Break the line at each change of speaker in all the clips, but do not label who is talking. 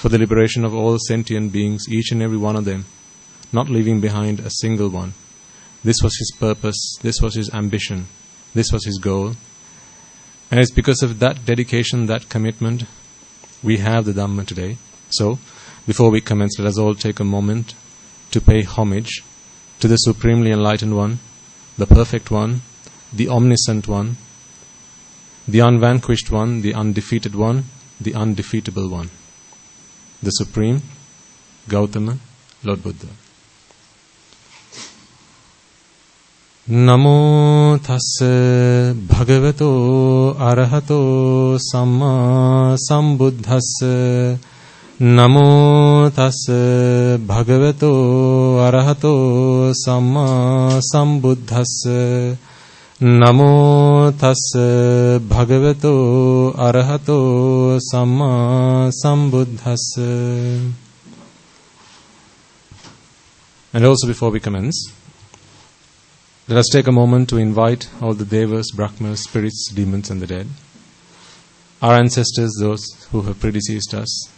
for the liberation of all sentient beings, each and every one of them, not leaving behind a single one. This was his purpose, this was his ambition, this was his goal. And it's because of that dedication, that commitment, we have the Dhamma today. So, before we commence, let us all take a moment to pay homage to the Supremely Enlightened One, the Perfect One, the Omniscient One, the Unvanquished One, the Undefeated One, the Undefeatable One, the Supreme Gautama, Lord Buddha. Namo tassa bhagavato arahato samma sambuddhassa. Namo tassa bhagavato arahato samma sambuddhassa. Namo tassa bhagavato arahato samma sambuddhassa. And also before we commence, let us take a moment to invite all the devas, brahmas, spirits, demons and the dead, our ancestors, those who have predeceased us,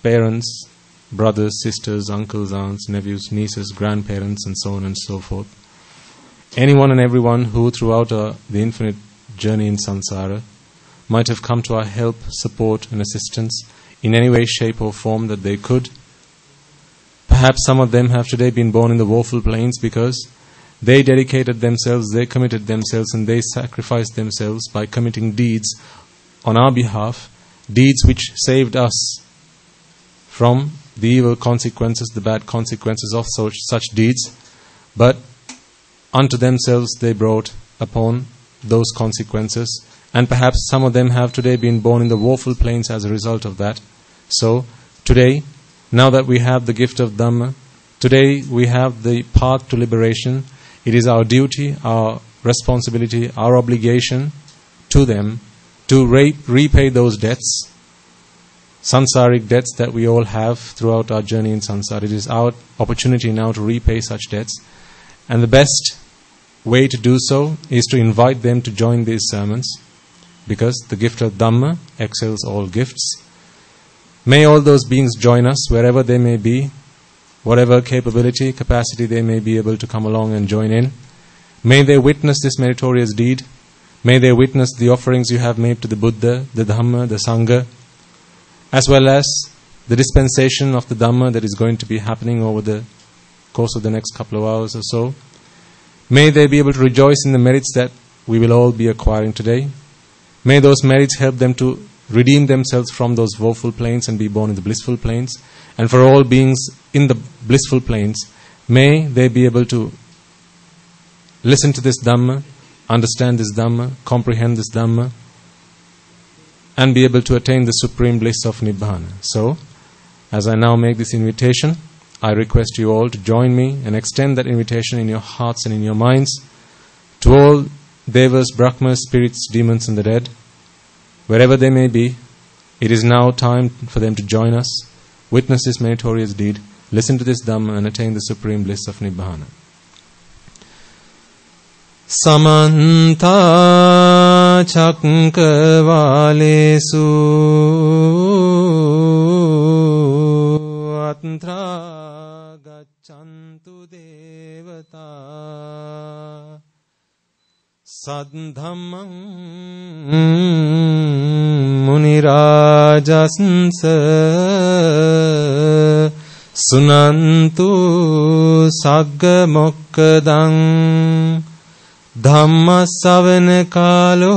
parents, brothers, sisters, uncles, aunts, nephews, nieces, grandparents and so on and so forth. Anyone and everyone who throughout the infinite journey in samsara might have come to our help, support and assistance in any way, shape or form that they could. Perhaps some of them have today been born in the woeful plains because they dedicated themselves, they committed themselves and they sacrificed themselves by committing deeds on our behalf, deeds which saved us from the evil consequences, the bad consequences of such deeds, but unto themselves they brought upon those consequences, and perhaps some of them have today been born in the woeful plains as a result of that. So, today, now that we have the gift of Dhamma, today we have the path to liberation. It is our duty, our responsibility, our obligation to them to repay those debts, sansaric debts that we all have throughout our journey in samsara. It is our opportunity now to repay such debts. And the best way to do so is to invite them to join these sermons, because the gift of Dhamma excels all gifts. May all those beings join us wherever they may be, whatever capability, capacity they may be able to come along and join in. May they witness this meritorious deed. May they witness the offerings you have made to the Buddha, the Dhamma, the Sangha, as well as the dispensation of the Dhamma that is going to be happening over the course of the next couple of hours or so. May they be able to rejoice in the merits that we will all be acquiring today. May those merits help them to redeem themselves from those woeful plains and be born in the blissful plains. And for all beings in the blissful plains, may they be able to listen to this Dhamma, understand this Dhamma, comprehend this Dhamma, and be able to attain the supreme bliss of Nibbana. So, as I now make this invitation, I request you all to join me and extend that invitation in your hearts and in your minds to all devas, brahmas, spirits, demons and the dead, wherever they may be. It is now time for them to join us, witness this meritorious deed, listen to this Dhamma and attain the supreme bliss of Nibbana. Samanta Chakravalesu Atra Gachantu Devata Sadhamam Munirajasansa Sunantu Sagga Mokkadang Dhamma savana kalo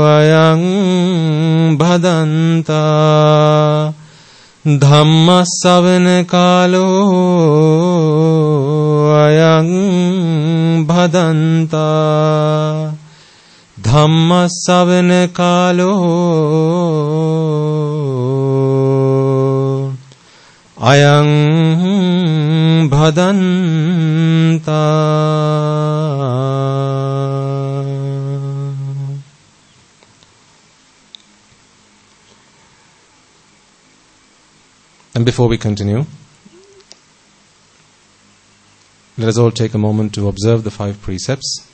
ayang bhadanta. Dhamma savana kalo ayang bhadanta. Dhamma savana kalo ayang bhadanta. And before we continue, let us all take a moment to observe the 5 precepts.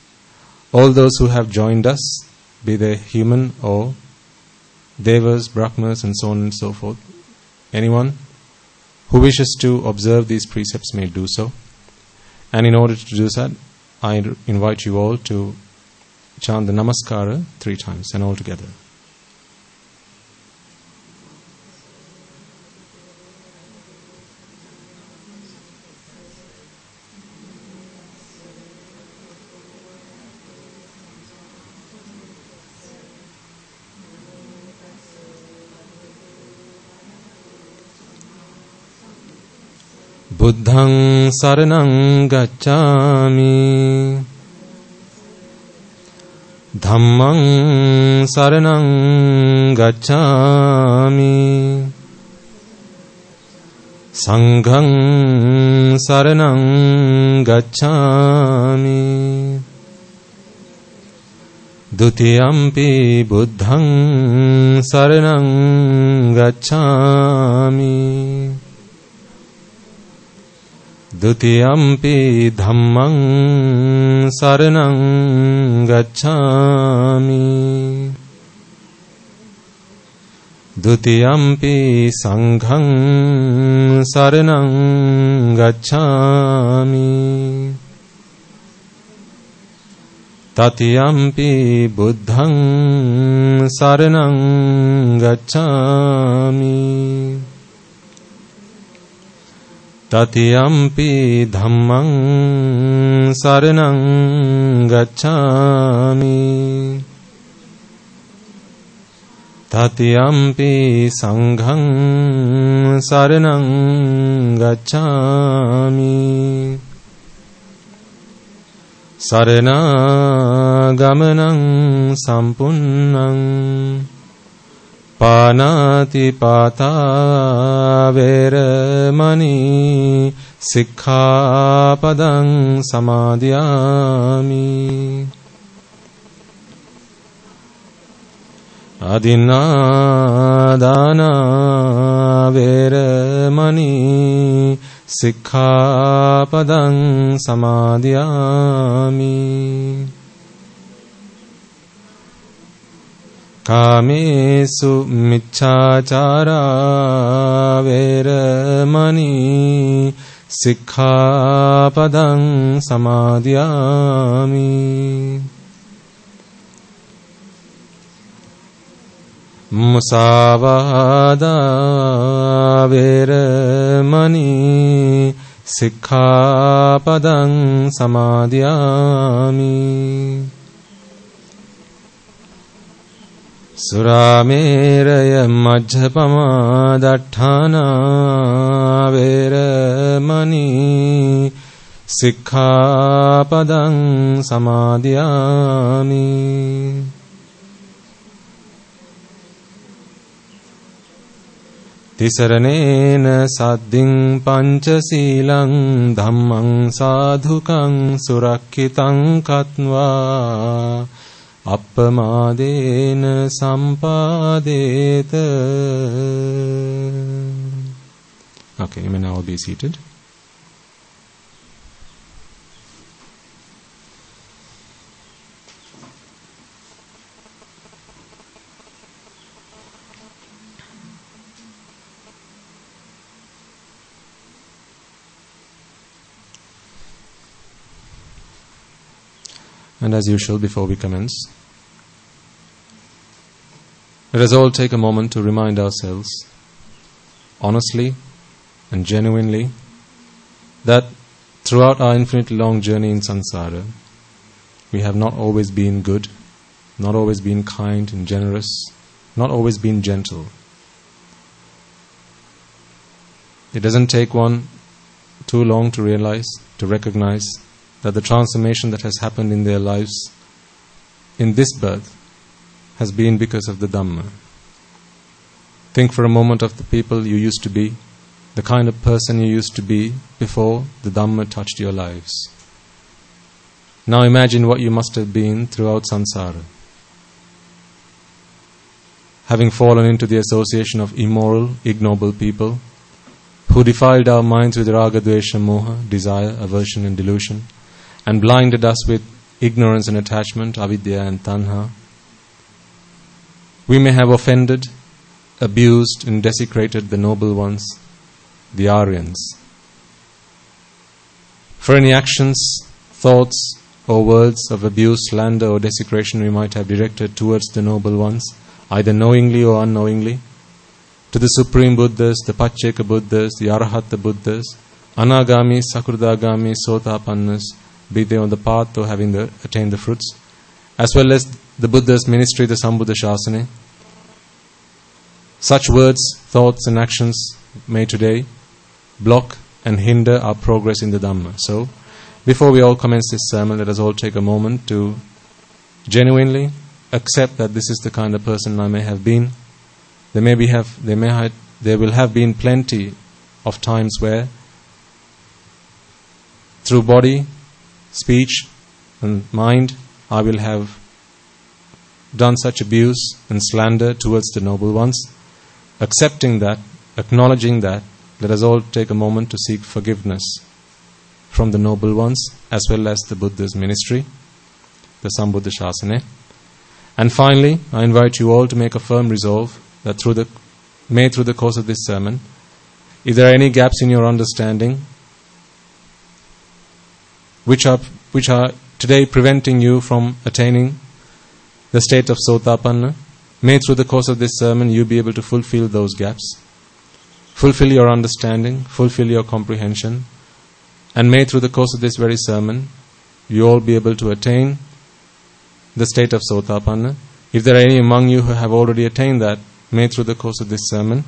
All those who have joined us, be they human or Devas, Brahmas, and so on and so forth. Anyone who wishes to observe these precepts may do so. And in order to do that, I invite you all to chant the Namaskara 3 times and all together. Buddhaṃ saraṇaṃ gacchāmi Dhammaṃ saraṇaṃ gacchāmi Saṅghaṃ saraṇaṃ gacchāmi Dutiyampi buddhaṃ saraṇaṃ gacchāmi Dutiyampi dhammaṃ saraṇaṃ gacchāmi Dutiyampi saṅghaṃ saraṇaṃ gacchāmi Tatiyampi buddhaṃ saraṇaṃ gacchāmi Tatiyampi dhammaṃ saraṇaṃ gacchāmi Tatiyampi saṅghaṃ saraṇaṃ gacchāmi Saranāgamaṇaṃ sampunnaṃ Pānāti pātā veramani sikkhapadang samadhiyāmi Adinādāna veramani sikkhapadang samadhiyāmi Kāmesu miccācārā veramani sikkhapadang samadhiyāmi Musāvādā veramani sikkhapadang samadhiyāmi Surameraya majjapama daṭṭhāna veramani sikkhapadang samadhiyāmi Tisaranena saddhiṃ pañcasīlaṃ dhammaṃ sādhukaṃ surakkitaṃ katva Appamādena sampādeta. Okay, you may now be seated. And as usual, before we commence, let us all take a moment to remind ourselves, honestly and genuinely, that throughout our infinitely long journey in samsara, we have not always been good, not always been kind and generous, not always been gentle. It doesn't take one too long to realize, to recognize that the transformation that has happened in their lives in this birth has been because of the Dhamma. Think for a moment of the people you used to be, the kind of person you used to be before the Dhamma touched your lives. Now imagine what you must have been throughout samsara. Having fallen into the association of immoral, ignoble people who defiled our minds with raga, dvesha, moha, desire, aversion and delusion, and blinded us with ignorance and attachment, avidya and tanha. We may have offended, abused and desecrated the noble ones, the Aryans. For any actions, thoughts or words of abuse, slander or desecration we might have directed towards the noble ones, either knowingly or unknowingly, to the Supreme Buddhas, the Pacceka Buddhas, the Arahata Buddhas, Anagami, Sakurdagami, Sotapannas, be they on the path or having attained the fruits, as well as the Buddha's ministry, the Sambuddha Shasana. Such words, thoughts and actions may today block and hinder our progress in the Dhamma. So, before we all commence this sermon, let us all take a moment to genuinely accept that this is the kind of person I may have been. There will have been plenty of times where, through body, speech and mind, I will have done such abuse and slander towards the noble ones. Accepting that, acknowledging that, let us all take a moment to seek forgiveness from the noble ones as well as the Buddha's ministry, the Sambuddha Shasana. And finally, I invite you all to make a firm resolve that through the course of this sermon, if there are any gaps in your understanding which are today preventing you from attaining the state of Sotapanna, may through the course of this sermon you be able to fulfill those gaps, fulfill your understanding, fulfill your comprehension, and may through the course of this very sermon you all be able to attain the state of Sotapanna. If there are any among you who have already attained that, may through the course of this sermon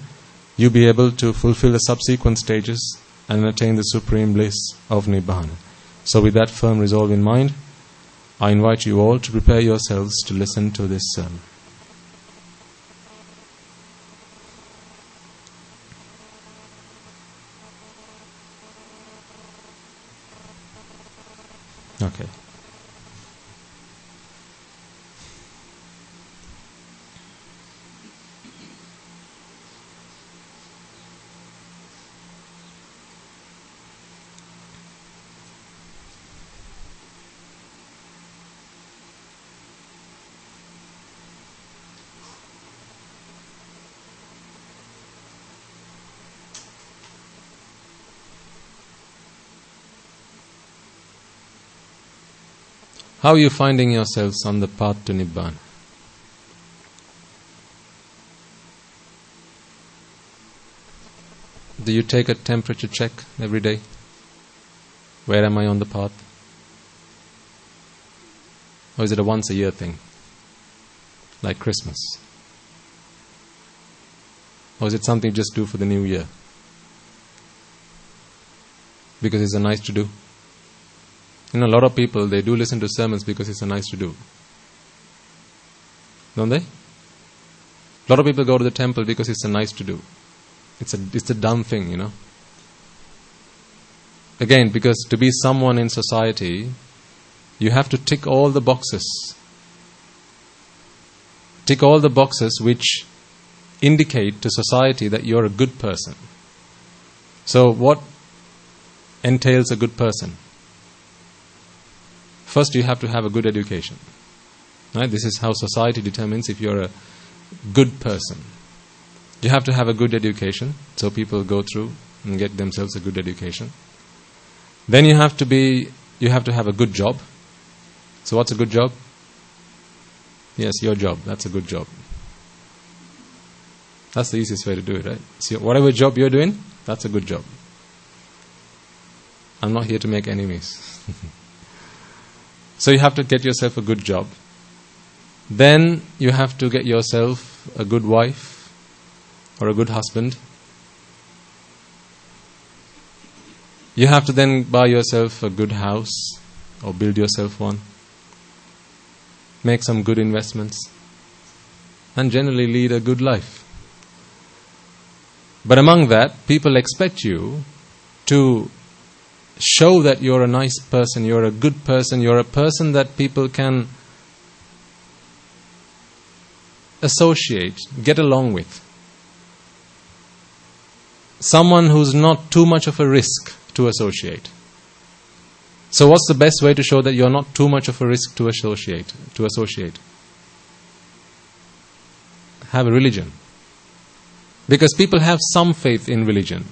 you be able to fulfill the subsequent stages and attain the supreme bliss of Nibbana. So with that firm resolve in mind, I invite you all to prepare yourselves to listen to this sermon. Okay. How are you finding yourselves on the path to Nibbana? Do you take a temperature check every day? Where am I on the path? Or is it a once a year thing? Like Christmas? Or is it something you just do for the new year? Because it's a nice to do. A lot of people, they do listen to sermons because it's a nice to do. Don't they? A lot of people go to the temple because it's a nice to do. It's a dumb thing, Again, because to be someone in society, you have to tick all the boxes. Tick all the boxes which indicate to society that you're a good person. So what entails a good person? First, you have to have a good education. Right? This is how society determines if you're a good person. You have to have a good education, so people go through and get themselves a good education. Then you have to have a good job. So what's a good job? Yes, your job. That's a good job. That's the easiest way to do it, right? So whatever job you're doing, that's a good job. I'm not here to make enemies. So you have to get yourself a good job. Then you have to get yourself a good wife or a good husband. You have to then buy yourself a good house or build yourself one. Make some good investments. And generally lead a good life. But among that, people expect you to show that you're a nice person, you're a good person, you're a person that people can associate, get along with. Someone who's not too much of a risk to associate. So what's the best way to show that you're not too much of a risk to associate? have a religion. Because people have some faith in religion.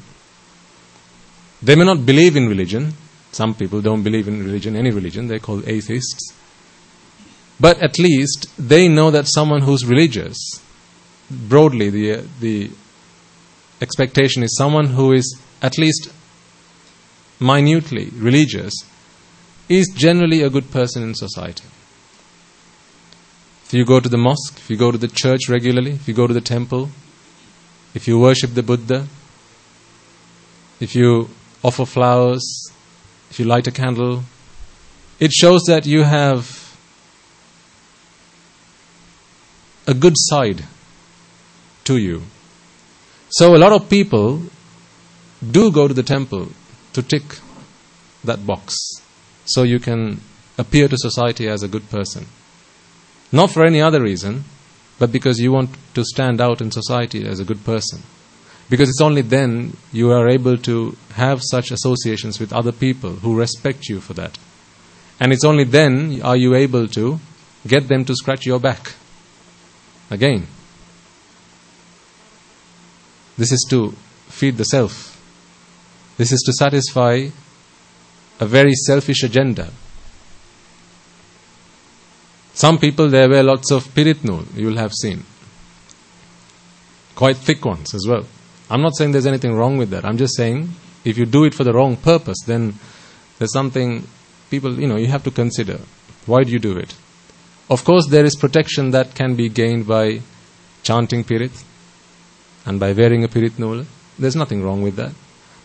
They may not believe in religion. Some people don't believe in religion, any religion. They're called atheists. But at least they know that someone who's religious, broadly the expectation is someone who is at least minutely religious is generally a good person in society. If you go to the mosque, if you go to the church regularly, if you go to the temple, if you worship the Buddha, if you offer flowers, if you light a candle, it shows that you have a good side to you. So a lot of people do go to the temple to tick that box so you can appear to society as a good person. Not for any other reason, but because you want to stand out in society as a good person. Because it's only then you are able to have such associations with other people who respect you for that. And it's only then are you able to get them to scratch your back. Again, this is to feed the self. This is to satisfy a very selfish agenda. Some people, they wear lots of piritnul, you will have seen. Quite thick ones as well. I'm not saying there's anything wrong with that. I'm just saying, if you do it for the wrong purpose, then there's something people, you have to consider. Why do you do it? Of course, there is protection that can be gained by chanting pirit and by wearing a piritnul. There's nothing wrong with that.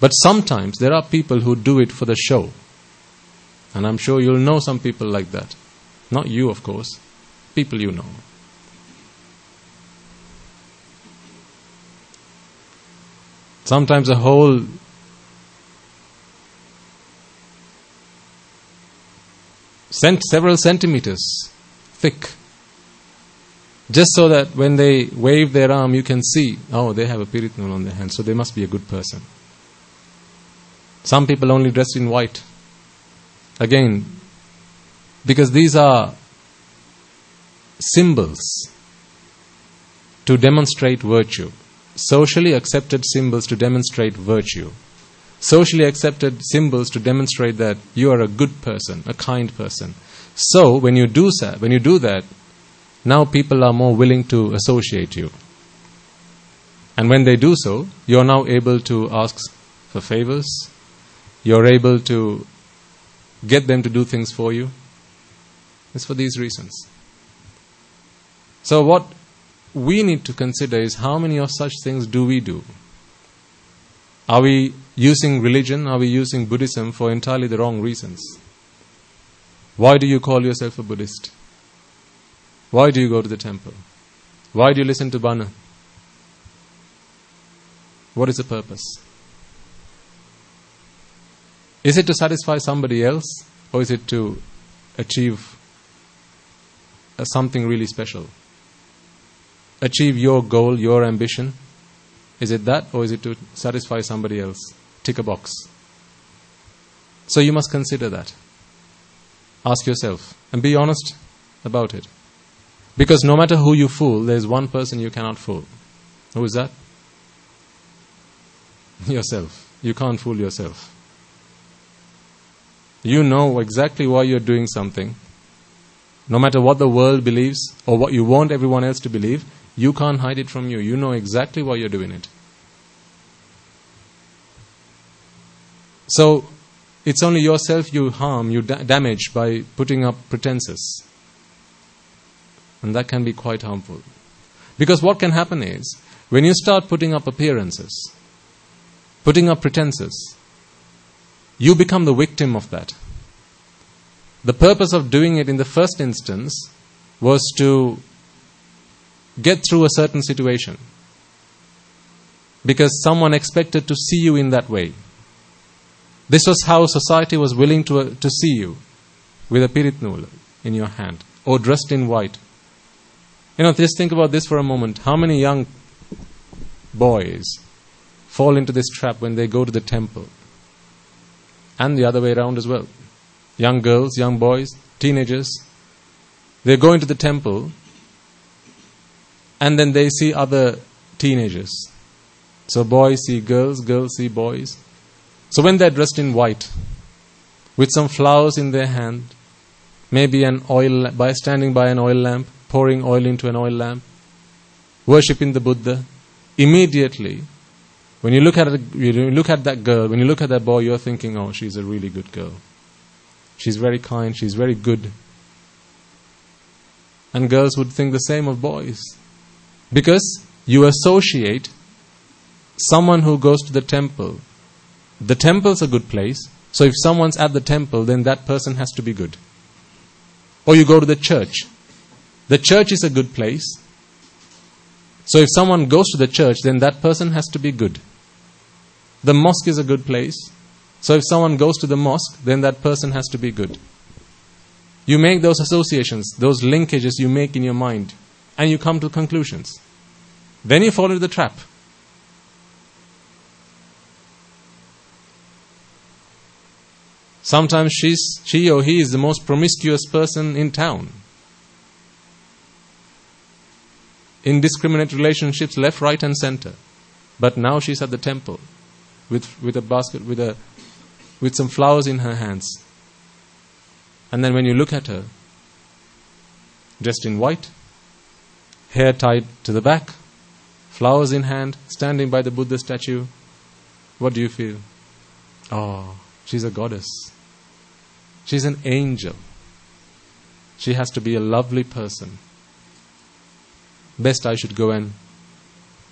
But sometimes there are people who do it for the show. And I'm sure you'll know some people like that. Not you, of course. People you know. Sometimes a whole several centimeters thick. Just so that when they wave their arm, you can see, oh, they have a piritnul on their hand, so they must be a good person. Some people only dress in white. Again, because these are symbols to demonstrate virtue. Socially accepted symbols to demonstrate virtue. Socially accepted symbols to demonstrate that you are a good person, a kind person. So, when you do that, now people are more willing to associate you. And when they do so, you are now able to ask for favors. You are able to get them to do things for you. It's for these reasons. So what we need to consider is how many of such things do we do? Are we using religion, are we using Buddhism for entirely the wrong reasons? Why do you call yourself a Buddhist? Why do you go to the temple? Why do you listen to Bana? What is the purpose? Is it to satisfy somebody else, or is it to achieve something really special? Achieve your goal, your ambition? Is it that, or is it to satisfy somebody else? Tick a box. So you must consider that. Ask yourself, and be honest about it. Because no matter who you fool, there is one person you cannot fool. Who is that? Yourself. You can't fool yourself. You know exactly why you're doing something. No matter what the world believes or what you want everyone else to believe, you can't hide it from you. You know exactly why you're doing it. So, it's only yourself you harm, you damage by putting up pretenses. And that can be quite harmful. Because what can happen is, when you start putting up appearances, putting up pretenses, you become the victim of that. The purpose of doing it in the first instance was to get through a certain situation. Because someone expected to see you in that way. This was how society was willing to see you, with a piritnul in your hand, or dressed in white. Just think about this for a moment. How many young boys fall into this trap when they go to the temple? And the other way around as well. Young girls, young boys, teenagers, they go into the temple And then they see other teenagers. So boys see girls, girls see boys. So when they're dressed in white, with some flowers in their hand, maybe standing by an oil lamp, pouring oil into an oil lamp, worshipping the Buddha, immediately, when you look at that girl, when you look at that boy, you're thinking, oh, she's a really good girl. She's very kind, she's very good. And girls would think the same of boys. Because you associate someone who goes to the temple. The temple's a good place, so if someone's at the temple, then that person has to be good. Or you go to the church. The church is a good place, so if someone goes to the church, then that person has to be good. The mosque is a good place, so if someone goes to the mosque, then that person has to be good. You make those associations, those linkages you make in your mind, and you come to conclusions. Then you fall into the trap. Sometimes she or he is the most promiscuous person in town. Indiscriminate relationships left, right and center. But now she's at the temple with a basket, with some flowers in her hands. And then when you look at her, dressed in white, hair tied to the back, flowers in hand, standing by the Buddha statue, what do you feel? Oh, she's a goddess. She's an angel. She has to be a lovely person. Best I should go and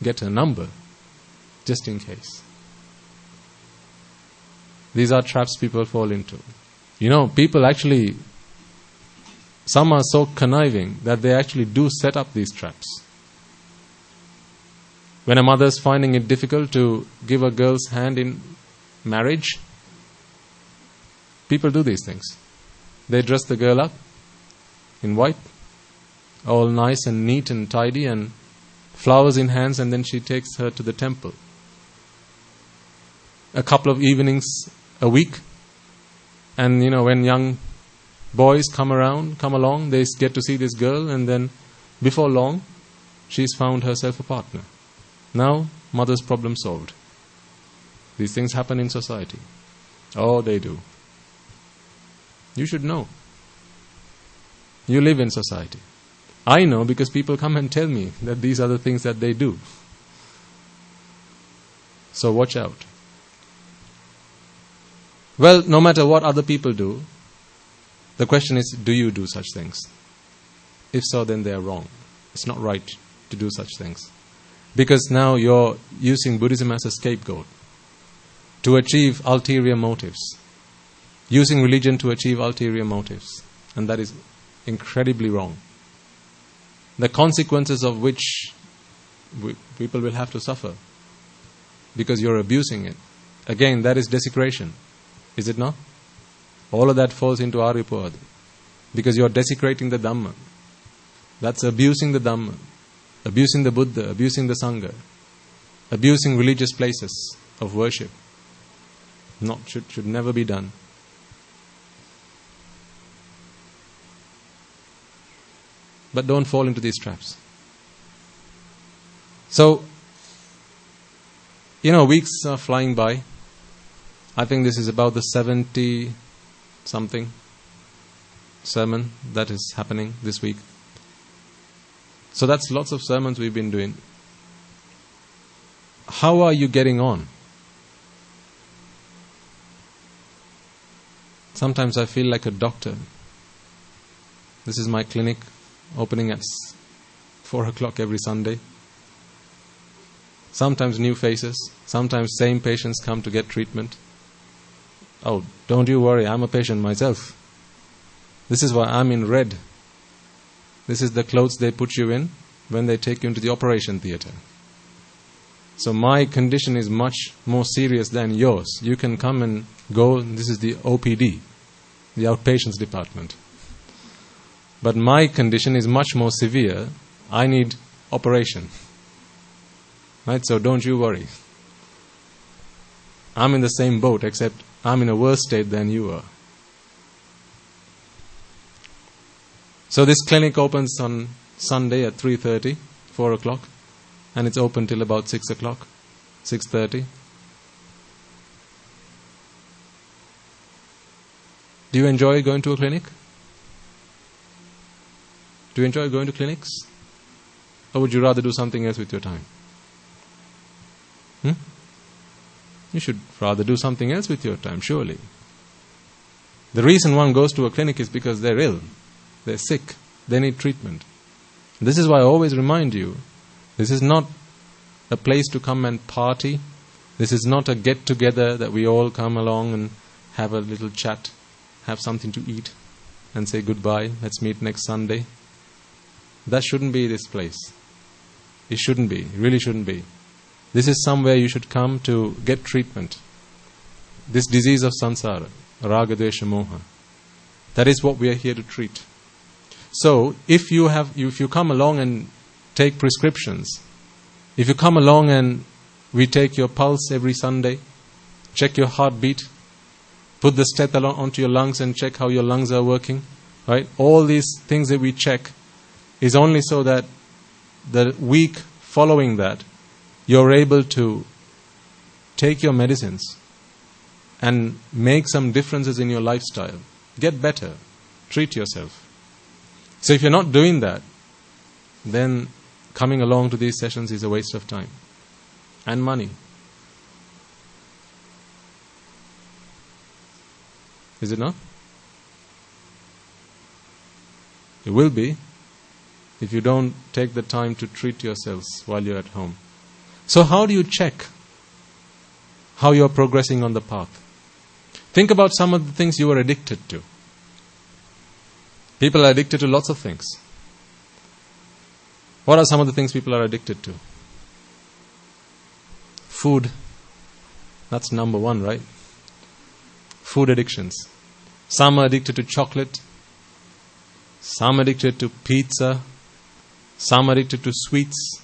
get her number, just in case. These are traps people fall into. People actually, some are so conniving that they actually do set up these traps. When a mother's finding it difficult to give a girl's hand in marriage, people do these things. They dress the girl up in white, all nice and neat and tidy, and flowers in hands, and then she takes her to the temple. A couple of evenings a week, and when young boys come along, they get to see this girl, and then before long, she's found herself a partner. Now, mother's problem solved. These things happen in society. Oh, they do. You should know. You live in society. I know because people come and tell me that these are the things that they do. So watch out. Well, no matter what other people do, the question is, do you do such things? If so, then they are wrong. It's not right to do such things. Because now you're using Buddhism as a scapegoat to achieve ulterior motives. Using religion to achieve ulterior motives. And that is incredibly wrong. The consequences of which people will have to suffer because you're abusing it. Again, that is desecration. Is it not? All of that falls into Aripod. Because you're desecrating the Dhamma. That's abusing the Dhamma. Abusing the Buddha, abusing the Sangha. Abusing religious places of worship. Should never be done. But don't fall into these traps. So, weeks are flying by. I think this is about the 70-something sermon that is happening this week. So that's lots of sermons we've been doing. How are you getting on? Sometimes I feel like a doctor. This is my clinic, opening at 4 o'clock every Sunday. Sometimes new faces, sometimes same patients come to get treatment. Oh, don't you worry, I'm a patient myself. This is why I'm in red. This is the clothes they put you in when they take you into the operation theatre. So my condition is much more serious than yours. You can come and go, this is the OPD, the outpatients department. But my condition is much more severe. I need operation. Right? So don't you worry. I'm in the same boat, except I'm in a worse state than you are. So this clinic opens on Sunday at 3:30. 4 o'clock, and it's open till about 6 o'clock, 6:30. Do you enjoy going to a clinic? Do you enjoy going to clinics? Or would you rather do something else with your time? You should rather do something else with your time, surely. The reason one goes to a clinic is because they're ill, they're sick, they need treatment. This is why I always remind you, this is not a place to come and party. This is not a get-together that we all come along and have a little chat, have something to eat, and say goodbye, let's meet next Sunday. That shouldn't be this place. It shouldn't be. It really shouldn't be. This is somewhere you should come to get treatment. This disease of samsara, raga, dvesha, moha. That is what we are here to treat. So, if you come along and take prescriptions, if you come along and we take your pulse every Sunday, check your heartbeat, put the stethoscope onto your lungs and check how your lungs are working, right? All these things that we check is only so that the week following that, you're able to take your medicines and make some differences in your lifestyle. Get better. Treat yourself. So if you're not doing that, then coming along to these sessions is a waste of time and money. Is it not? It will be if you don't take the time to treat yourselves while you're at home. So how do you check how you're progressing on the path? Think about some of the things you are addicted to. People are addicted to lots of things. What are some of the things people are addicted to? Food. That's number one, right? Food addictions. Some are addicted to chocolate. Some are addicted to pizza. Some are addicted to sweets.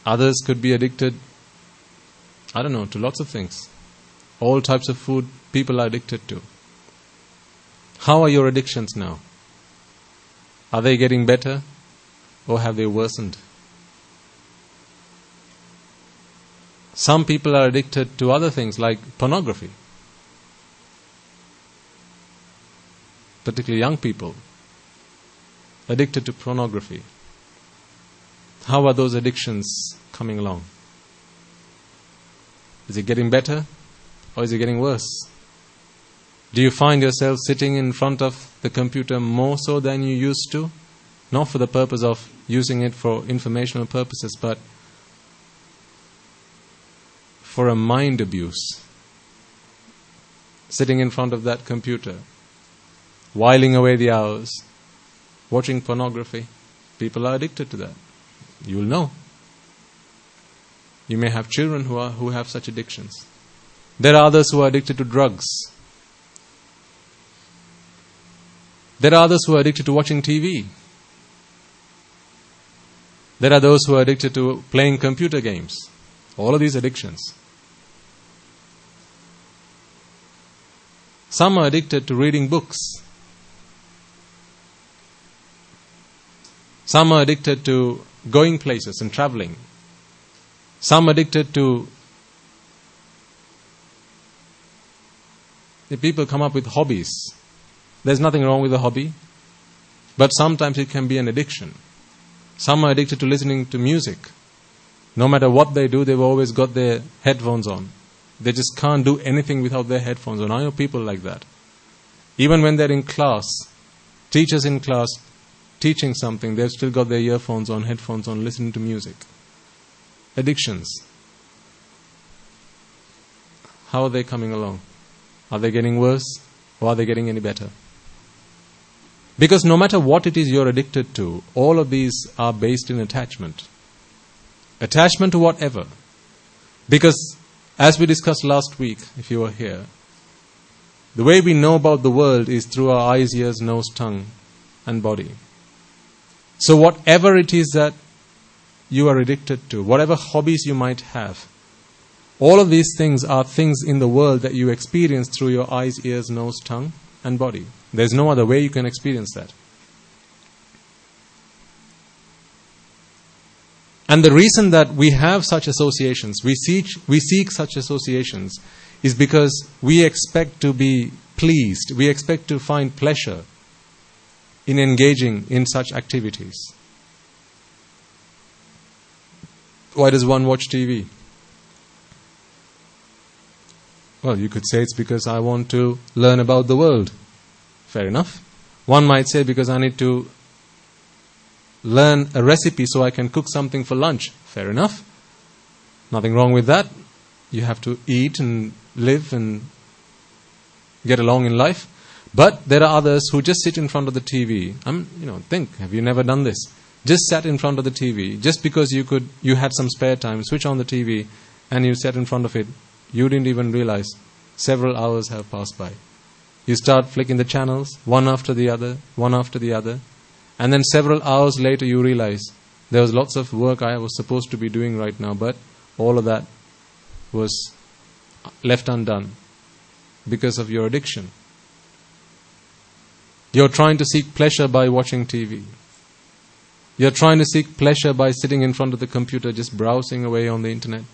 Others could be addicted, to lots of things. All types of food people are addicted to. How are your addictions now? Are they getting better or have they worsened? Some people are addicted to other things like pornography. Particularly young people addicted to pornography. How are those addictions coming along? Is it getting better or is it getting worse? Do you find yourself sitting in front of the computer more so than you used to? Not for the purpose of using it for informational purposes, but for a mind abuse. Sitting in front of that computer, whiling away the hours, watching pornography. People are addicted to that. You will know. You may have children who have such addictions. There are others who are addicted to drugs. There are others who are addicted to watching TV. There are those who are addicted to playing computer games. All of these addictions. Some are addicted to reading books. Some are addicted to going places and traveling. Some are addicted to... The people come up with hobbies. There's nothing wrong with a hobby, but sometimes it can be an addiction. Some are addicted to listening to music. No matter what they do, they've always got their headphones on. They just can't do anything without their headphones on. I know people like that. Even when they're in class, teachers in class teaching something, they've still got their earphones on, headphones on, listening to music. Addictions. How are they coming along? Are they getting worse or are they getting any better? Because no matter what it is you're addicted to, all of these are based in attachment. Attachment to whatever. Because as we discussed last week, if you were here, the way we know about the world is through our eyes, ears, nose, tongue and body. So whatever it is that you are addicted to, whatever hobbies you might have, all of these things are things in the world that you experience through your eyes, ears, nose, tongue and body. There's no other way you can experience that. And the reason that we have such associations, we seek such associations, is because we expect to be pleased, we expect to find pleasure in engaging in such activities. Why does one watch TV? Well, you could say it's because I want to learn about the world. Fair enough. One might say because I need to learn a recipe so I can cook something for lunch. Fair enough. Nothing wrong with that. You have to eat and live and get along in life. But there are others who just sit in front of the TV. Think, have you never done this? Just sat in front of the TV, just because you had some spare time, switch on the TV and you sat in front of it. You didn't even realize several hours have passed by. You start flicking the channels, one after the other, and then several hours later you realize there was lots of work I was supposed to be doing right now, but all of that was left undone because of your addiction. You're trying to seek pleasure by watching TV. You're trying to seek pleasure by sitting in front of the computer, just browsing away on the internet.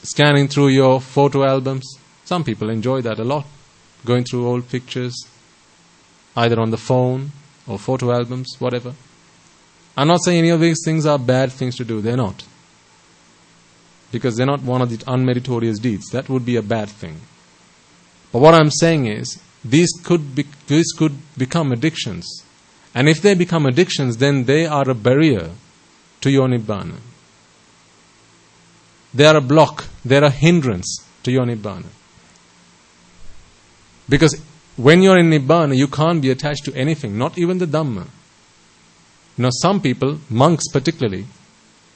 Scanning through your photo albums. Some people enjoy that a lot. Going through old pictures, either on the phone or photo albums, whatever. I'm not saying any of these things are bad things to do. They're not. Because they're not one of the unmeritorious deeds. That would be a bad thing. But what I'm saying is, these could become addictions. And if they become addictions, then they are a barrier to your Nibbana. They are a block. They are a hindrance to your Nibbana. Because when you're in Nibbana, you can't be attached to anything, not even the Dhamma. Some people, monks particularly,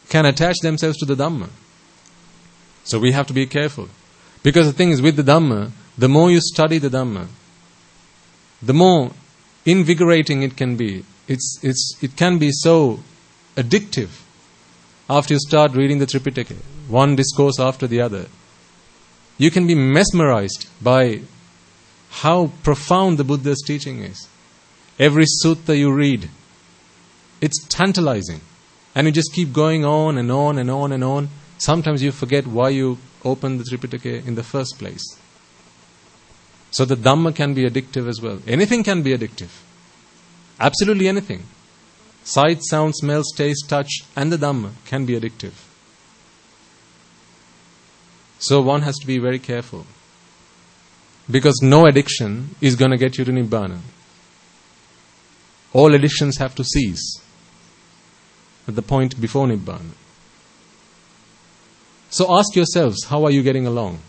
can attach themselves to the Dhamma. So we have to be careful. Because the thing is, with the Dhamma, the more you study the Dhamma, the more invigorating it can be. It can be so addictive after you start reading the Tripitaka, one discourse after the other. You can be mesmerized by how profound the Buddha's teaching is. Every sutta you read, it's tantalizing. And you just keep going on and on and on and on. Sometimes you forget why you opened the Tripitaka in the first place. So the Dhamma can be addictive as well. Anything can be addictive. Absolutely anything. Sight, sound, smell, taste, touch, and the Dhamma can be addictive. So one has to be very careful. Because no addiction is going to get you to Nibbana. All addictions have to cease at the point before Nibbana. So ask yourselves, how are you getting along?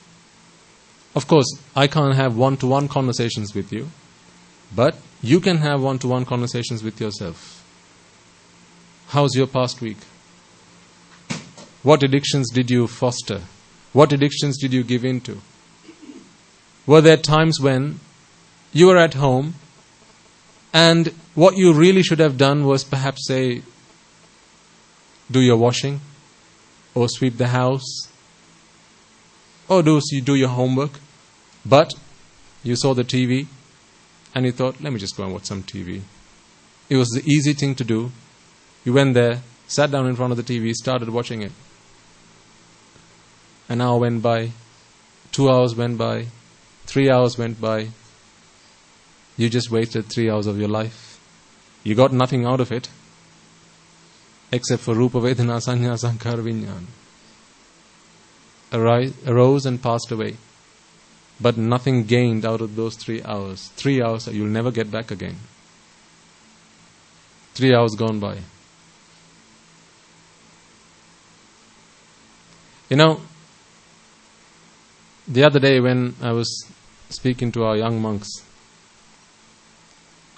Of course, I can't have one-to-one conversations with you, but you can have one-to-one conversations with yourself. How's your past week? What addictions did you foster? What addictions did you give into? Were there times when you were at home and what you really should have done was perhaps say, do your washing or sweep the house or do your homework, but you saw the TV and you thought, let me just go and watch some TV. It was the easy thing to do. You went there, sat down in front of the TV, started watching it. An hour went by, 2 hours went by, 3 hours went by. You just wasted 3 hours of your life. You got nothing out of it except for Rupa Vedana Sanya Sankara Vijnana. Arose and passed away. But nothing gained out of those 3 hours. 3 hours that you'll never get back again. 3 hours gone by. The other day when I was speaking to our young monks,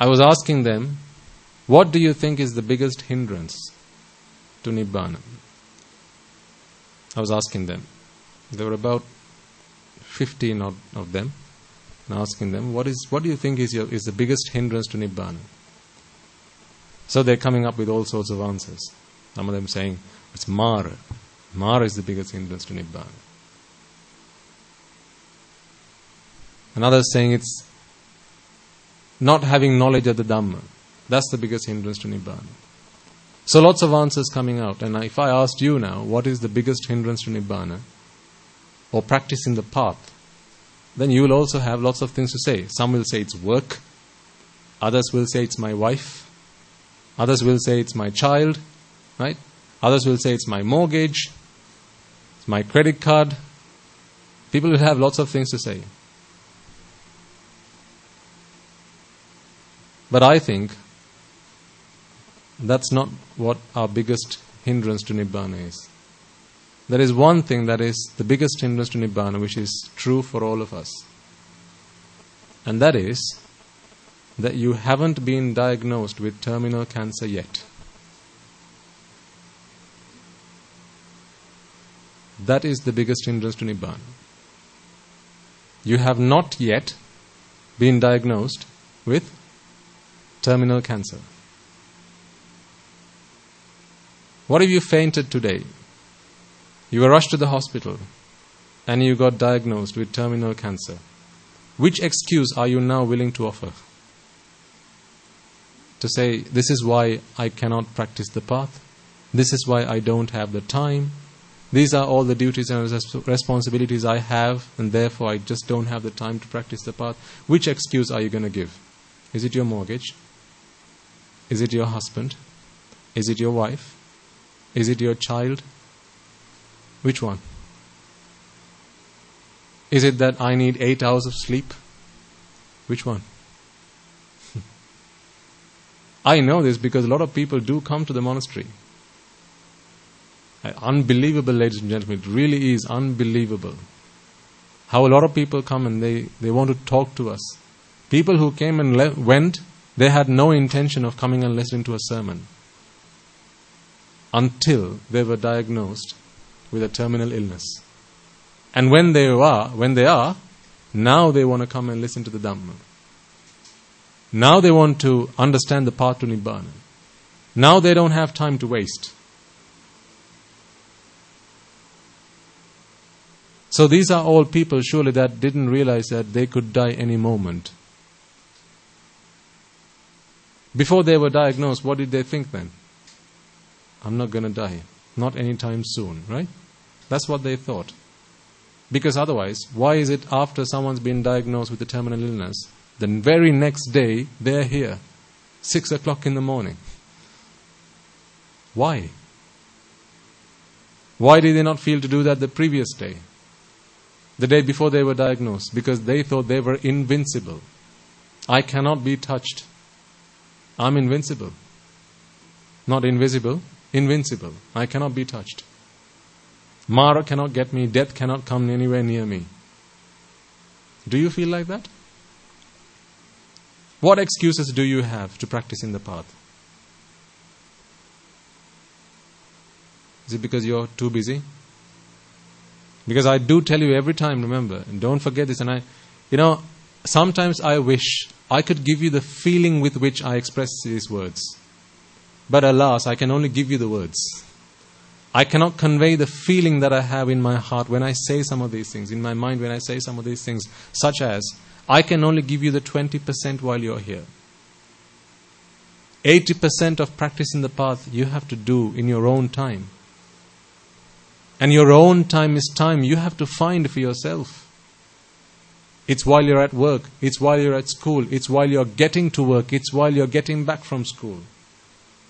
I was asking them, what do you think is the biggest hindrance to Nibbana? I was asking them. There were about 15 of them. And asking them, what do you think is the biggest hindrance to Nibbana? So they're coming up with all sorts of answers. Some of them saying, it's Mara. Mara is the biggest hindrance to Nibbana. Another saying it's not having knowledge of the Dhamma. That's the biggest hindrance to Nibbana. So lots of answers coming out. And if I asked you now, what is the biggest hindrance to Nibbana, or practicing the path, then you will also have lots of things to say. Some will say it's work. Others will say it's my wife. Others will say it's my child. Right? Others will say it's my mortgage. It's my credit card. People will have lots of things to say. But I think that's not what our biggest hindrance to Nibbana is. There is one thing that is the biggest hindrance to Nibbana, which is true for all of us. And that is that you haven't been diagnosed with terminal cancer yet. That is the biggest hindrance to Nibbana. You have not yet been diagnosed with terminal cancer. What if you fainted today? You were rushed to the hospital and you got diagnosed with terminal cancer. Which excuse are you now willing to offer? To say, this is why I cannot practice the path. This is why I don't have the time. These are all the duties and responsibilities I have, and therefore I just don't have the time to practice the path. Which excuse are you going to give? Is it your mortgage? Is it your husband? Is it your wife? Is it your child? Which one? Is it that I need 8 hours of sleep? Which one? I know this because a lot of people do come to the monastery. Unbelievable, ladies and gentlemen. It really is unbelievable. How a lot of people come and they want to talk to us. People who came and went, they had no intention of coming and listening to a sermon until they were diagnosed with a terminal illness. And when they are, now they want to come and listen to the Dhamma. Now they want to understand the path to Nibbana. Now they don't have time to waste. So these are all people surely that didn't realize that they could die any moment. Before they were diagnosed, what did they think then? I'm not going to die. Not anytime soon, right? That's what they thought. Because otherwise, why is it after someone's been diagnosed with a terminal illness, the very next day they're here, 6 o'clock in the morning? Why? Why did they not feel to do that the previous day? The day before they were diagnosed? Because they thought they were invincible. I cannot be touched. I'm invincible. Not invisible, invincible. I cannot be touched. Mara cannot get me, death cannot come anywhere near me. Do you feel like that? What excuses do you have to practice in the path? Is it because you're too busy? Because I do tell you every time, remember, and don't forget this, and sometimes I wish I could give you the feeling with which I express these words. But alas, I can only give you the words. I cannot convey the feeling that I have in my heart when I say some of these things, in my mind when I say some of these things, such as, I can only give you the 20% while you're here. 80% of practicing the path you have to do in your own time. And your own time is time you have to find for yourself. It's while you're at work, it's while you're at school, it's while you're getting to work, it's while you're getting back from school.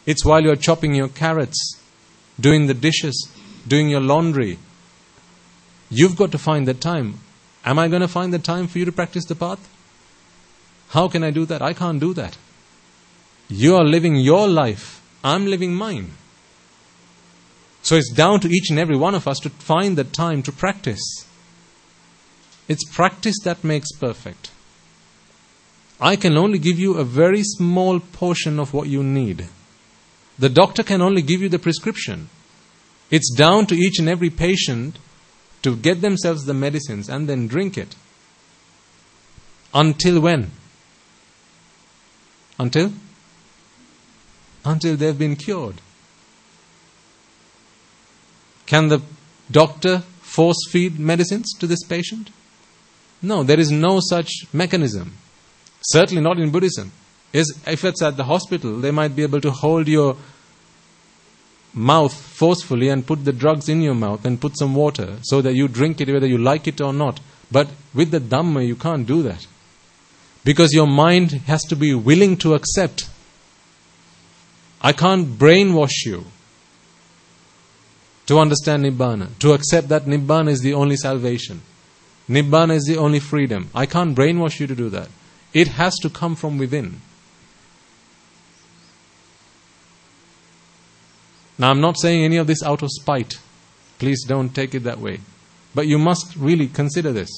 It's while you're chopping your carrots, doing the dishes, doing your laundry. You've got to find that time. Am I going to find the time for you to practice the path? How can I do that? I can't do that. You are living your life. I'm living mine. So it's down to each and every one of us to find the time to practice. It's practice that makes perfect. I can only give you a very small portion of what you need. The doctor can only give you the prescription. It's down to each and every patient to get themselves the medicines and then drink it. Until when? Until they've been cured. Can the doctor force feed medicines to this patient? No, there is no such mechanism. Certainly not in Buddhism. If it's at the hospital, they might be able to hold your mouth forcefully and put the drugs in your mouth and put some water so that you drink it whether you like it or not. But with the Dhamma, you can't do that. Because your mind has to be willing to accept. I can't brainwash you to understand Nibbana, to accept that Nibbana is the only salvation. Nibbana is the only freedom. I can't brainwash you to do that. It has to come from within. Now, I'm not saying any of this out of spite. Please don't take it that way. But you must really consider this.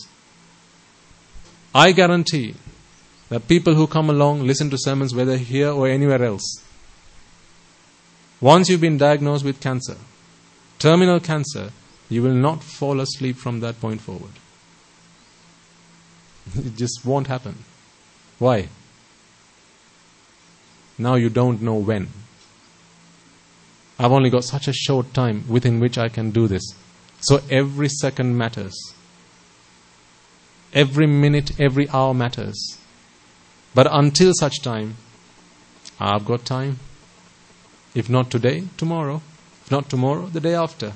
I guarantee that people who come along, listen to sermons, whether here or anywhere else, once you've been diagnosed with cancer, terminal cancer, you will not fall asleep from that point forward. It just won't happen. Why? Now you don't know when. I've only got such a short time within which I can do this. So every second matters. Every minute, every hour matters. But until such time, I've got time. If not today, tomorrow. If not tomorrow, the day after.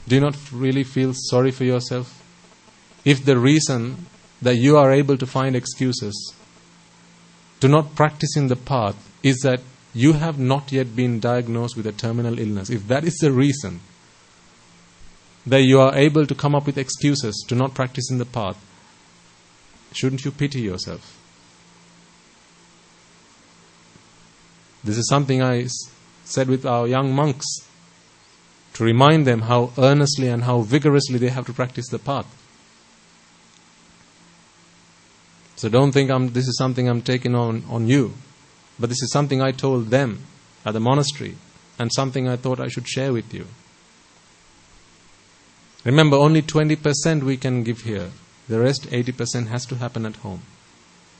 Do you not really feel sorry for yourself? If the reason that you are able to find excuses to not practicing the path is that you have not yet been diagnosed with a terminal illness, if that is the reason that you are able to come up with excuses to not practicing the path, shouldn't you pity yourself? This is something I said with our young monks, to remind them how earnestly and how vigorously they have to practice the path. So don't think this is something I'm taking on you. But this is something I told them at the monastery and something I thought I should share with you. Remember, only 20% we can give here. The rest, 80%, has to happen at home.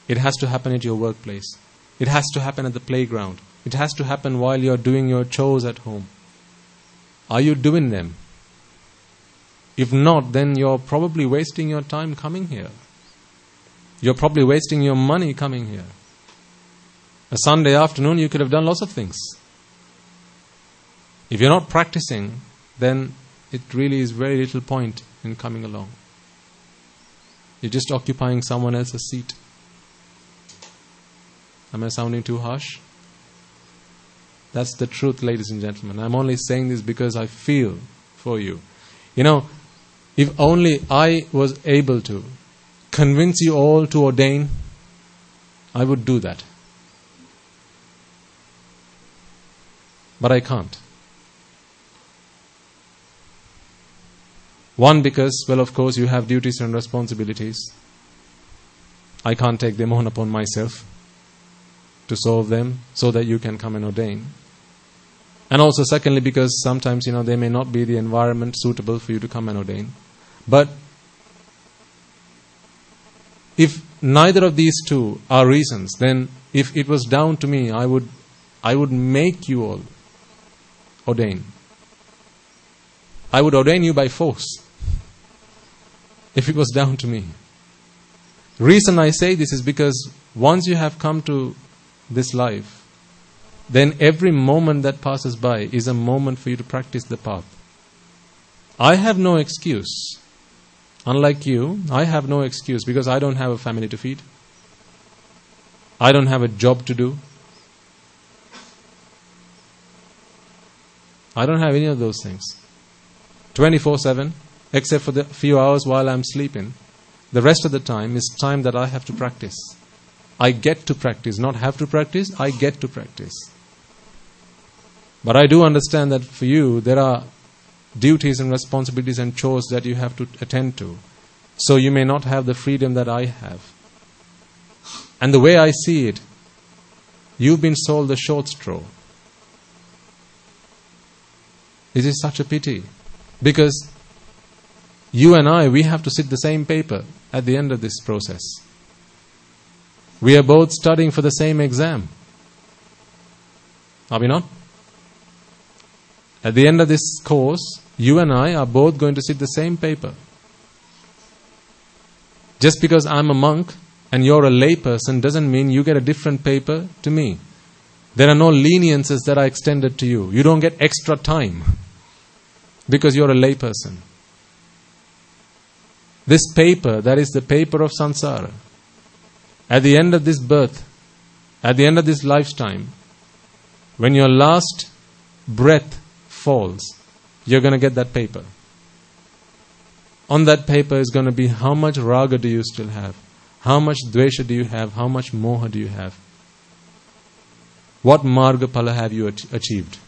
It has to happen at your workplace. It has to happen at the playground. It has to happen while you're doing your chores at home. Are you doing them? If not, then you're probably wasting your time coming here. You're probably wasting your money coming here. A Sunday afternoon, you could have done lots of things. If you're not practicing, then it really is very little point in coming along. You're just occupying someone else's seat. Am I sounding too harsh? That's the truth, ladies and gentlemen. I'm only saying this because I feel for you. You know, if only I was able to convince you all to ordain, I would do that. But I can't. One, because, well, of course, you have duties and responsibilities. I can't take them on upon myself to solve them so that you can come and ordain. And also, secondly, because sometimes, there may not be the environment suitable for you to come and ordain. But if neither of these two are reasons, then if it was down to me, I would make you all ordain. I would ordain you by force if it was down to me. The reason I say this is because once you have come to this life, then every moment that passes by is a moment for you to practice the path. I have no excuse. Unlike you, I have no excuse because I don't have a family to feed. I don't have a job to do. I don't have any of those things. 24/7, except for the few hours while I'm sleeping. The rest of the time is time that I have to practice. I get to practice, not have to practice, I get to practice. But I do understand that for you, there are duties and responsibilities and chores that you have to attend to. So you may not have the freedom that I have. And the way I see it, you've been sold the short straw. It is such a pity. Because you and I, we have to sit the same paper at the end of this process. We are both studying for the same exam. Are we not? At the end of this course, you and I are both going to sit the same paper. Just because I'm a monk and you're a layperson doesn't mean you get a different paper to me. There are no leniences that are extended to you. You don't get extra time because you're a layperson. This paper, that is the paper of samsara. At the end of this birth, at the end of this lifetime, when your last breath falls, you're going to get that paper. On that paper is going to be how much raga do you still have? How much dvesha do you have? How much moha do you have? What marga phala have you achieved?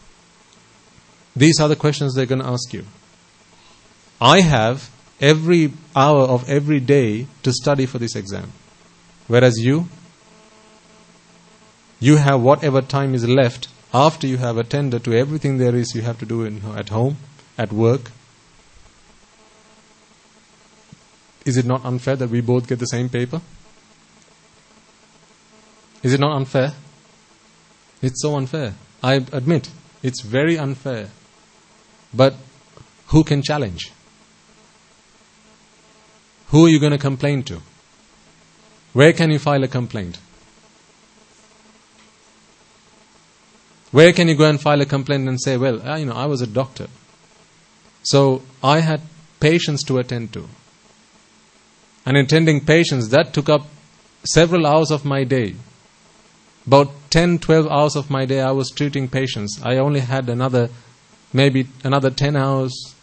These are the questions they're going to ask you. I have every hour of every day to study for this exam. Whereas you have whatever time is left after you have attended to everything there is you have to do at home, at work. Is it not unfair that we both get the same paper? Is it not unfair? It's so unfair. I admit, it's very unfair. But who can challenge? Who are you going to complain to? Where can you file a complaint? Where can you go and file a complaint and say, well, I was a doctor, so I had patients to attend to. And attending patients, that took up several hours of my day. About 10, 12 hours of my day I was treating patients. I only had maybe another 10 hours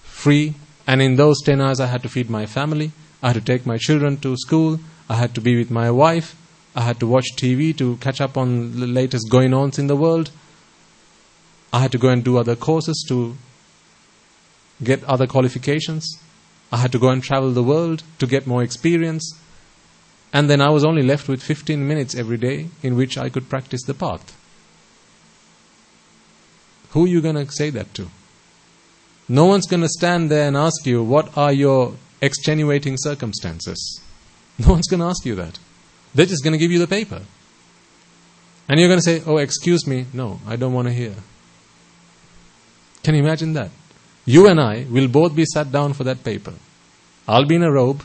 free. And in those 10 hours I had to feed my family. I had to take my children to school. I had to be with my wife. I had to watch TV to catch up on the latest going-ons in the world. I had to go and do other courses to get other qualifications. I had to go and travel the world to get more experience. And then I was only left with 15 minutes every day in which I could practice the path. Who are you going to say that to? No one's going to stand there and ask you, what are your extenuating circumstances? No one's going to ask you that. They're just going to give you the paper. And you're going to say, oh, excuse me, no, I don't want to hear. Can you imagine that? You and I will both be sat down for that paper. I'll be in a robe.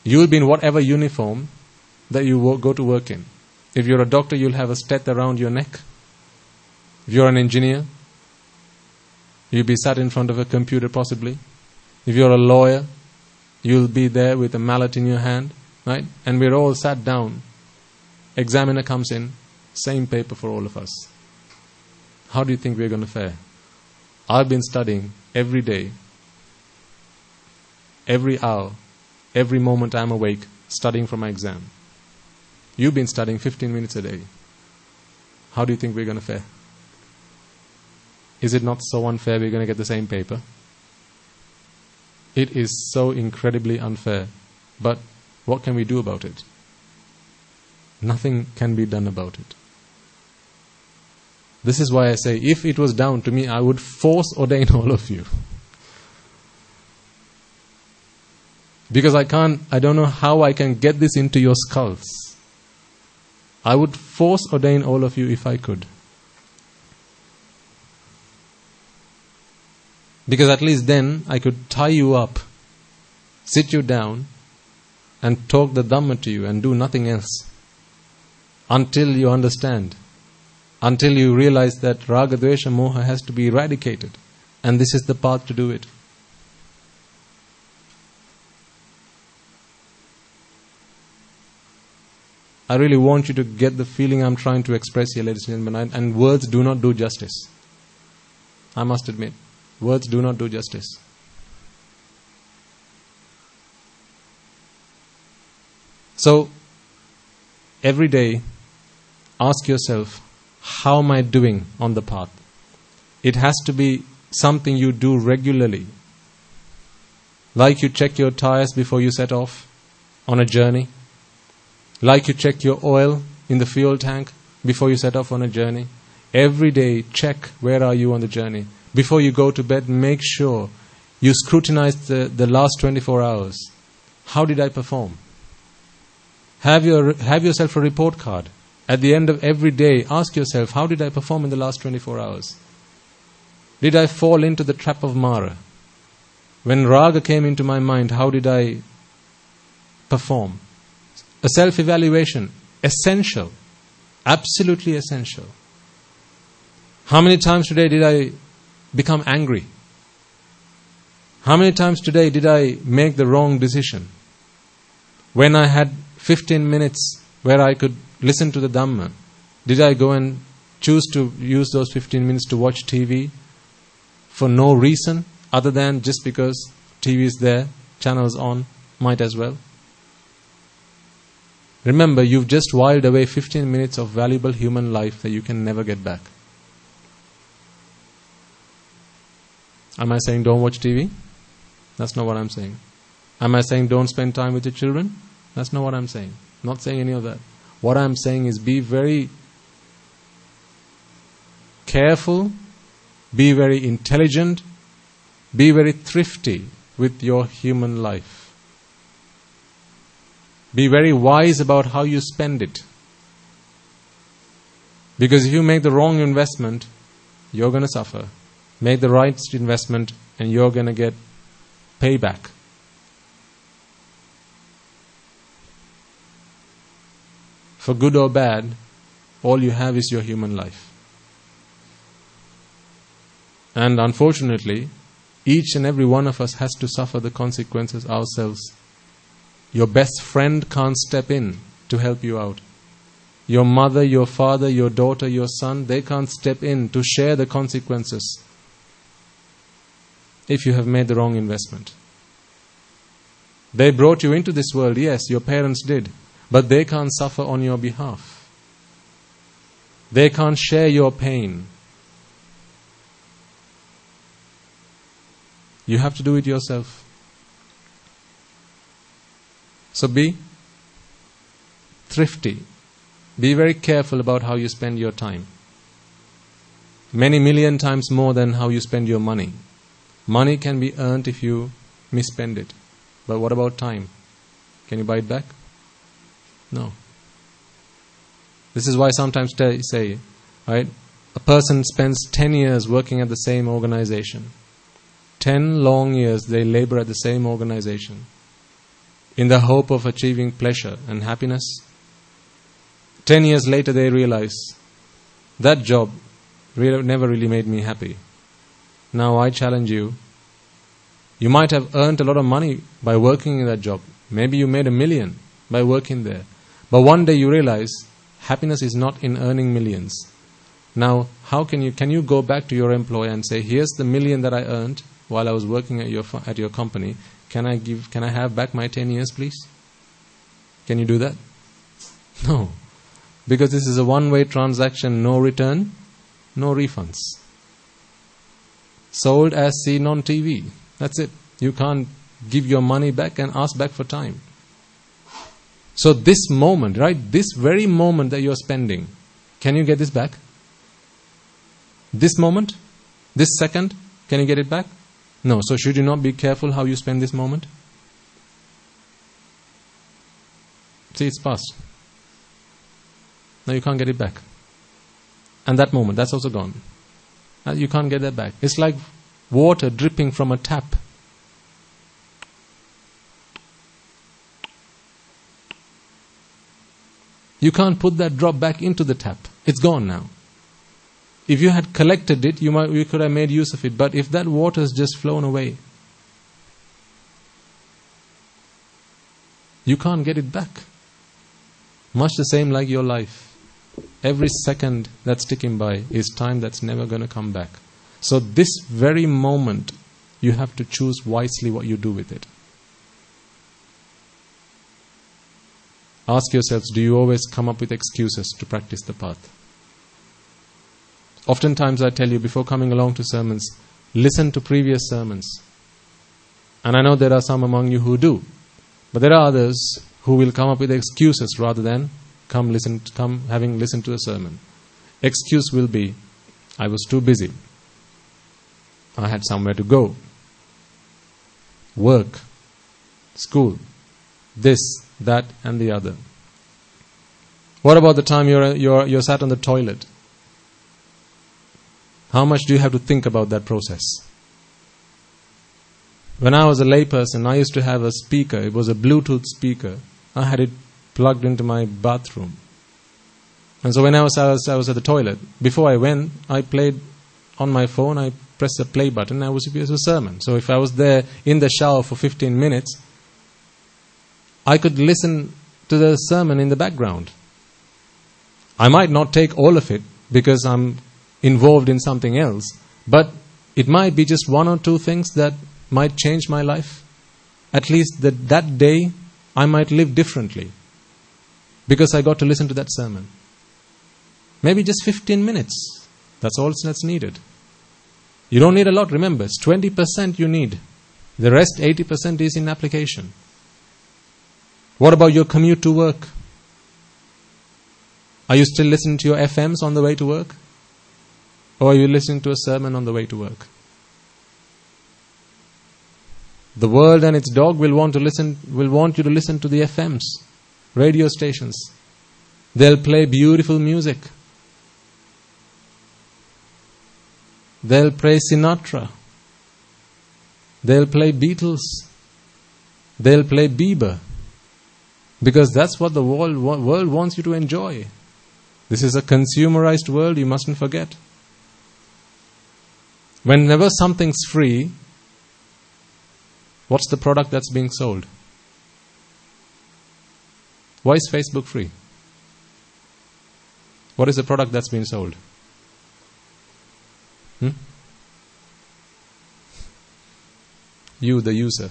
You'll be in whatever uniform that you go to work in. If you're a doctor, you'll have a steth around your neck. If you're an engineer, you'll be sat in front of a computer possibly. If you're a lawyer, you'll be there with a mallet in your hand, right? And we're all sat down. Examiner comes in, same paper for all of us. How do you think we're going to fare? I've been studying every day, every hour, every moment I'm awake, studying for my exam. You've been studying 15 minutes a day. How do you think we're going to fare? Is it not so unfair we're going to get the same paper? It is so incredibly unfair. But what can we do about it? Nothing can be done about it. This is why I say, if it was down to me, I would force ordain all of you. Because I don't know how I can get this into your skulls. I would force ordain all of you if I could. Because at least then I could tie you up, sit you down, and talk the Dhamma to you and do nothing else. Until you understand. Until you realize that Raga, Dvesha, Moha has to be eradicated. And this is the path to do it. I really want you to get the feeling I'm trying to express here, ladies and gentlemen. And words do not do justice. I must admit. Words do not do justice. So, every day, ask yourself, how am I doing on the path? It has to be something you do regularly. Like you check your tires before you set off on a journey. Like you check your oil in the fuel tank before you set off on a journey. Every day, check where are you on the journey. Before you go to bed, make sure you scrutinize the last 24 hours. How did I perform? Have yourself a report card. At the end of every day, ask yourself, how did I perform in the last 24 hours? Did I fall into the trap of Mara? When Raga came into my mind, how did I perform? A self-evaluation, essential, absolutely essential. How many times today did I become angry? How many times today did I make the wrong decision? When I had 15 minutes where I could listen to the Dhamma, did I go and choose to use those 15 minutes to watch TV for no reason other than just because TV is there, channels on, might as well? Remember, you've just whiled away 15 minutes of valuable human life that you can never get back. Am I saying don't watch TV? That's not what I'm saying. Am I saying don't spend time with your children? That's not what I'm saying. I'm not saying any of that. What I'm saying is be very careful, be very intelligent, be very thrifty with your human life. Be very wise about how you spend it. Because if you make the wrong investment, you're going to suffer. Make the right investment and you're going to get payback. For good or bad, all you have is your human life. And unfortunately, each and every one of us has to suffer the consequences ourselves. Your best friend can't step in to help you out. Your mother, your father, your daughter, your son, they can't step in to share the consequences if you have made the wrong investment. They brought you into this world, yes, your parents did, but they can't suffer on your behalf. They can't share your pain. You have to do it yourself. So be thrifty. Be very careful about how you spend your time. Many million times more than how you spend your money. Money can be earned if you misspend it. But what about time? Can you buy it back? No. This is why sometimes say, right, a person spends 10 years working at the same organization. 10 long years they labor at the same organization in the hope of achieving pleasure and happiness. 10 years later they realize that job never really made me happy. Now I challenge you. You might have earned a lot of money by working in that job. Maybe you made $1 million by working there. But one day you realize happiness is not in earning millions. Now, how can you go back to your employer and say, here's the $1 million that I earned while I was working at your company. Can I have back my 10 years, please? Can you do that? No. Because this is a one-way transaction, no return, no refunds. Sold as seen on TV. That's it. You can't give your money back and ask back for time. So this moment, right, this very moment that you're spending, can you get this back? This moment? This second? Can you get it back? No. So should you not be careful how you spend this moment? See, it's past. Now you can't get it back. And that moment, that's also gone. You can't get that back. It's like water dripping from a tap. You can't put that drop back into the tap. It's gone now. If you had collected it, you could have made use of it. But if that water has just flown away, you can't get it back. Much the same like your life. Every second that's ticking by is time that's never going to come back. So this very moment, you have to choose wisely what you do with it. Ask yourselves, do you always come up with excuses to practice the path? Oftentimes I tell you, before coming along to sermons, listen to previous sermons. And I know there are some among you who do. But there are others who will come up with excuses rather than having listened to a sermon. Excuse will be, I was too busy. I had somewhere to go. Work. School. This, that and the other. What about the time you're sat on the toilet? How much do you have to think about that process? When I was a layperson, I used to have a speaker. It was a Bluetooth speaker. I had it plugged into my bathroom. And so when I was at the toilet, before I went, I played on my phone, I pressed the play button, it was a sermon. So if I was there in the shower for 15 minutes, I could listen to the sermon in the background. I might not take all of it because I'm involved in something else, but it might be just one or two things that might change my life. At least that day, I might live differently because I got to listen to that sermon. Maybe just 15 minutes. That's all that's needed. You don't need a lot, remember. It's 20% you need. The rest, 80% is in application. What about your commute to work? Are you still listening to your FMs on the way to work? Or are you listening to a sermon on the way to work? The world and its dog will want you to listen to the FMs, radio stations. They'll play beautiful music. They'll play Sinatra. They'll play Beatles. They'll play Bieber. Because that's what the world wants you to enjoy. This is a consumerized world, you mustn't forget. Whenever something's free, what's the product that's being sold? Why is Facebook free? What is the product that's being sold? You, the user.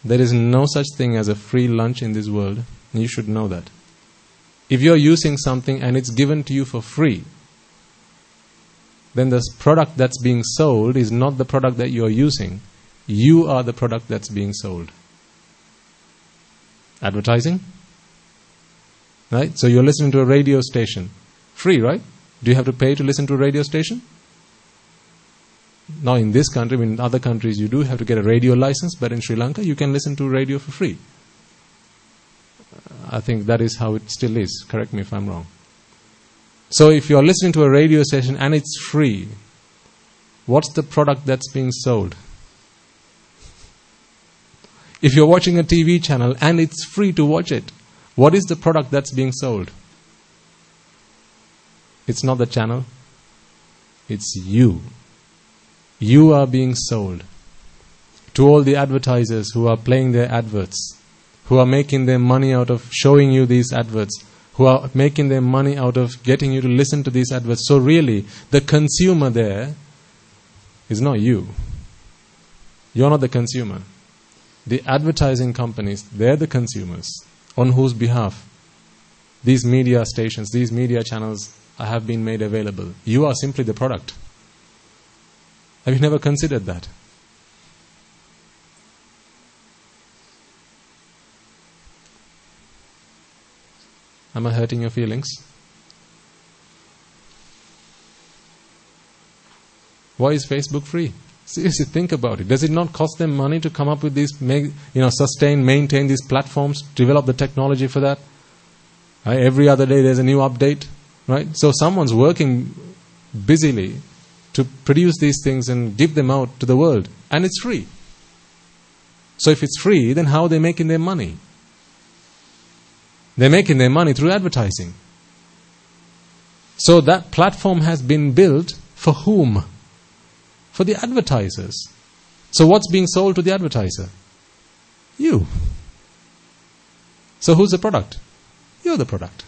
There is no such thing as a free lunch in this world. And you should know that. If you're using something and it's given to you for free, then the product that's being sold is not the product that you're using. You are the product that's being sold. Advertising? Right? So you're listening to a radio station. Free, right? Do you have to pay to listen to a radio station? Now in this country, in other countries you do have to get a radio license, but in Sri Lanka you can listen to radio for free. I think that is how it still is. Correct me if I'm wrong. So if you're listening to a radio station and it's free, what's the product that's being sold? If you're watching a TV channel and it's free to watch it, what is the product that's being sold? It's not the channel. It's you. You are being sold. To all the advertisers who are playing their adverts, who are making their money out of showing you these adverts, who are making their money out of getting you to listen to these adverts. So really, the consumer there is not you. You're not the consumer. The advertising companies, they're the consumers on whose behalf these media stations, these media channels have been made available. You are simply the product. Have you never considered that? Am I hurting your feelings? Why is Facebook free? Seriously, think about it. Does it not cost them money to come up with these, maintain these platforms, develop the technology for that? Right? Every other day there's a new update, right? So someone's working busily to produce these things and give them out to the world, and it's free. So if it's free, then how are they making their money? They're making their money through advertising. So that platform has been built for whom? For the advertisers. So what's being sold to the advertiser? You. So who's the product? You're the product.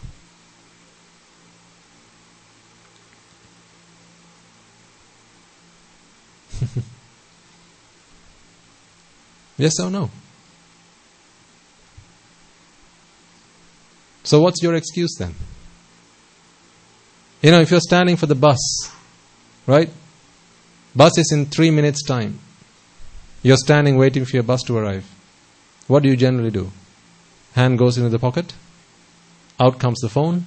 Yes or no? So what's your excuse then? If you're standing for the bus, right? Bus is in 3 minutes time. You're standing waiting for your bus to arrive. What do you generally do? Hand goes into the pocket. Out comes the phone.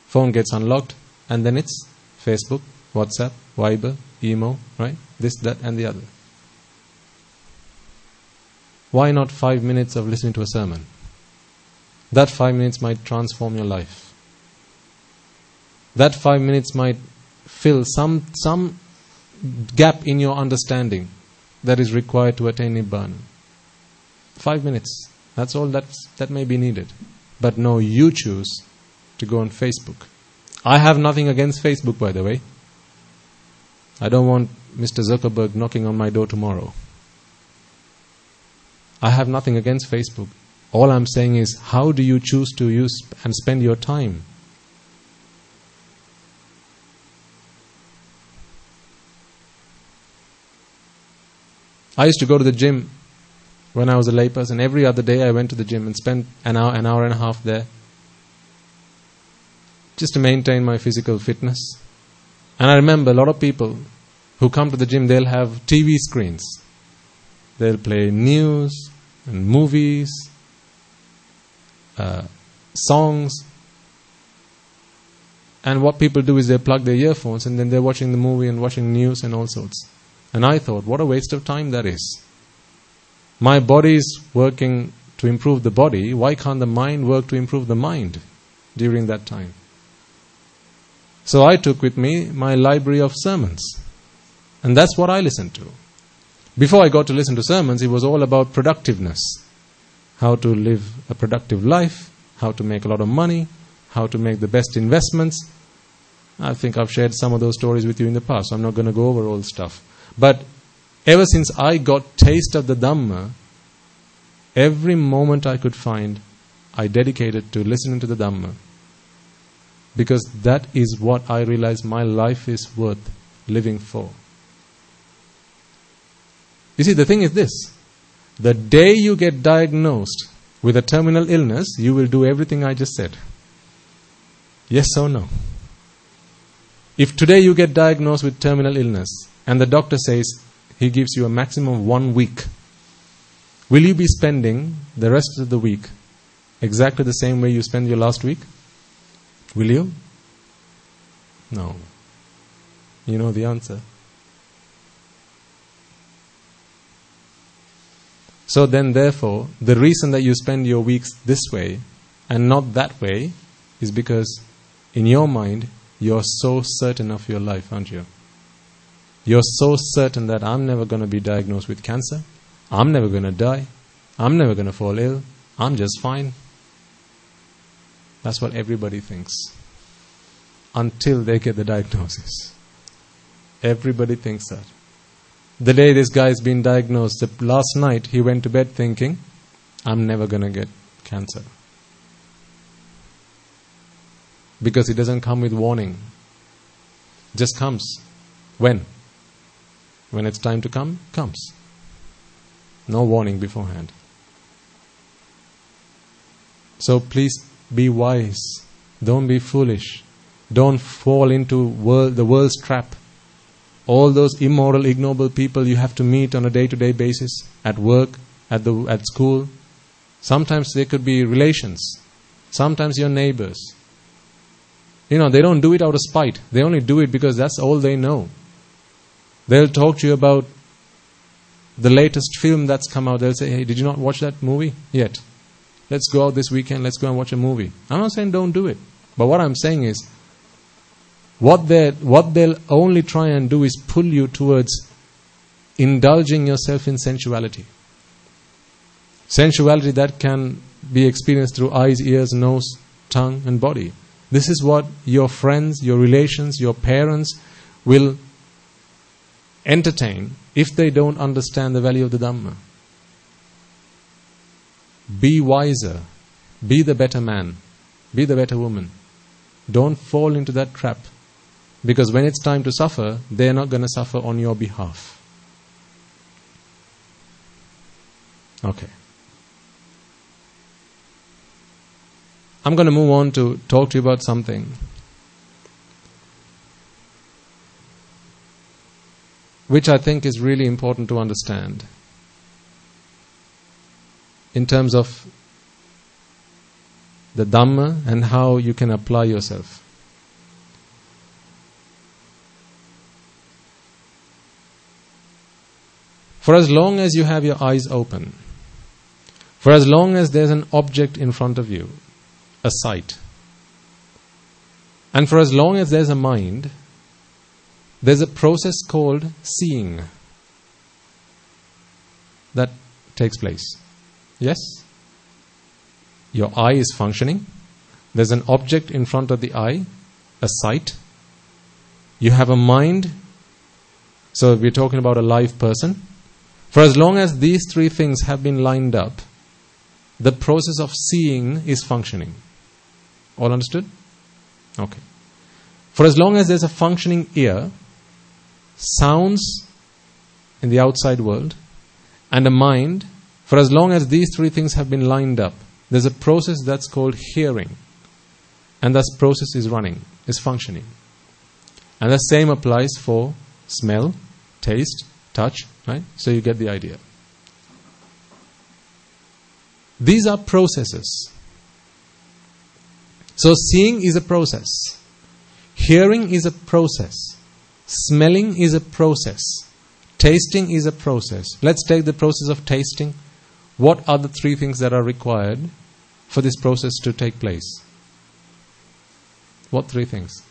Phone gets unlocked. And then it's Facebook, WhatsApp, Viber, emo, right? This, that and the other. Why not 5 minutes of listening to a sermon? That 5 minutes might transform your life. That 5 minutes might fill some gap in your understanding that is required to attain Nibbana. 5 minutes. That's all that may be needed. But no, you choose to go on Facebook. I have nothing against Facebook, by the way. I don't want Mr. Zuckerberg knocking on my door tomorrow. I have nothing against Facebook. All I'm saying is, how do you choose to use and spend your time? I used to go to the gym when I was a layperson. Every other day I went to the gym and spent an hour and a half there, just to maintain my physical fitness. And I remember a lot of people who come to the gym, they'll have TV screens. They'll play news and movies, songs. And what people do is they plug their earphones and then they're watching the movie and watching news and all sorts. And I thought, what a waste of time that is. My body is working to improve the body. Why can't the mind work to improve the mind during that time? So I took with me my library of sermons. And that's what I listened to. Before I got to listen to sermons, it was all about productiveness. How to live a productive life, how to make a lot of money, how to make the best investments. I think I've shared some of those stories with you in the past, so I'm not going to go over all the stuff. But ever since I got taste of the Dhamma, every moment I could find, I dedicated to listening to the Dhamma. Because that is what I realized my life is worth living for. You see, the thing is this. The day you get diagnosed with a terminal illness, you will do everything I just said. Yes or no? If today you get diagnosed with terminal illness, and the doctor says he gives you a maximum of 1 week, will you be spending the rest of the week exactly the same way you spent your last week? Will you? No. You know the answer. So then, therefore, the reason that you spend your weeks this way and not that way is because in your mind, you're so certain of your life, aren't you? You're so certain that I'm never going to be diagnosed with cancer. I'm never going to die. I'm never going to fall ill. I'm just fine. That's what everybody thinks. Until they get the diagnosis. Everybody thinks that. The day this guy's been diagnosed, last night he went to bed thinking, I'm never going to get cancer. Because it doesn't come with warning. It just comes. When? When it's time to come, comes. No warning beforehand. So please be wise. Don't be foolish. Don't fall into the world's trap. All those immoral, ignoble people you have to meet on a day-to-day basis, at work, at school. Sometimes they could be relations. Sometimes your neighbors. You know, they don't do it out of spite. They only do it because that's all they know. They'll talk to you about the latest film that's come out. They'll say, hey, did you not watch that movie yet? Let's go out this weekend, let's go and watch a movie. I'm not saying don't do it. But what I'm saying is, what they'll only try and do is pull you towards indulging yourself in sensuality. Sensuality that can be experienced through eyes, ears, nose, tongue and body. This is what your friends, your relations, your parents will entertain if they don't understand the value of the Dhamma. Be wiser. Be the better man. Be the better woman. Don't fall into that trap. Because when it's time to suffer, they're not going to suffer on your behalf. Okay. I'm going to move on to talk to you about something which I think is really important to understand in terms of the Dhamma and how you can apply yourself. For as long as you have your eyes open, for as long as there's an object in front of you, a sight, and for as long as there's a mind, there's a process called seeing that takes place. Yes? your eye is functioning. There's an object in front of the eye, a sight. You have a mind. So we're talking about a live person. For as long as these three things have been lined up, the process of seeing is functioning. All understood? Okay. For as long as there's a functioning ear, sounds in the outside world, and a mind, for as long as these three things have been lined up, there's a process that's called hearing. And that process is running, is functioning. And the same applies for smell, taste, touch, right? So you get the idea. These are processes. So seeing is a process. Hearing is a process. Smelling is a process. Tasting is a process. Let's take the process of tasting. What are the three things that are required for this process to take place? What three things?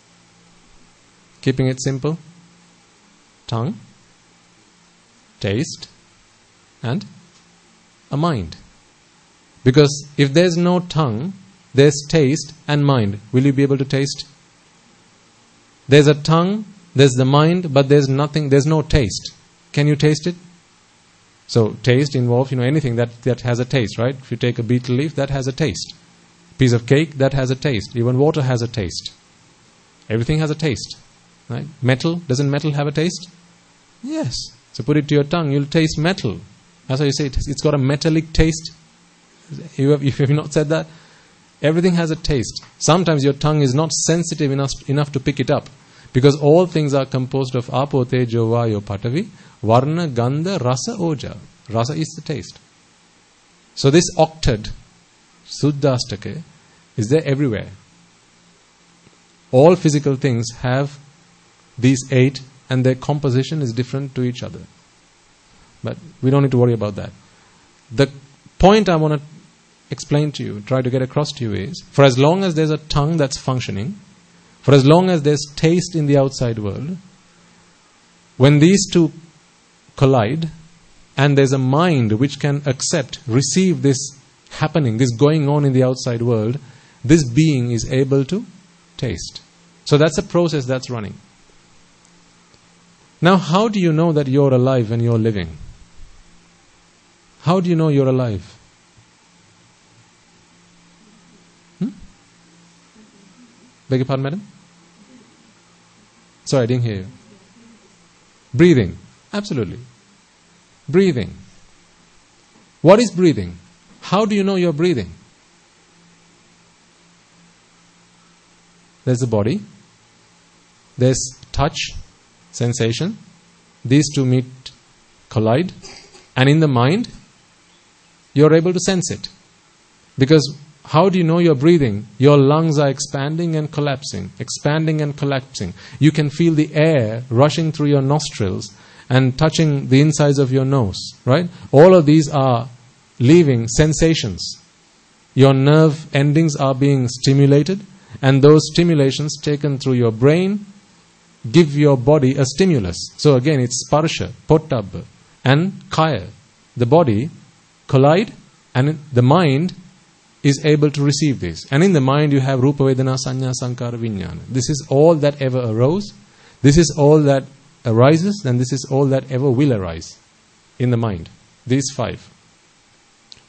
Keeping it simple. Tongue, taste, and a mind. Because if there's no tongue, there's taste and mind. Will you be able to taste? There's a tongue, there's the mind, but there's nothing, there's no taste. Can you taste it? So taste involves, anything that has a taste, right? If you take a betel leaf, that has a taste. Piece of cake, that has a taste. Even water has a taste. Everything has a taste, right? Metal, doesn't metal have a taste? Yes. So put it to your tongue, you'll taste metal. That's why you say it's got a metallic taste. If you have not said that, everything has a taste. Sometimes your tongue is not sensitive enough to pick it up, because all things are composed of apo, tejo, vayo, patavi, varna, gandha, rasa, oja. Rasa is the taste. So this octet, Suddhastake, is there everywhere. All physical things have these 8, and their composition is different to each other. But we don't need to worry about that. The point I want to explain to you, try to get across to you is, for as long as there's a tongue that's functioning, for as long as there's taste in the outside world, when these two collide, and there's a mind which can accept, receive this happening, this going on in the outside world, this being is able to taste. So that's a process that's running. Now, how do you know that you're alive when you're living? How do you know you're alive? Beg your pardon, madam? Sorry, I didn't hear you. Breathing. Absolutely. Breathing. What is breathing? How do you know you're breathing? There's the body. There's touch, sensation. These two meet, collide. And in the mind, you're able to sense it. Because how do you know you're breathing? Your lungs are expanding and collapsing, expanding and collapsing. You can feel the air rushing through your nostrils and touching the insides of your nose, right? All of these are leaving sensations. Your nerve endings are being stimulated, and those stimulations taken through your brain give your body a stimulus. So again, it's sparsha, pottabha, and kaya. The body collide, and the mind is able to receive this. And in the mind you have rupa, vedana, sanya, sankara, vijnana. This is all that ever arose. This is all that arises, and this is all that ever will arise in the mind. These 5.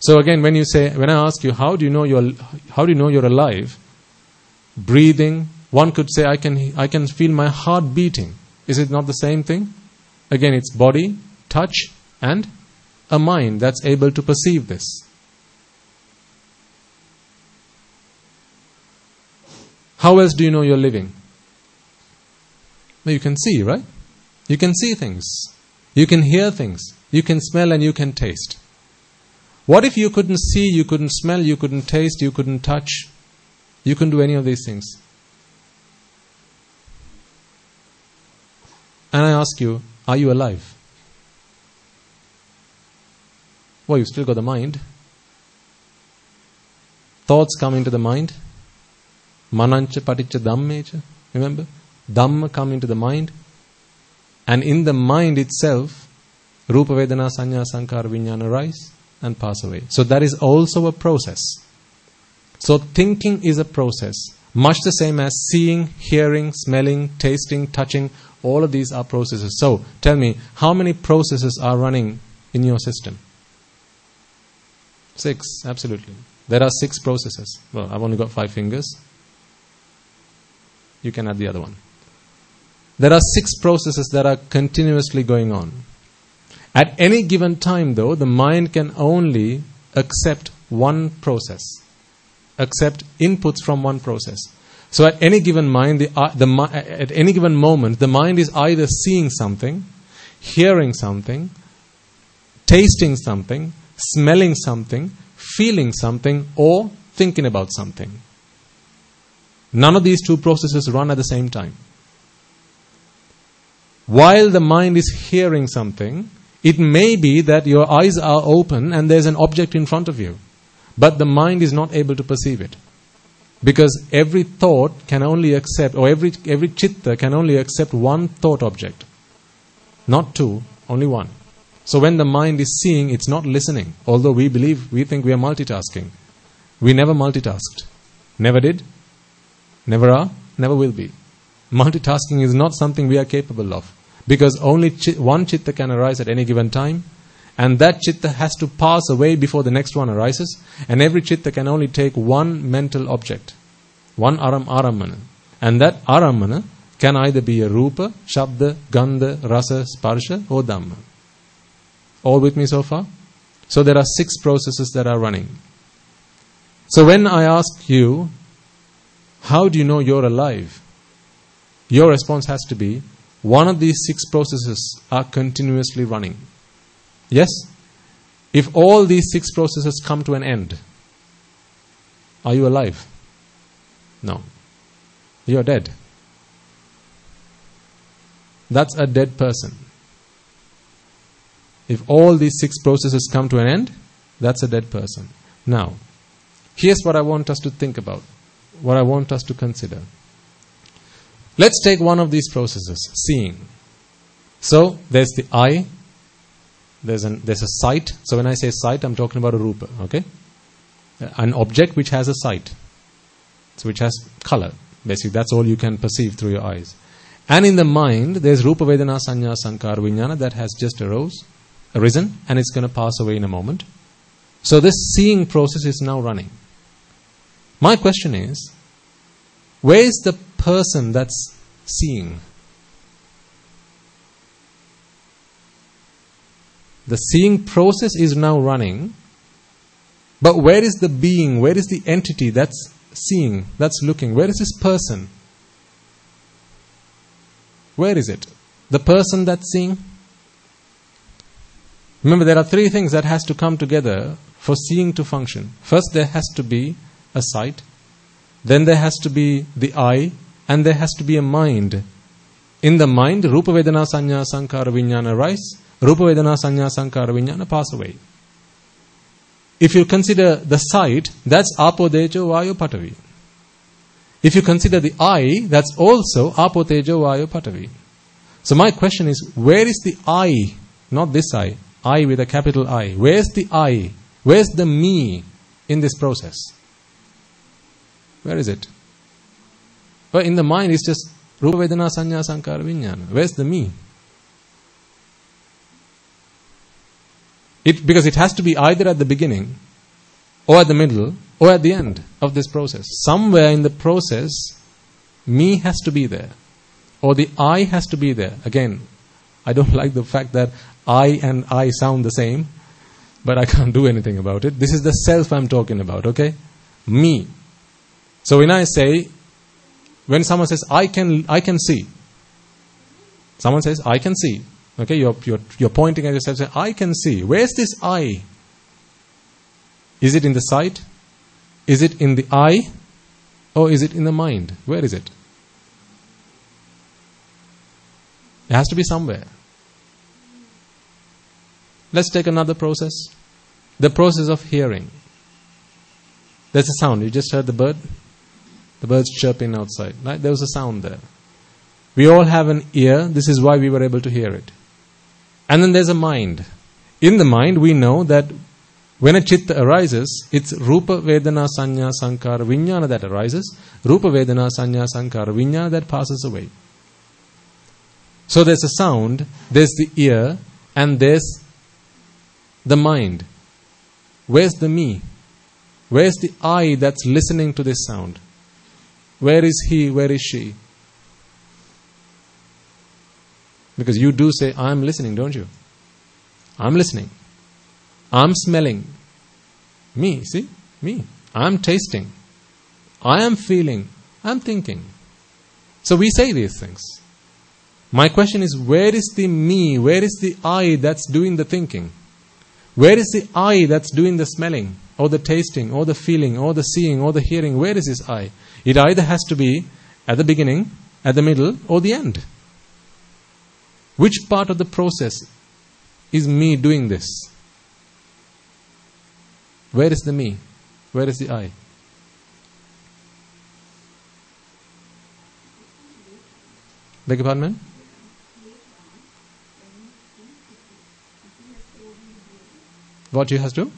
So again, when I ask you, how do you know you're alive? Breathing. One could say, I can feel my heart beating. Is it not the same thing? Again, it's body, touch, and a mind that's able to perceive this. How else do you know you're living? Well, you can see, right? You can see things. You can hear things. You can smell and you can taste. What if you couldn't see, you couldn't smell, you couldn't taste, you couldn't touch? You couldn't do any of these things. And I ask you, are you alive? Well, you've still got the mind. Thoughts come into the mind. Manancha paticca dhammecha. Remember? Dhamma come into the mind. And in the mind itself, rupa, vedana, sanya, sankara, vijnana arise and pass away. So that is also a process. So thinking is a process, much the same as seeing, hearing, smelling, tasting, touching. All of these are processes. So tell me, how many processes are running in your system? 6, absolutely. There are 6 processes. Well, I've only got 5 fingers. You can add the other one. There are 6 processes that are continuously going on. At any given time, though, the mind can only accept one process, accept inputs from one process. So at any given at any given moment, the mind is either seeing something, hearing something, tasting something, smelling something, feeling something, or thinking about something. None of these 2 processes run at the same time. While the mind is hearing something, it may be that your eyes are open and there's an object in front of you, but the mind is not able to perceive it. Because every thought can only accept, or every chitta can only accept one thought object. Not 2, only 1. So when the mind is seeing, it's not listening. Although we think we are multitasking. We never multitasked. Never did, never are, never will be. Multitasking is not something we are capable of. Because only one chitta can arise at any given time. And that chitta has to pass away before the next one arises. And every chitta can only take one mental object. One arammana. And that arammana can either be a rupa, shabda, gandha, rasa, sparsha or dhamma. All with me so far? So there are 6 processes that are running. So when I ask you, how do you know you're alive? Your response has to be, one of these 6 processes are continuously running. Yes? If all these 6 processes come to an end, are you alive? No. You're dead. That's a dead person. If all these 6 processes come to an end, that's a dead person. Now, here's what I want us to think about, what I want us to consider. Let's take one of these processes, seeing. So, there's the eye, there's a sight. So when I say sight, I'm talking about a rupa, okay? An object which has a sight, so which has color. Basically, that's all you can perceive through your eyes. And in the mind, there's rupa, vedana, sanya, sankara, vijnana that has just arisen, and it's going to pass away in a moment. So this seeing process is now running. My question is, where is the person that's seeing? The seeing process is now running, but where is the being, where is the entity that's seeing, that's looking? Where is this person? Where is it? The person that's seeing? Remember, there are 3 things that has to come together for seeing to function. First, there has to be a sight. Then there has to be the eye. And there has to be a mind. In the mind, rupa, vedana, sanya, sankara, vijnana arise. Rupa, vedana, sanya, sankara, vijnana pass away. If you consider the sight, that's apo, tejo, vayu, patavi. If you consider the eye, that's also apo, tejo, vayu, patavi. So my question is, where is the I? Not this I. I with a capital I. Where's the I? Where's the me in this process? Where is it? Well, in the mind, it's just rupa, vedana, sanya, sankara, vijnana. Where's the me? Because it has to be either at the beginning, or at the middle, or at the end of this process. Somewhere in the process, me has to be there. Or the I has to be there. Again, I don't like the fact that I and I sound the same, but I can't do anything about it. This is the self I'm talking about, okay? Me. So when someone says, I can see. Someone says, I can see. Okay, you're pointing at yourself saying, I can see. Where's this I? Is it in the sight? Is it in the eye? Or is it in the mind? Where is it? It has to be somewhere. Let's take another process. The process of hearing. There's a sound. You just heard the bird? The bird's chirping outside. Right? There was a sound there. We all have an ear. This is why we were able to hear it. And then there's a mind. In the mind, we know that When a chitta arises, it's Rupa Vedana Sanya Sankara Vijnana that arises, Rupa Vedana Sanya Sankara Vijnana that passes away. So there's a sound, there's the ear, and there's the mind. Where's the me? Where's the I that's listening to this sound? Where is he? Where is she? Because you do say, I'm listening, don't you? I'm listening. I'm smelling. Me, see? Me. I'm tasting. I am feeling. I'm thinking. So we say these things. My question is, where is the me? Where is the I that's doing the thinking? Where is the I that's doing the smelling, or the tasting, or the feeling, or the seeing, or the hearing? Where is this I? It either has to be at the beginning, at the middle, or the end. Which part of the process is me doing this? Where is the me? Where is the I? Beg your pardon, ma'am? What you have to do?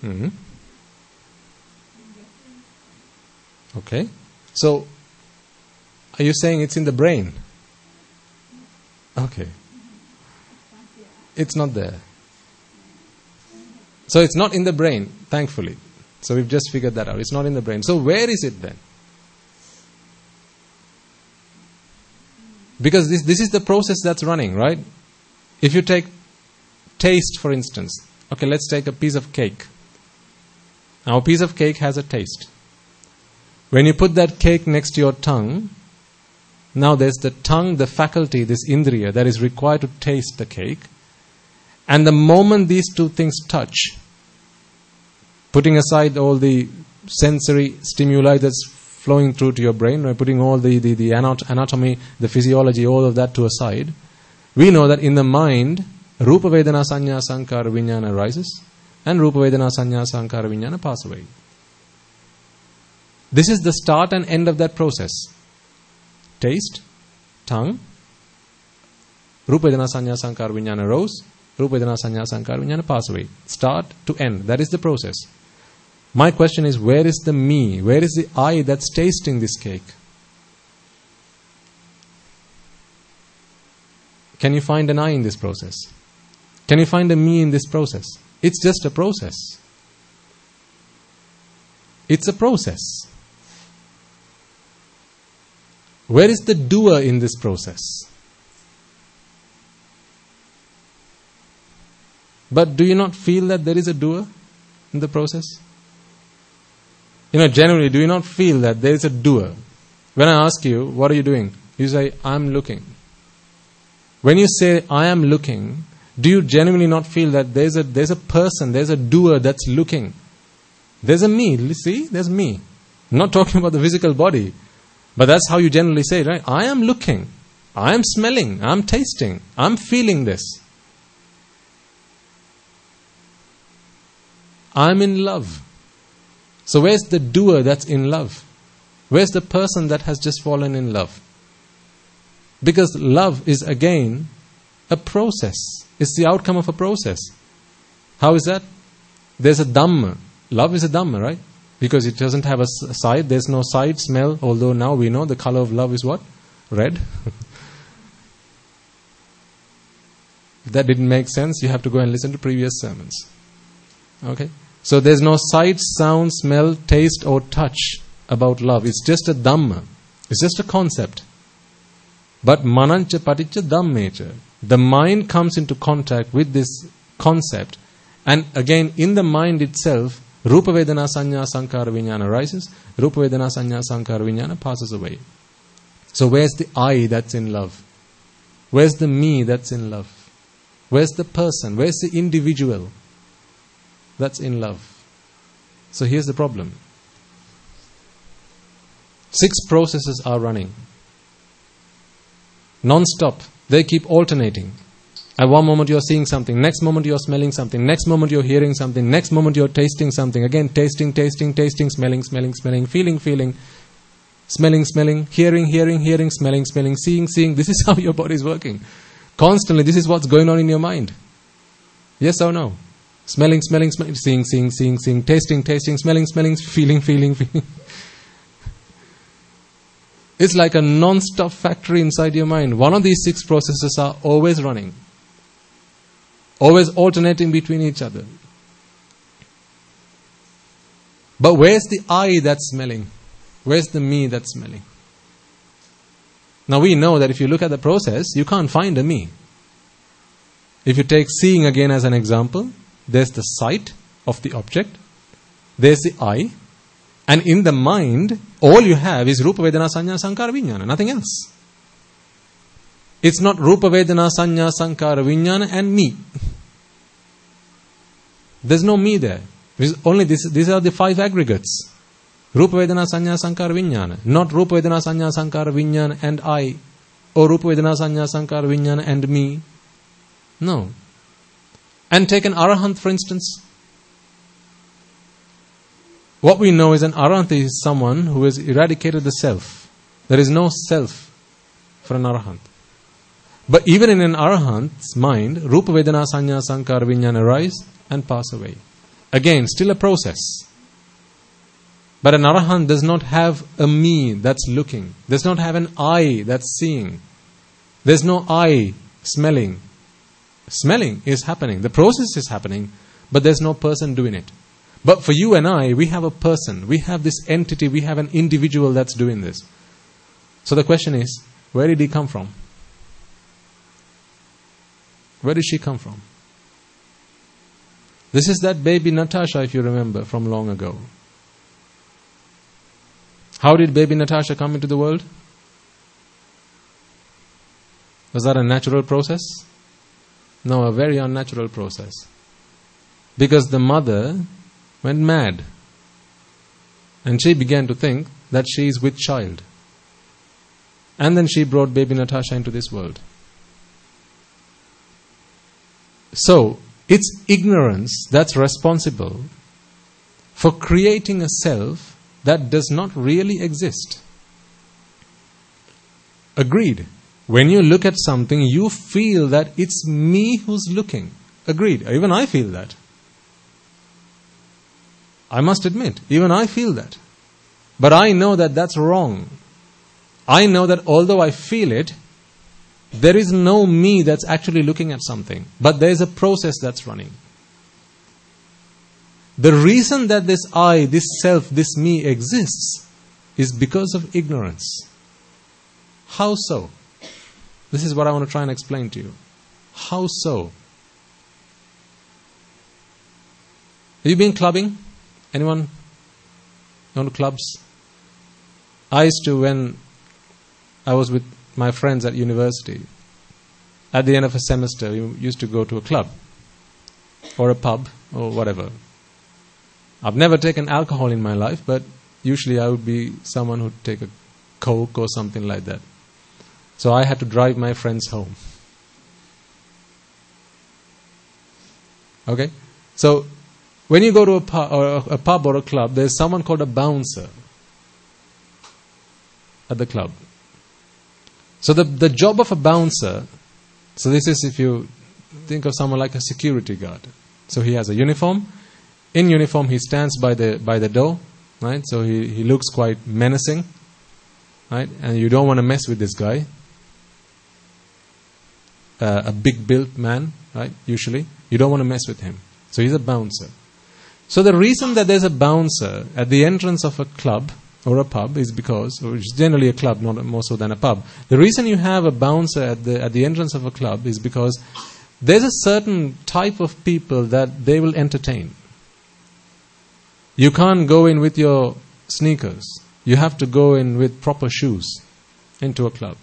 Mm-hmm. Okay. So, are you saying it's in the brain? Okay. It's not there. So it's not in the brain, thankfully. So we've just figured that out. It's not in the brain. So where is it then? Because this is the process that's running, right? If you take taste, for instance. Okay, let's take a piece of cake. Now a piece of cake has a taste. When you put that cake next to your tongue, now there's the tongue, the faculty, this indriya that is required to taste the cake. And the moment these two things touch, putting aside all the sensory stimuli that's flowing through to your brain, right, putting all the anatomy, the physiology, all of that to a side, we know that in the mind, Rupa Vedana Sanya Sankara Vijnana arises, and Rupa Vedana Sanya Sankara Vijnana pass away. This is the start and end of that process. Taste, tongue, Rupa Vedana Sanya Sankara Vijnana rose, Rupa Vedana Sanya Sankara Vijnana pass away. Start to end. That is the process. My question is, where is the me? Where is the I that's tasting this cake? Can you find an I in this process? Can you find a me in this process? It's just a process. It's a process. Where is the doer in this process? But do you not feel that there is a doer in the process? Generally, do you not feel that there is a doer? When I ask you, what are you doing? You say, I'm looking. When you say, I am looking, do you genuinely not feel that there's a person, there's a doer that's looking? There's a me, see? There's me. I'm not talking about the physical body. But that's how you generally say, right? I am looking. I am smelling. I'm tasting. I'm feeling this. I'm in love. So where's the doer that's in love? Where's the person that has just fallen in love? Because love is again a process. It's the outcome of a process. How is that? There's a Dhamma. Love is a Dhamma, right? Because it doesn't have a side. There's no side smell. Although now we know the color of love is what? Red. If that didn't make sense, you have to go and listen to previous sermons. Okay? So there's no sight, sound, smell, taste or touch about love. It's just a Dhamma. It's just a concept. But manancha paticca dhammecha. The mind comes into contact with this concept. And again, in the mind itself, Rupa Vedana Sanya Sankara Vijnana arises. Rupa Vedana Sanya Sankara Vijnana passes away. So where's the I that's in love? Where's the me that's in love? Where's the person? Where's the individual that's in love? So here's the problem. 6 processes are running. Non-stop. They keep alternating. At one moment you're seeing something, next moment you're smelling something, next moment you're hearing something, next moment you're tasting something. Again, tasting, smelling, feeling, smelling, hearing, smelling, seeing. This is how your body is working. Constantly, this is what's going on in your mind. Yes or no? Smelling, smelling, smelling, seeing, tasting, smelling, feeling. It's like a non-stop factory inside your mind. One of these 6 processes are always running. Always alternating between each other. But where's the I that's smelling? Where's the me that's smelling? Now we know that if you look at the process, you can't find a me. If you take seeing again as an example, there's the sight of the object, there's the I, and in the mind, all you have is Rupa Vedana Sanya Sankara Vijnana, nothing else. It's not Rupa Vedana Sanya Sankara Vijnana and me. There's no me there. Only these are the 5 aggregates. Rupa Vedana Sanya Sankara Vijnana. Not Rupa Vedana Sanya Sankara Vijnana and I. Or Rupa Vedana Sanya Sankara Vijnana and me. No. And take an Arahant for instance. What we know is an Arahant is someone who has eradicated the self. There is no self for an Arahant. But even in an Arahant's mind, Rupa Vedana Sanya Sankara Vijnana arise and pass away. Again, still a process. But an Arahant does not have a me that's looking. Does not have an I that's seeing. There's no I smelling. Smelling is happening. The process is happening, but there's no person doing it. But for you and I, we have a person. We have this entity. We have an individual that's doing this. So the question is, where did he come from? Where did she come from? This is that baby Natasha, if you remember, from long ago. How did baby Natasha come into the world? Was that a natural process? No, a very unnatural process. Because the mother went mad. And she began to think that she is with child. And then she brought baby Natasha into this world. So, it's ignorance that's responsible for creating a self that does not really exist. Agreed. When you look at something, you feel that it's me who's looking. Agreed. Even I feel that. I must admit, even I feel that. But I know that that's wrong. I know that although I feel it, there is no me that's actually looking at something. But there is a process that's running. The reason that this I, this self, this me exists is because of ignorance. How so? This is what I want to try and explain to you. How so? Have you been clubbing? Anyone gone to clubs? I used to, when I was with my friends at university, at the end of a semester, we used to go to a club or a pub or whatever. I've never taken alcohol in my life, but usually I would be someone who'd take a Coke or something like that. So I had to drive my friends home. Okay? So, when you go to a pub or a club, there's someone called a bouncer at the club. So the job of a bouncer, so this is if you think of someone like a security guard. So he has a uniform. In uniform, he stands by the door, right? So he looks quite menacing, right? And you don't want to mess with this guy. A big built man, right? Usually, you don't want to mess with him. So he's a bouncer. So the reason that there's a bouncer at the entrance of a club or a pub is because, or it's generally a club, not more so than a pub. The reason you have a bouncer at the entrance of a club is because there's a certain type of people that they will entertain. You can't go in with your sneakers. You have to go in with proper shoes into a club.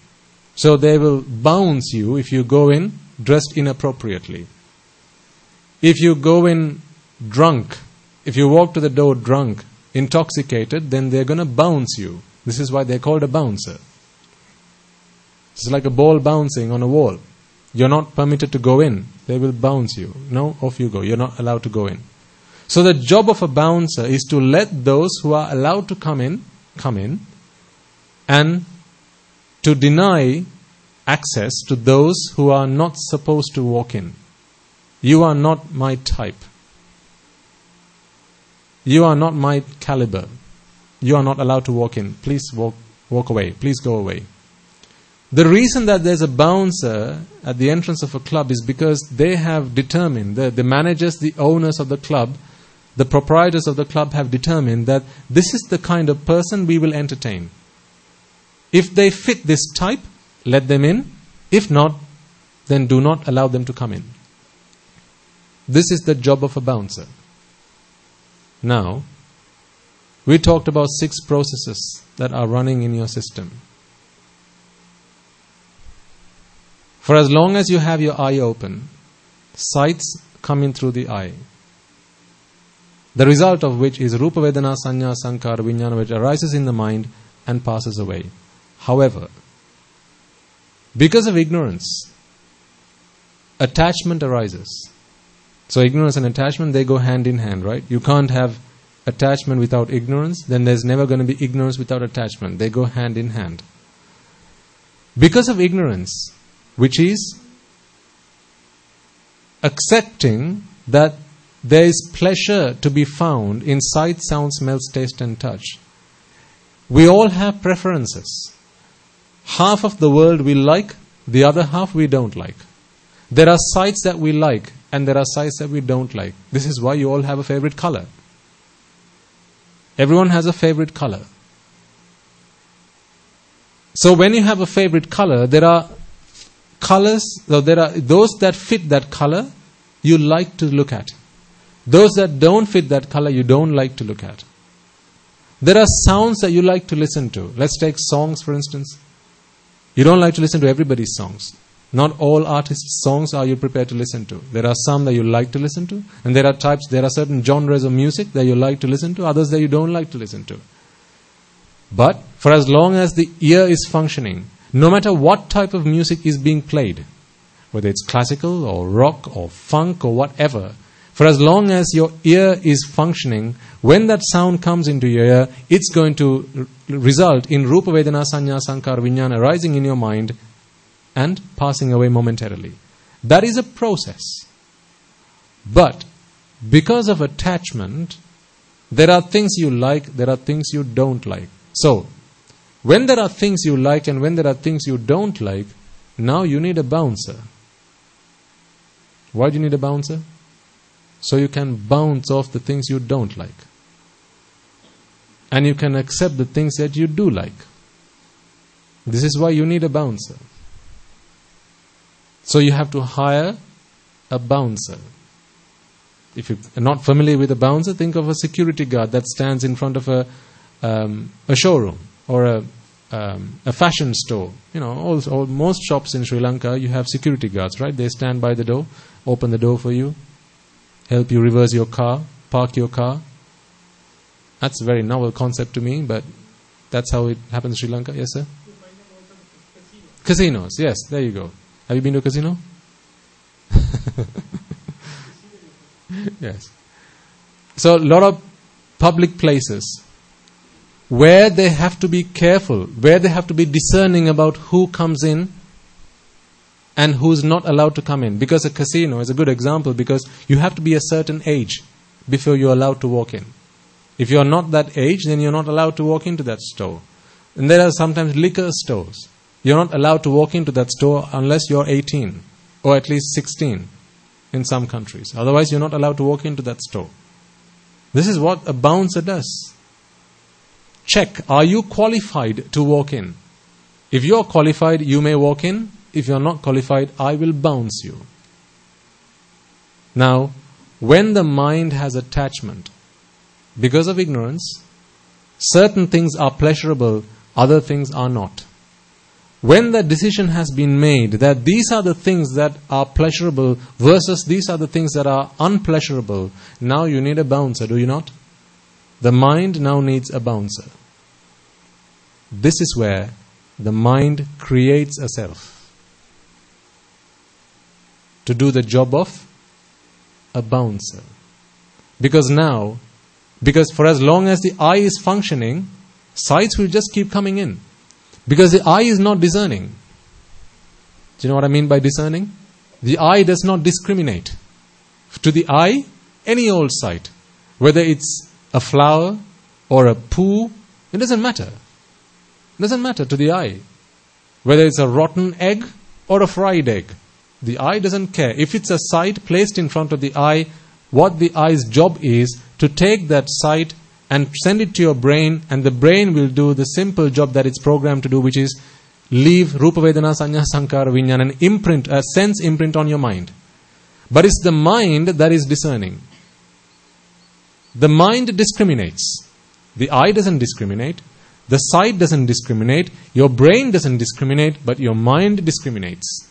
So they will bounce you if you go in dressed inappropriately. If you go in drunk, if you walk to the door drunk, intoxicated, then they're going to bounce you. This is why they're called a bouncer. It's like a ball bouncing on a wall. You're not permitted to go in. They will bounce you. No, off you go. You're not allowed to go in. So the job of a bouncer is to let those who are allowed to come in, and to deny access to those who are not supposed to walk in. You are not my type. You are not my caliber. You are not allowed to walk in. Please walk away. Please go away. The reason that there's a bouncer at the entrance of a club is because they have determined, the managers, the owners of the club, the proprietors of the club have determined that this is the kind of person we will entertain. If they fit this type, let them in. If not, then do not allow them to come in. This is the job of a bouncer. Now, we talked about 6 processes that are running in your system. For as long as you have your eye open, sights come in through the eye. The result of which is Rupa Vedana Sanya Sankara Vijnana, which arises in the mind and passes away. However, because of ignorance, attachment arises. So ignorance and attachment, they go hand in hand, right? You can't have attachment without ignorance, then there's never going to be ignorance without attachment. They go hand in hand. Because of ignorance, which is accepting that there is pleasure to be found in sight, sound, smells, taste and touch. We all have preferences. Half of the world we like, the other half we don't like. There are sights that we like and there are sights that we don't like. This is why you all have a favorite color. Everyone has a favorite color. So when you have a favorite color, there are colors, there are those that fit that color you like to look at. Those that don't fit that color you don't like to look at. There are sounds that you like to listen to. Let's take songs for instance. You don't like to listen to everybody's songs. Not all artists' songs are you prepared to listen to. There are some that you like to listen to, and there are certain genres of music that you like to listen to, others that you don't like to listen to. But for as long as the ear is functioning, no matter what type of music is being played, whether it's classical or rock or funk or whatever, for as long as your ear is functioning, when that sound comes into your ear, it's going to result in Rupa Vedana Sanya Sankara Vijnana arising in your mind and passing away momentarily. That is a process. But because of attachment, there are things you like, there are things you don't like. So, when there are things you like and when there are things you don't like, now you need a bouncer. Why do you need a bouncer? So you can bounce off the things you don't like. And you can accept the things that you do like. This is why you need a bouncer. So you have to hire a bouncer. If you are not familiar with a bouncer, think of a security guard that stands in front of a showroom or a fashion store. You know, most shops in Sri Lanka, you have security guards, right? They stand by the door, open the door for you, help you reverse your car, park your car. That's a very novel concept to me, but that's how it happens in Sri Lanka. Yes, sir? Casinos, yes, there you go. Have you been to a casino? Yes. So a lot of public places where they have to be careful, where they have to be discerning about who comes in and who's not allowed to come in. Because a casino is a good example, because you have to be a certain age before you're allowed to walk in. If you're not that age, then you're not allowed to walk into that store. And there are sometimes liquor stores. You're not allowed to walk into that store unless you're 18 or at least 16 in some countries. Otherwise, you're not allowed to walk into that store. This is what a bouncer does. Check, are you qualified to walk in? If you're qualified, you may walk in. If you're not qualified, I will bounce you. Now, when the mind has attachment, because of ignorance, certain things are pleasurable, other things are not. When the decision has been made that these are the things that are pleasurable versus these are the things that are unpleasurable, now you need a bouncer, do you not? The mind now needs a bouncer. This is where the mind creates a self to do the job of a bouncer. Because for as long as the eye is functioning, sights will just keep coming in. Because the eye is not discerning. Do you know what I mean by discerning? The eye does not discriminate. To the eye, any old sight, whether it's a flower or a poo, it doesn't matter. It doesn't matter to the eye. Whether it's a rotten egg or a fried egg, the eye doesn't care. If it's a sight placed in front of the eye, what the eye's job is to take that sight and send it to your brain, and the brain will do the simple job that it's programmed to do, which is leave Rupa Vedana Sanya Sankara Vijnana, an imprint, a sense imprint on your mind. But it's the mind that is discerning. The mind discriminates. The eye doesn't discriminate. The sight doesn't discriminate. Your brain doesn't discriminate, but your mind discriminates.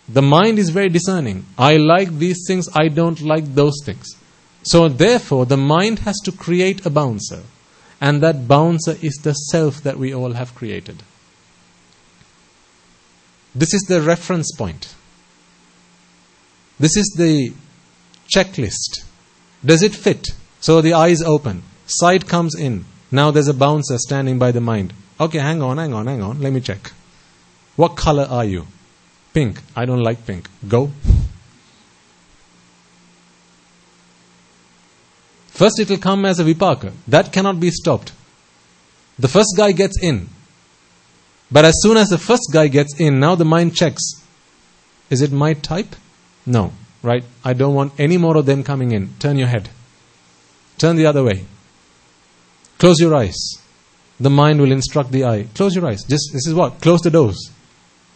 The mind is very discerning. I like these things, I don't like those things. So therefore, the mind has to create a bouncer. And that bouncer is the self that we all have created. This is the reference point. This is the checklist. Does it fit? So the eyes open. Sight comes in. Now there's a bouncer standing by the mind. Okay, hang on. Let me check. What color are you? Pink. I don't like pink. Go. First it will come as a vipaka. That cannot be stopped. The first guy gets in. But as soon as the first guy gets in, now the mind checks. Is it my type? No. Right? I don't want any more of them coming in. Turn your head. Turn the other way. Close your eyes. The mind will instruct the eye. Close your eyes. This is what? Close the doors.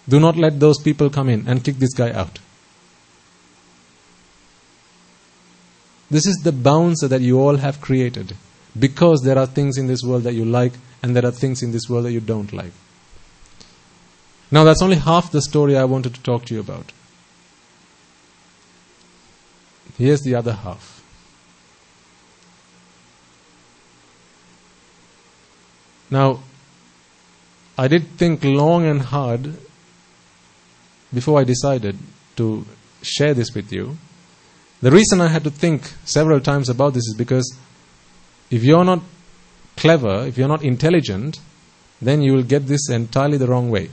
Do not let those people come in and kick this guy out. This is the bouncer that you all have created. Because there are things in this world that you like, and there are things in this world that you don't like. Now that's only half the story I wanted to talk to you about. Here's the other half. Now, I did think long and hard before I decided to share this with you. The reason I had to think several times about this is because if you're not clever, if you're not intelligent, then you will get this entirely the wrong way.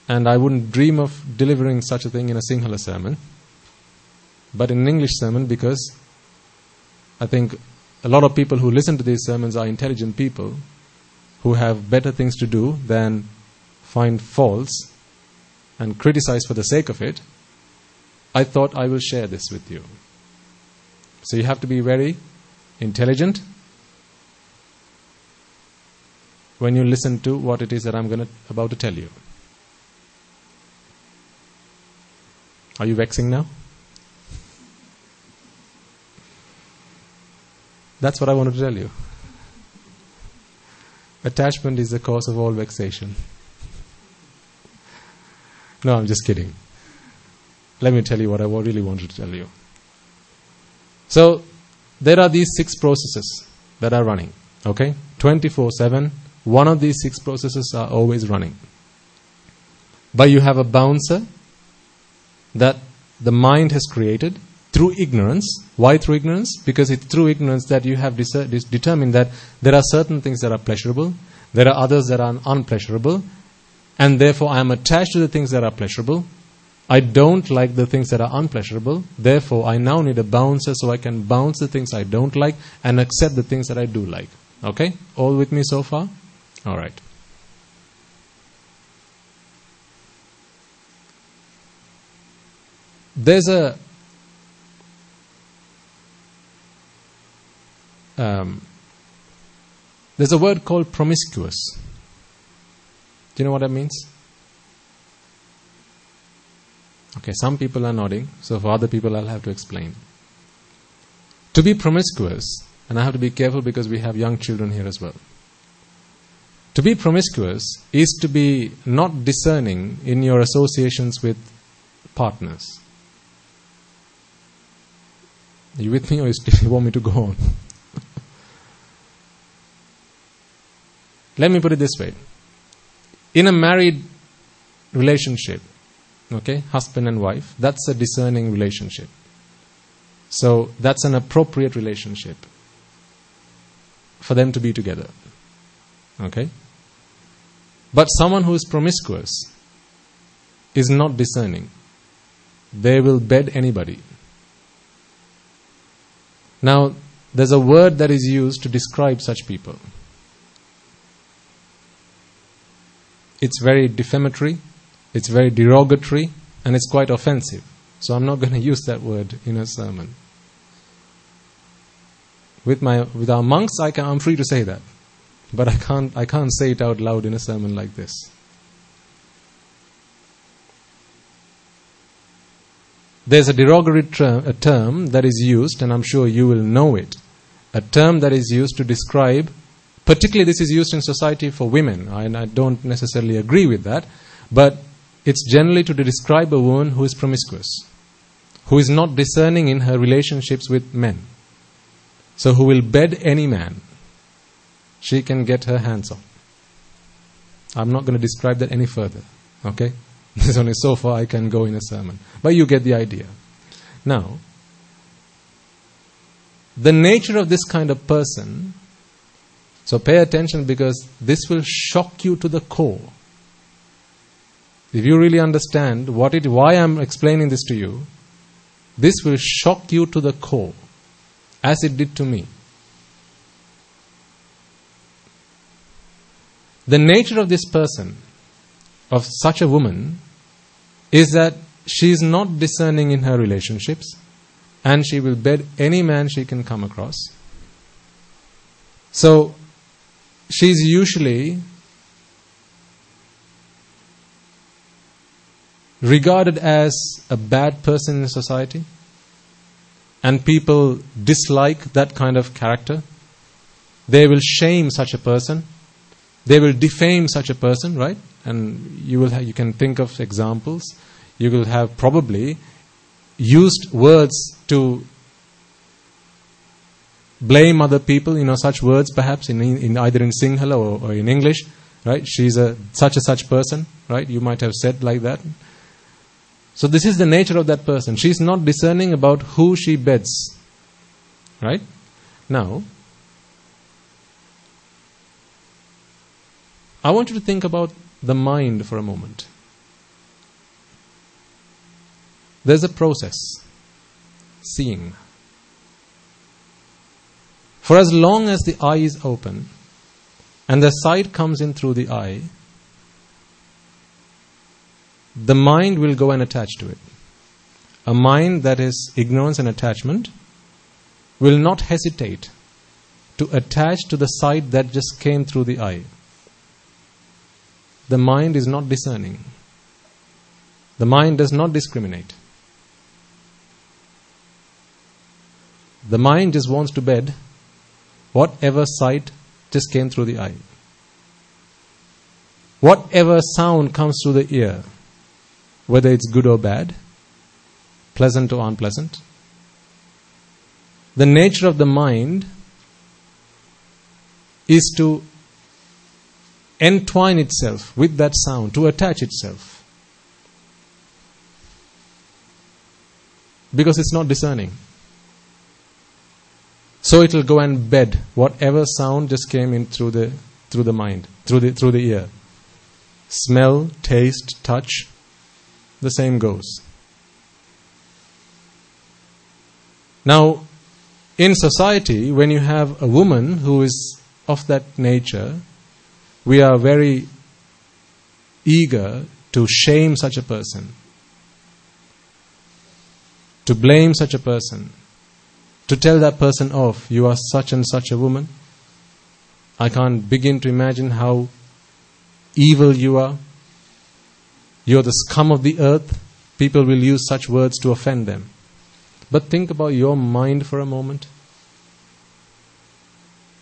And I wouldn't dream of delivering such a thing in a Sinhala sermon, but in an English sermon, because I think a lot of people who listen to these sermons are intelligent people who have better things to do than find faults and criticize for the sake of it. I thought I will share this with you. So you have to be very intelligent when you listen to what it is that I'm about to tell you. Are you vexing now? That's what I wanted to tell you. Attachment is the cause of all vexation. No, I'm just kidding. Let me tell you what I really wanted to tell you. So, there are these 6 processes that are running. Okay? 24/7. One of these 6 processes are always running. But you have a bouncer that the mind has created through ignorance. Why through ignorance? Because it's through ignorance that you have determined that there are certain things that are pleasurable, there are others that are unpleasurable, and therefore I am attached to the things that are pleasurable. I don't like the things that are unpleasurable. Therefore, I now need a bouncer so I can bounce the things I don't like and accept the things that I do like. Okay? All with me so far? All right. There's a word called promiscuous. Do you know what that means? Okay, some people are nodding, so for other people I'll have to explain. To be promiscuous, and I have to be careful because we have young children here as well. To be promiscuous is to be not discerning in your associations with partners. Are you with me, or do you want me to go on? Let me put it this way. In a married relationship, okay, husband and wife, that's a discerning relationship. So that's an appropriate relationship for them to be together. Okay? But someone who is promiscuous is not discerning. They will bed anybody. Now, there's a word that is used to describe such people. It's very defamatory, it's very derogatory, and it's quite offensive. So I'm not going to use that word in a sermon. With our monks, I'm free to say that, but I can't say it out loud in a sermon like this. There's a derogatory term that is used, and I'm sure you will know it. A term that is used to describe, particularly this is used in society for women, and I don't necessarily agree with that, but it's generally to describe a woman who is promiscuous, who is not discerning in her relationships with men. So who will bed any man she can get her hands on. I'm not going to describe that any further, okay? There's only so far I can go in a sermon. But you get the idea. Now, the nature of this kind of person, so pay attention because this will shock you to the core. If you really understand why I'm explaining this to you, this will shock you to the core, as it did to me. The nature of this person, of such a woman, is that she is not discerning in her relationships, and she will bed any man she can come across. So, she is usually regarded as a bad person in society, and people dislike that kind of character. They will shame such a person. They will defame such a person, right? And you can think of examples. You will have probably used words to blame other people, such words perhaps in either in Sinhala or in English, right? She's such a such person, right? You might have said like that. So this is the nature of that person. She's not discerning about who she beds, right? Now, I want you to think about the mind for a moment. There's a process, seeing. For as long as the eye is open and the sight comes in through the eye, the mind will go and attach to it. A mind that is ignorance and attachment will not hesitate to attach to the sight that just came through the eye. The mind is not discerning. The mind does not discriminate. The mind just wants to bed whatever sight just came through the eye. Whatever sound comes through the ear, whether it's good or bad, pleasant or unpleasant. The nature of the mind is to entwine itself with that sound, to attach itself. Because it's not discerning. So it will go and bed whatever sound just came in through the mind, through the ear. Smell, taste, touch, the same goes. Now, in society, when you have a woman who is of that nature, we are very eager to shame such a person, to blame such a person, to tell that person off, you are such and such a woman. I can't begin to imagine how evil you are. You're the scum of the earth. People will use such words to offend them. But think about your mind for a moment.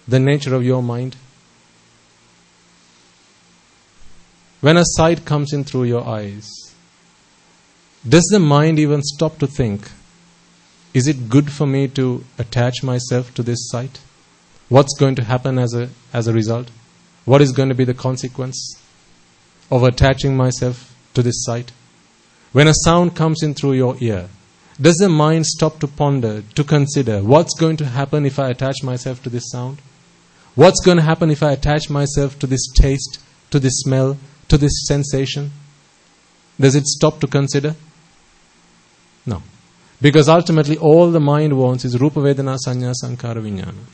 The nature of your mind. When a sight comes in through your eyes, does the mind even stop to think, is it good for me to attach myself to this sight? What's going to happen as a result? What is going to be the consequence of attaching myself to this sight? When a sound comes in through your ear, does the mind stop to ponder, to consider, what's going to happen if I attach myself to this sound? What's going to happen if I attach myself to this taste, to this smell, to this sensation? Does it stop to consider? No. Because ultimately all the mind wants is Rupa Vedana Sanya Sankara Vijnana.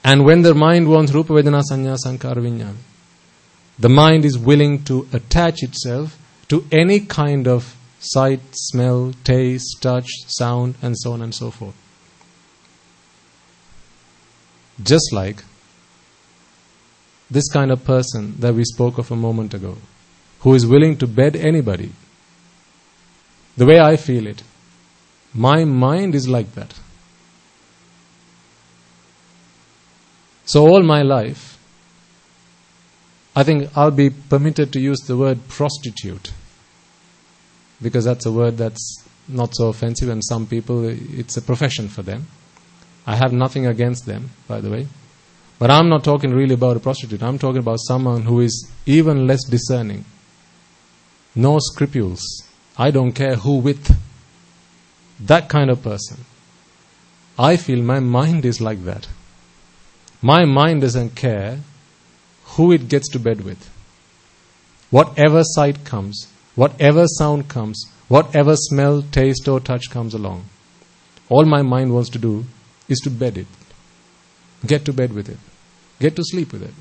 And when the mind wants Rupa Vedana Sanya Sankara Vijnana, the mind is willing to attach itself to any kind of sight, smell, taste, touch, sound, and so on and so forth. Just like this kind of person that we spoke of a moment ago, who is willing to bed anybody. The way I feel it, my mind is like that. So all my life, I think I'll be permitted to use the word prostitute, because that's a word that's not so offensive, and some people, it's a profession for them. I have nothing against them, by the way. But I'm not talking really about a prostitute. I'm talking about someone who is even less discerning. No scruples. I don't care who with. That kind of person. I feel my mind is like that. My mind doesn't care who it gets to bed with. Whatever sight comes, whatever sound comes, whatever smell, taste or touch comes along, all my mind wants to do is to bed it. Get to bed with it. Get to sleep with it.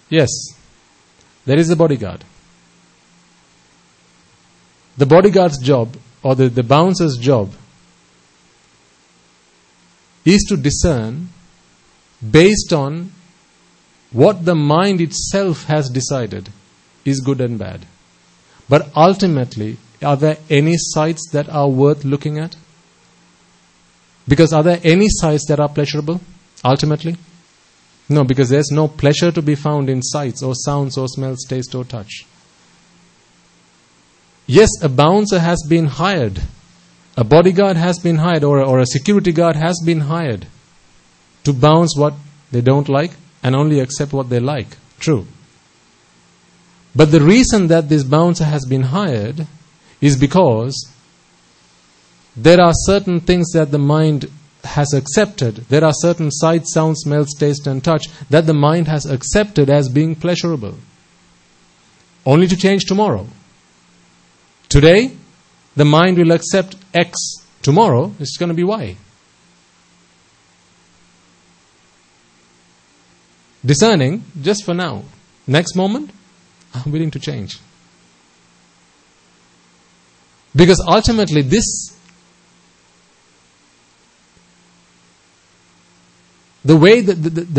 Yes, there is a bodyguard. The bodyguard's job, or the bouncer's job, is to discern based on what the mind itself has decided is good and bad. But ultimately, are there any sights that are worth looking at? Because are there any sights that are pleasurable, ultimately? No, because there's no pleasure to be found in sights or sounds or smells, taste or touch. Yes, a bouncer has been hired. A bodyguard has been hired, or a security guard has been hired to bounce what they don't like and only accept what they like. True. But the reason that this bouncer has been hired is because there are certain things that the mind has accepted. There are certain sights, sounds, smells, taste and touch that the mind has accepted as being pleasurable. Only to change tomorrow. Today, the mind will accept X. Tomorrow, it's going to be Y. Discerning, just for now. Next moment, I'm willing to change. Because ultimately the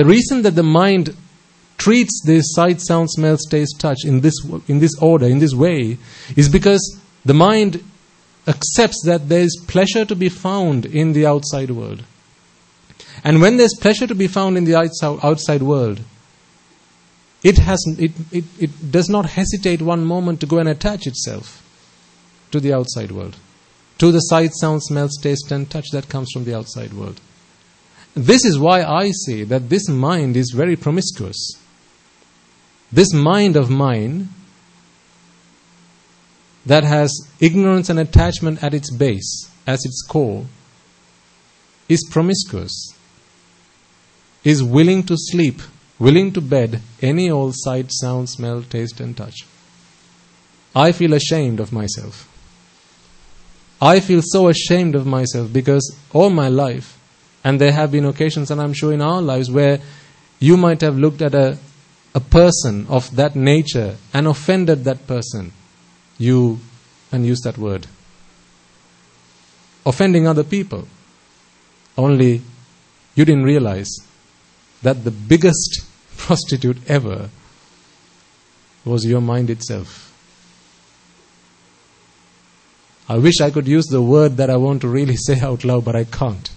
reason that the mind treats this sight, sound, smells, taste, touch in this order, in this way, is because the mind accepts that there is pleasure to be found in the outside world. And when there's pleasure to be found in the outside world, it does not hesitate one moment to go and attach itself to the outside world, to the sight, sound, smells, taste and touch that comes from the outside world. This is why I say that this mind is very promiscuous. This mind of mine that has ignorance and attachment at its base, as its core, is promiscuous, is willing to sleep, willing to bed any old sight, sound, smell, taste and touch. I feel ashamed of myself. I feel so ashamed of myself because all my life, and there have been occasions, and I'm sure in our lives, where you might have looked at a person of that nature and offended that person. And use that word. Offending other people. Only you didn't realize that the biggest prostitute ever was your mind itself. I wish I could use the word that I want to really say out loud, but I can't.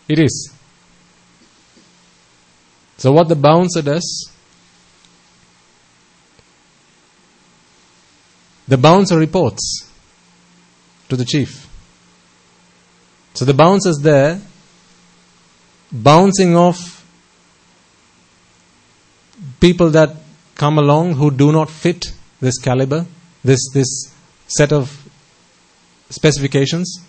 It is. So what the bouncer does, the bouncer reports to the chief. So the bouncer's there, bouncing off people that come along who do not fit this caliber, this set of specifications,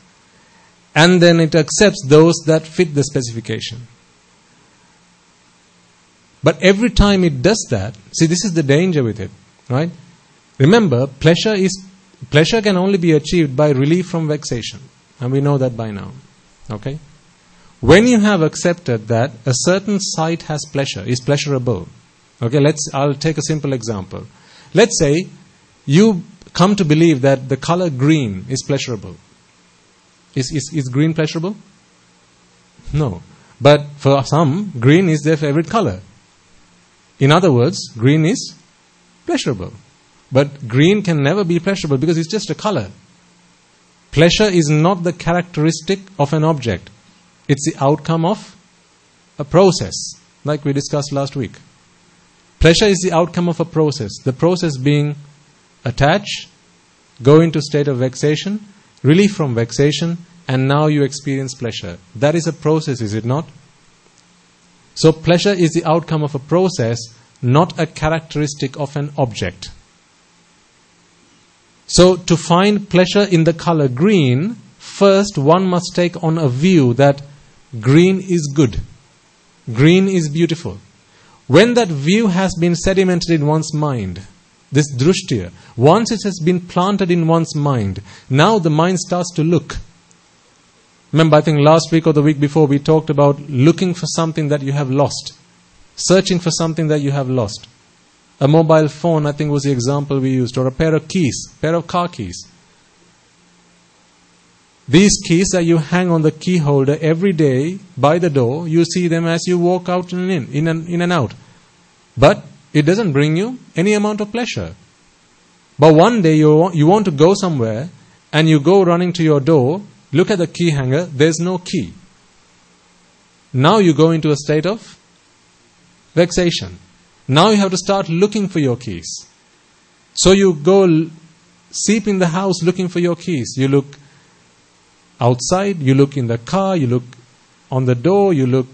and then it accepts those that fit the specification. But every time it does that, see, this is the danger with it, right? Remember, pleasure can only be achieved by relief from vexation, and we know that by now. Okay? When you have accepted that a certain sight has pleasure, is pleasurable. Okay, I'll take a simple example. Let's say you come to believe that the color green is pleasurable. Is green pleasurable? No. But for some, green is their favorite color. In other words, green is pleasurable. But green can never be pleasurable because it's just a color. Pleasure is not the characteristic of an object. It's the outcome of a process, like we discussed last week. Pleasure is the outcome of a process. The process being attach, go into state of vexation, relief from vexation, and now you experience pleasure. That is a process, is it not? So pleasure is the outcome of a process, not a characteristic of an object. So to find pleasure in the color green, first one must take on a view that green is good. Green is beautiful. When that view has been sedimented in one's mind, this drushtya, once it has been planted in one's mind, now the mind starts to look. Remember, I think last week or the week before we talked about looking for something that you have lost. Searching for something that you have lost. A mobile phone, I think, was the example we used, or a pair of keys, pair of car keys. These keys that you hang on the key holder every day by the door, you see them as you walk out and in and out. But it doesn't bring you any amount of pleasure. But one day you want to go somewhere and you go running to your door, look at the key hanger, there's no key. Now you go into a state of vexation. Now you have to start looking for your keys. So you go seep in the house looking for your keys. You look outside, you look in the car, you look on the door, you look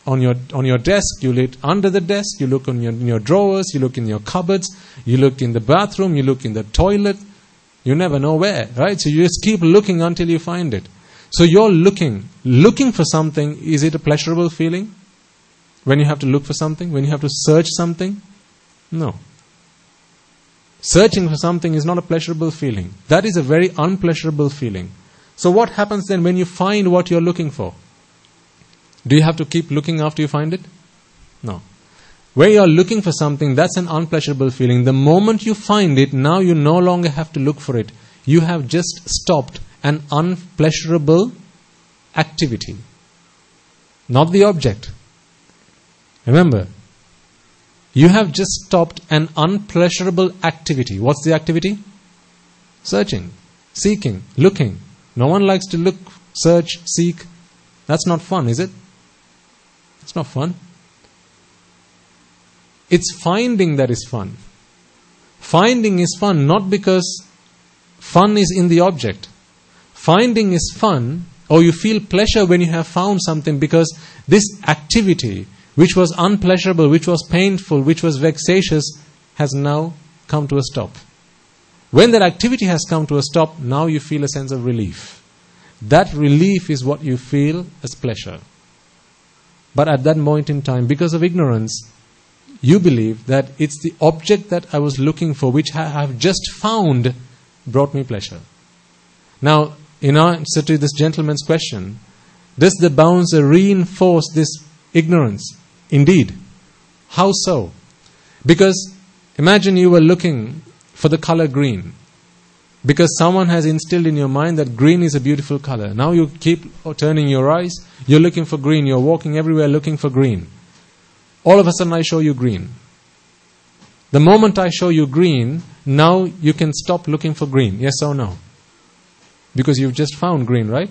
on your desk, you look under the desk, you look in your drawers, you look in your cupboards, you look in the bathroom, you look in the toilet. You never know where, right? So you just keep looking until you find it. So you're looking for something. Is it a pleasurable feeling? When you have to look for something? When you have to search something? No. Searching for something is not a pleasurable feeling. That is a very unpleasurable feeling. So what happens then when you find what you're looking for? Do you have to keep looking after you find it? No. When you're looking for something, that's an unpleasurable feeling. The moment you find it, now you no longer have to look for it. You have just stopped an unpleasurable activity. Not the object. Remember, you have just stopped an unpleasurable activity. What's the activity? Searching, seeking, looking. No one likes to look, search, seek. That's not fun, is it? It's not fun. It's finding that is fun. Finding is fun not because fun is in the object. Finding is fun, or you feel pleasure when you have found something, because this activity, which was unpleasurable, which was painful, which was vexatious, has now come to a stop. When that activity has come to a stop, now you feel a sense of relief. That relief is what you feel as pleasure. But at that point in time, because of ignorance, you believe that it's the object that I was looking for, which I have just found, brought me pleasure. Now, in answer to this gentleman's question, does the bouncer reinforce this ignorance? Indeed. How so? Because imagine you were looking for the color green, because someone has instilled in your mind that green is a beautiful color. Now you keep turning your eyes, you're looking for green, you're walking everywhere looking for green. All of a sudden I show you green. The moment I show you green, now you can stop looking for green. Yes or no? Because you've just found green, right?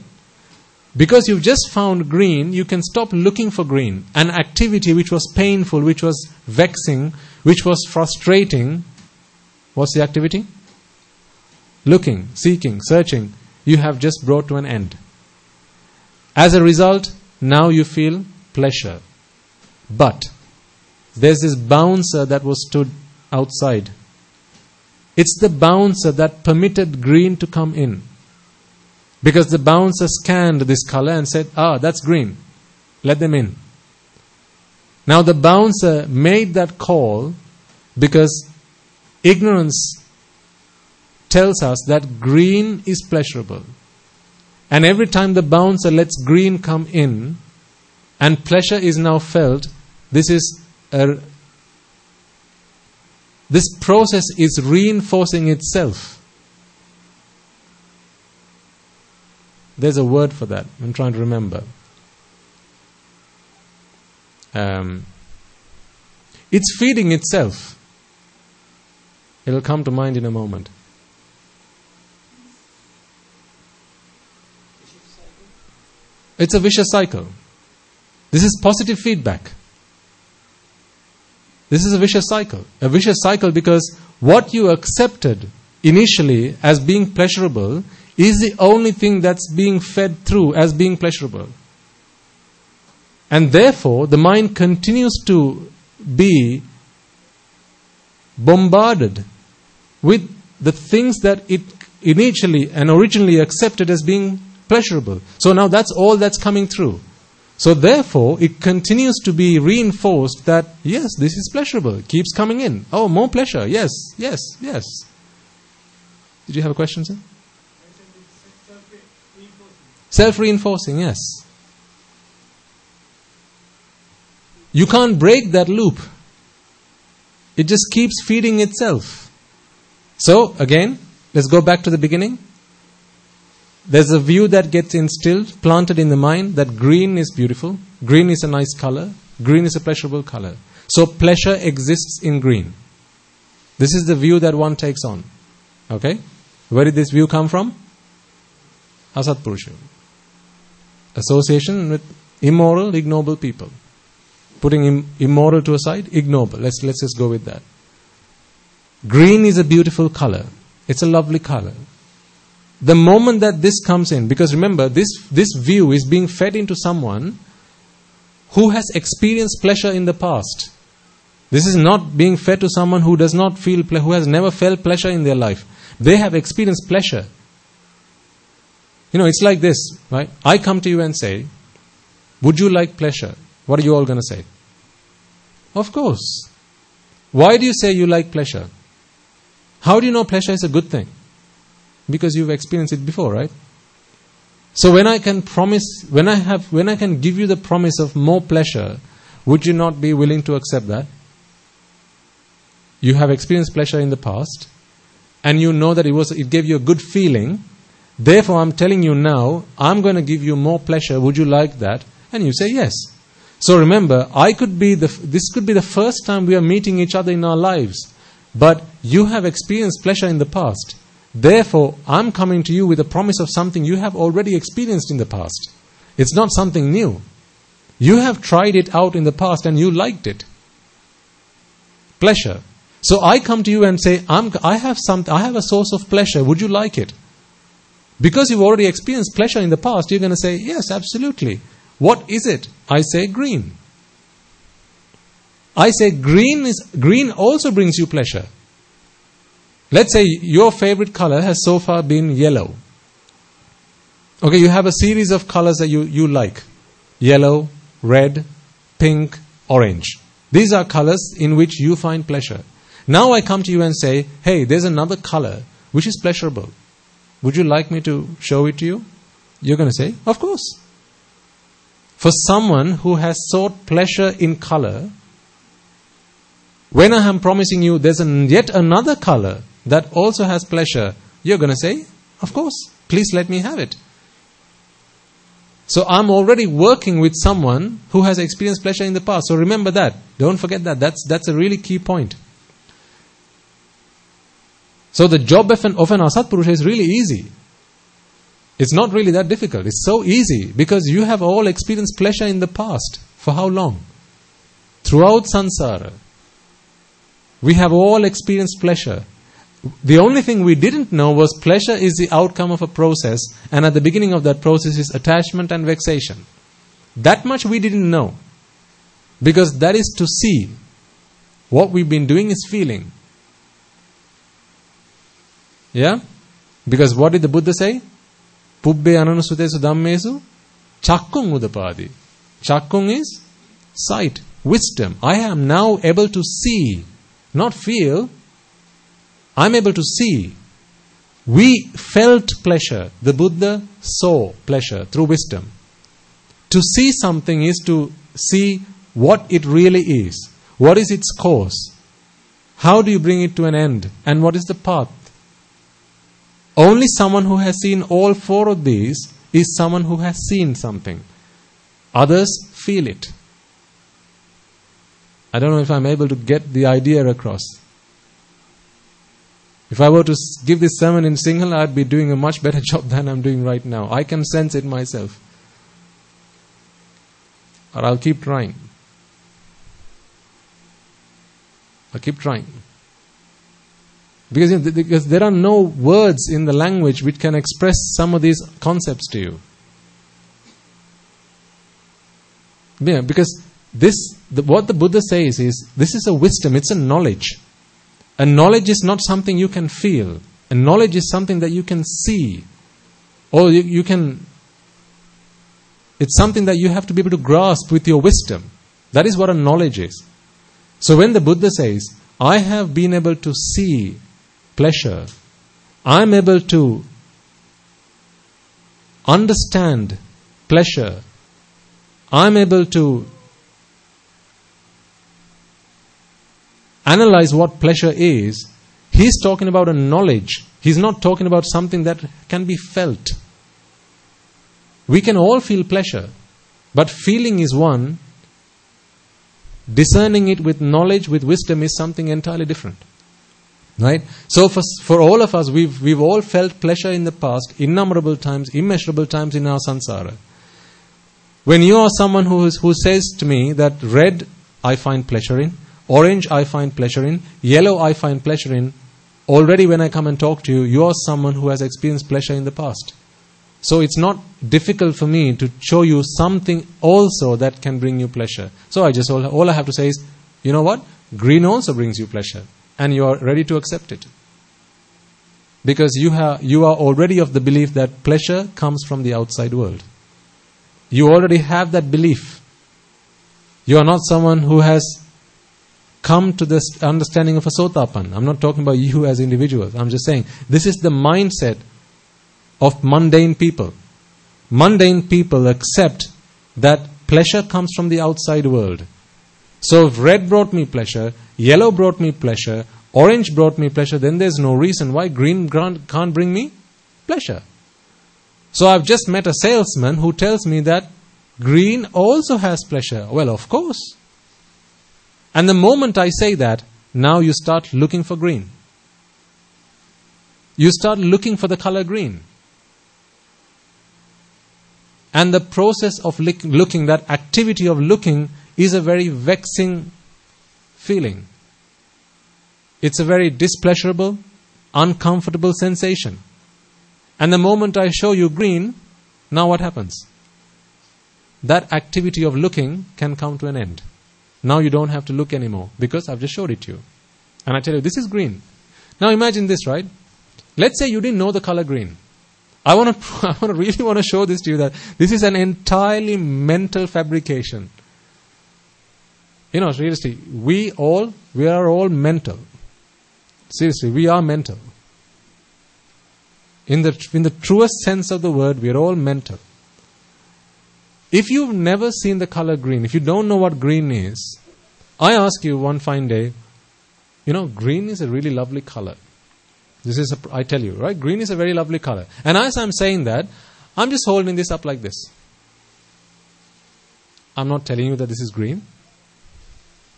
Because you've just found green, you can stop looking for green. An activity which was painful, which was vexing, which was frustrating. What's the activity? Looking, seeking, searching. You have just brought to an end. As a result, now you feel pleasure. But there's this bouncer that was stood outside. It's the bouncer that permitted green to come in. Because the bouncer scanned this color and said, that's green. Let them in. Now the bouncer made that call because ignorance tells us that green is pleasurable. And every time the bouncer lets green come in and pleasure is now felt, this process is reinforcing itself. There's a word for that. I'm trying to remember. It's feeding itself. It'll come to mind in a moment. It's a vicious cycle. This is positive feedback. This is a vicious cycle. A vicious cycle because what you accepted initially as being pleasurable is the only thing that's being fed through as being pleasurable. And therefore, the mind continues to be bombarded with the things that it initially and originally accepted as being pleasurable. So now that's all that's coming through. So therefore, it continues to be reinforced that, yes, this is pleasurable. It keeps coming in. Oh, more pleasure. Yes, yes, yes. Did you have a question, sir? Self-reinforcing, yes. You can't break that loop. It just keeps feeding itself. So, again, let's go back to the beginning. There's a view that gets instilled, planted in the mind, that green is beautiful, green is a nice color, green is a pleasurable color. So pleasure exists in green. This is the view that one takes on. Okay? Where did this view come from? Asatpurusha. Association with immoral, ignoble people. Putting immoral to a side, ignoble. Let's just go with that. Green is a beautiful color. It's a lovely color. The moment that this comes in, because remember, this view is being fed into someone who has experienced pleasure in the past. This is not being fed to someone who does not feel, who has never felt pleasure in their life. They have experienced pleasure. You know, it's like this, right? I come to you and say, would you like pleasure? What are you all going to say? Of course. Why do you say you like pleasure? How do you know pleasure is a good thing? Because you've experienced it before, right? So when I can promise, when I can give you the promise of more pleasure, would you not be willing to accept that? You have experienced pleasure in the past, and you know that it gave you a good feeling. Therefore, I'm telling you now, I'm going to give you more pleasure. Would you like that? And you say yes. So remember, this could be the first time we are meeting each other in our lives. But you have experienced pleasure in the past. Therefore, I'm coming to you with a promise of something you have already experienced in the past. It's not something new. You have tried it out in the past and you liked it. Pleasure. So I come to you and say, I have a source of pleasure. Would you like it? Because you've already experienced pleasure in the past, you're going to say, yes, absolutely. What is it? I say green. I say green also brings you pleasure. Let's say your favorite color has so far been yellow. Okay, you have a series of colors that you like. Yellow, red, pink, orange. These are colors in which you find pleasure. Now I come to you and say, hey, there's another color which is pleasurable. Would you like me to show it to you? You're going to say, of course. For someone who has sought pleasure in color, when I am promising you there's yet another color that also has pleasure, you're going to say, of course, please let me have it. So I'm already working with someone who has experienced pleasure in the past. So remember that. Don't forget that. That's a really key point. So the job of an Asatpurusha is really easy. It's not really that difficult. It's so easy because you have all experienced pleasure in the past. For how long? Throughout samsara. We have all experienced pleasure. The only thing we didn't know was pleasure is the outcome of a process, and at the beginning of that process is attachment and vexation. That much we didn't know. Because that is to see. What we've been doing is feeling. Yeah? Because what did the Buddha say? Pubbe ananusutesu dhammesu chakkung udapadi. Chakkung is sight, wisdom. I am now able to see, not feel. I'm able to see. We felt pleasure. The Buddha saw pleasure through wisdom. To see something is to see what it really is. What is its cause? How do you bring it to an end? And what is the path? Only someone who has seen all four of these is someone who has seen something. Others feel it. I don't know if I'm able to get the idea across. If I were to give this sermon in Sinhala, I'd be doing a much better job than I'm doing right now. I can sense it myself. Or I'll keep trying. I'll keep trying. Because there are no words in the language which can express some of these concepts to you. Yeah, because what the Buddha says is, this is a wisdom, it's a knowledge. A knowledge is not something you can feel. A knowledge is something that you can see. Or you can... It's something that you have to be able to grasp with your wisdom. That is what a knowledge is. So when the Buddha says, I have been able to see pleasure, I'm able to understand pleasure, I'm able to analyze what pleasure is, he's talking about a knowledge. He's not talking about something that can be felt. We can all feel pleasure, but feeling is one. Discerning it with knowledge, with wisdom, is something entirely different. Right? So for all of us, we've all felt pleasure in the past, innumerable times, immeasurable times in our samsara. When you are someone who says to me that red I find pleasure in, orange I find pleasure in, yellow I find pleasure in, already when I come and talk to you, you are someone who has experienced pleasure in the past. So it's not difficult for me to show you something also that can bring you pleasure. So all I have to say is, you know what? Green also brings you pleasure. And you are ready to accept it. Because you are already of the belief that pleasure comes from the outside world. You already have that belief. You are not someone who has come to this understanding of a sotapan. I'm not talking about you as individuals. I'm just saying, this is the mindset of mundane people. Mundane people accept that pleasure comes from the outside world. So if red brought me pleasure, yellow brought me pleasure, orange brought me pleasure, then there's no reason why green can't bring me pleasure. So I've just met a salesman who tells me that green also has pleasure. Well, of course. And the moment I say that, now you start looking for green. You start looking for the color green. And the process of looking, that activity of looking, is a very vexing feeling. It's a very displeasurable, uncomfortable sensation. And the moment I show you green, now what happens? That activity of looking can come to an end. Now you don't have to look anymore because I've just showed it to you. And I tell you, this is green. Now imagine this, right? Let's say you didn't know the color green. I really want to show this to you, that this is an entirely mental fabrication. You know, seriously, we are all mental. Seriously, we are mental. In the truest sense of the word, we are all mental. If you've never seen the color green, if you don't know what green is, I ask you one fine day, green is a really lovely color. I tell you, right? Green is a very lovely color. And as I'm saying that, I'm just holding this up like this. I'm not telling you that this is green.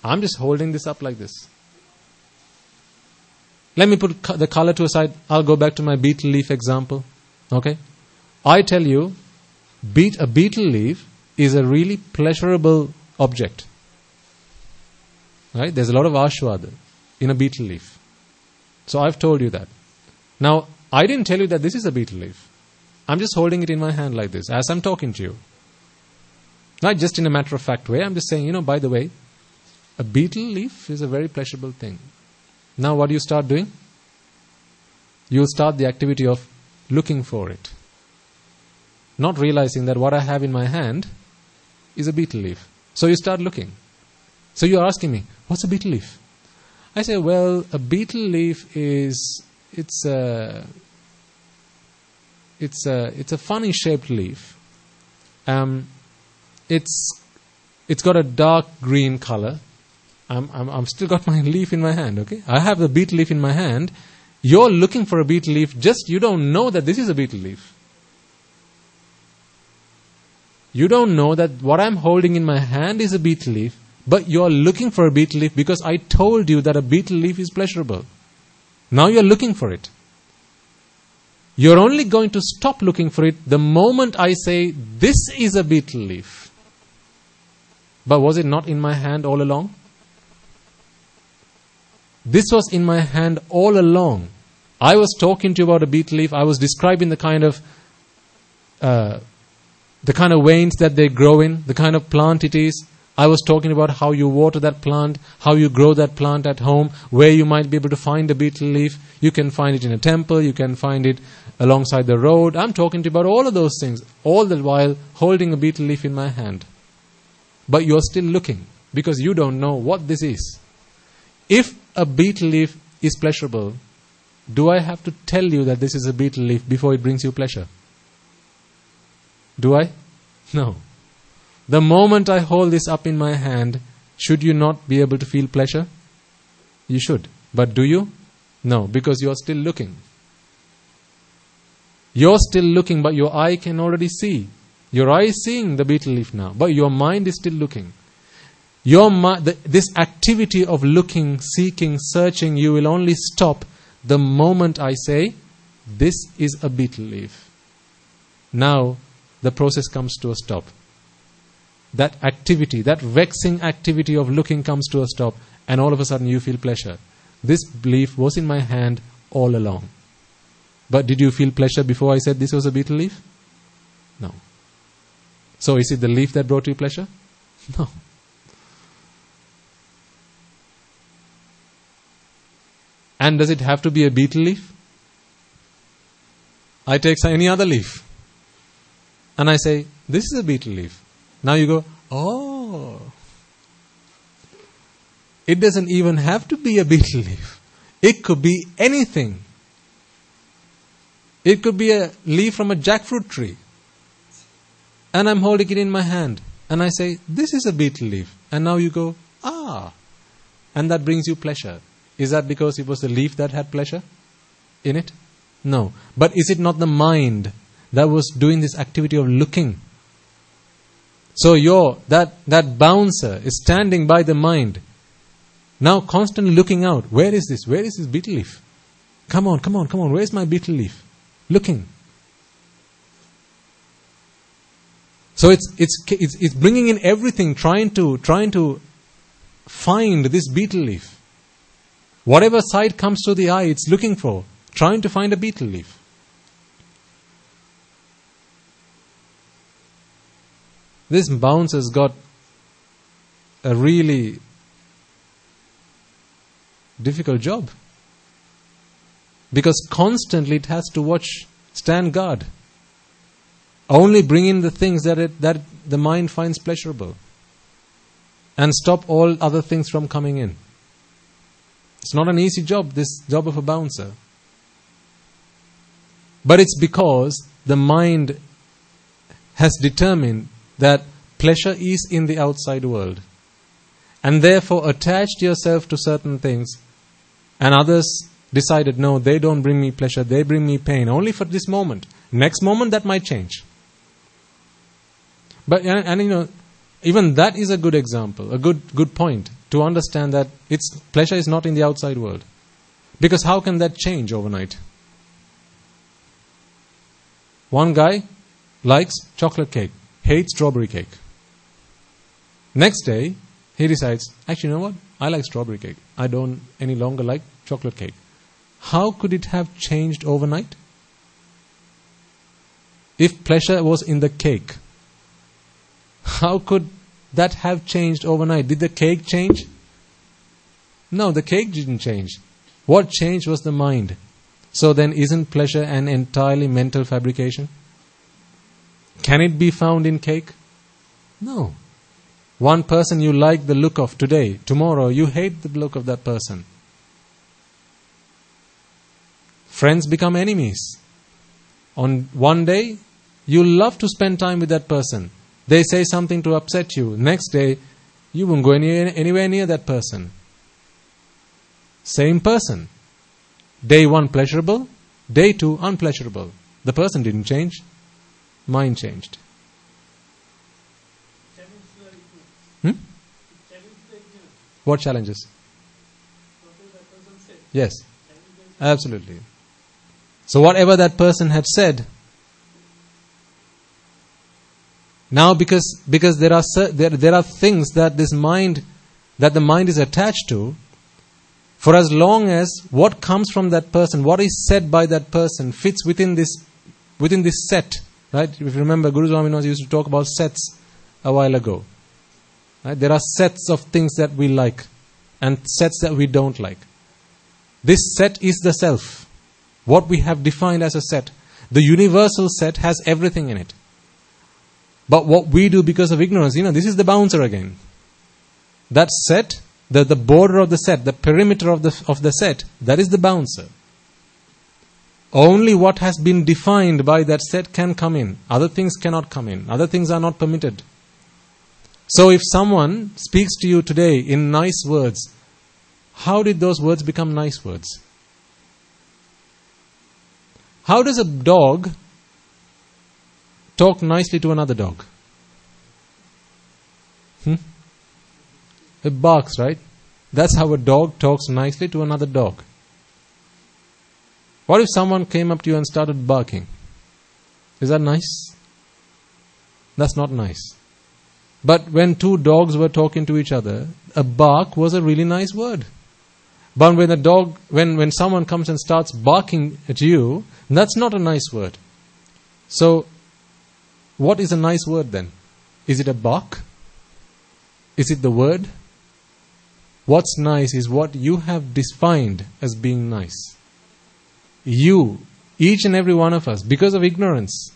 I'm just holding this up like this. Let me put the color to aside. I'll go back to my beetle leaf example. Okay? I tell you, a beetle leaf is a really pleasurable object. Right? There's a lot of ashwada in a beetle leaf. So I've told you that. Now, I didn't tell you that this is a beetle leaf. I'm just holding it in my hand like this as I'm talking to you. Not just in a matter-of-fact way. I'm just saying, by the way, A beetle leaf is a very pleasurable thing. Now what do you start doing? You'll start the activity of looking for it. Not realizing that what I have in my hand is a beetle leaf. So you start looking. So you're asking me, what's a beetle leaf? I say, well, a beetle leaf is, it's a funny shaped leaf. It's got a dark green color. I'm still got my leaf in my hand, okay? I have the beetle leaf in my hand. You're looking for a beetle leaf, just you don't know that this is a beetle leaf. You don't know that what I'm holding in my hand is a beetle leaf, but you're looking for a beetle leaf because I told you that a beetle leaf is pleasurable. Now you're looking for it. You're only going to stop looking for it the moment I say, this is a beetle leaf. But was it not in my hand all along? This was in my hand all along. I was talking to you about a beetle leaf. I was describing the kind of veins that they grow in, the kind of plant it is. I was talking about how you water that plant, how you grow that plant at home, where you might be able to find a beetle leaf. You can find it in a temple, you can find it alongside the road. I'm talking to you about all of those things, all the while holding a beetle leaf in my hand. But you're still looking, because you don't know what this is. If a beetle leaf is pleasurable, do I have to tell you that this is a beetle leaf before it brings you pleasure? Do I? No. The moment I hold this up in my hand, should you not be able to feel pleasure? You should. But do you? No, because you are still looking. You're still looking, but your eye can already see. Your eye is seeing the beetle leaf now, but your mind is still looking. This activity of looking, seeking, searching, you will only stop the moment I say, this is a beetle leaf. Now, the process comes to a stop. That activity, that vexing activity of looking comes to a stop, and all of a sudden you feel pleasure. This leaf was in my hand all along. But did you feel pleasure before I said this was a beetle leaf? No. So is it the leaf that brought you pleasure? No. And does it have to be a beetle leaf? I take any other leaf and I say, this is a beetle leaf. Now you go, oh. It doesn't even have to be a beetle leaf. It could be anything. It could be a leaf from a jackfruit tree. And I'm holding it in my hand. And I say, this is a beetle leaf. And now you go, ah. And that brings you pleasure. Is that because it was the leaf that had pleasure in it? No. But is it not the mind that was doing this activity of looking? So that bouncer is standing by the mind, now constantly looking out. Where is this? Where is this beetle leaf? Come on. Where is my beetle leaf? Looking. So it's bringing in everything, trying to find this beetle leaf. Whatever sight comes to the eye, it's looking for, trying to find a beetle leaf. This bouncer's got a really difficult job, because constantly it has to stand guard, only bring in the things that the mind finds pleasurable, and stop all other things from coming in. It's not an easy job, this job of a bouncer. But it's because the mind has determined that pleasure is in the outside world, and therefore attached yourself to certain things, and others decided, no, they don't bring me pleasure, they bring me pain, only for this moment. Next moment that might change. But and even that is a good example, a good point to understand that pleasure is not in the outside world. Because how can that change overnight? One guy likes chocolate cake, hates strawberry cake. Next day, he decides, actually, you know what? I like strawberry cake. I don't any longer like chocolate cake. How could it have changed overnight? If pleasure was in the cake, how could that have changed overnight? Did the cake change? No, the cake didn't change. What changed was the mind. So then isn't pleasure an entirely mental fabrication? Can it be found in cake? No. One person you like the look of today, tomorrow you hate the look of that person. Friends become enemies. On one day, you love to spend time with that person. They say something to upset you. Next day, you won't go anywhere near that person. Same person. Day 1 pleasurable, day 2 unpleasurable. The person didn't change. Mind changed. What challenges? Yes, absolutely. So whatever that person had said, now because there are things that the mind is attached to, for as long as what comes from that person, what is said by that person fits within this set, right? If you remember, Guru Swami used to talk about sets a while ago. Right? There are sets of things that we like and sets that we don't like. This set is the self. What we have defined as a set. The universal set has everything in it. But what we do because of ignorance, this is the bouncer again. That set, the border of the set, the perimeter of the set, that is the bouncer. Only what has been defined by that set can come in. Other things cannot come in. Other things are not permitted. So if someone speaks to you today in nice words, how did those words become nice words? How does a dog talk nicely to another dog? It barks, right? That's how a dog talks nicely to another dog. What if someone came up to you and started barking? Is that nice? That's not nice. But when two dogs were talking to each other, a bark was a really nice word. But when someone comes and starts barking at you, that's not a nice word. So, what is a nice word then? Is it a bark? Is it the word? What's nice is what you have defined as being nice. You, each and every one of us, because of ignorance,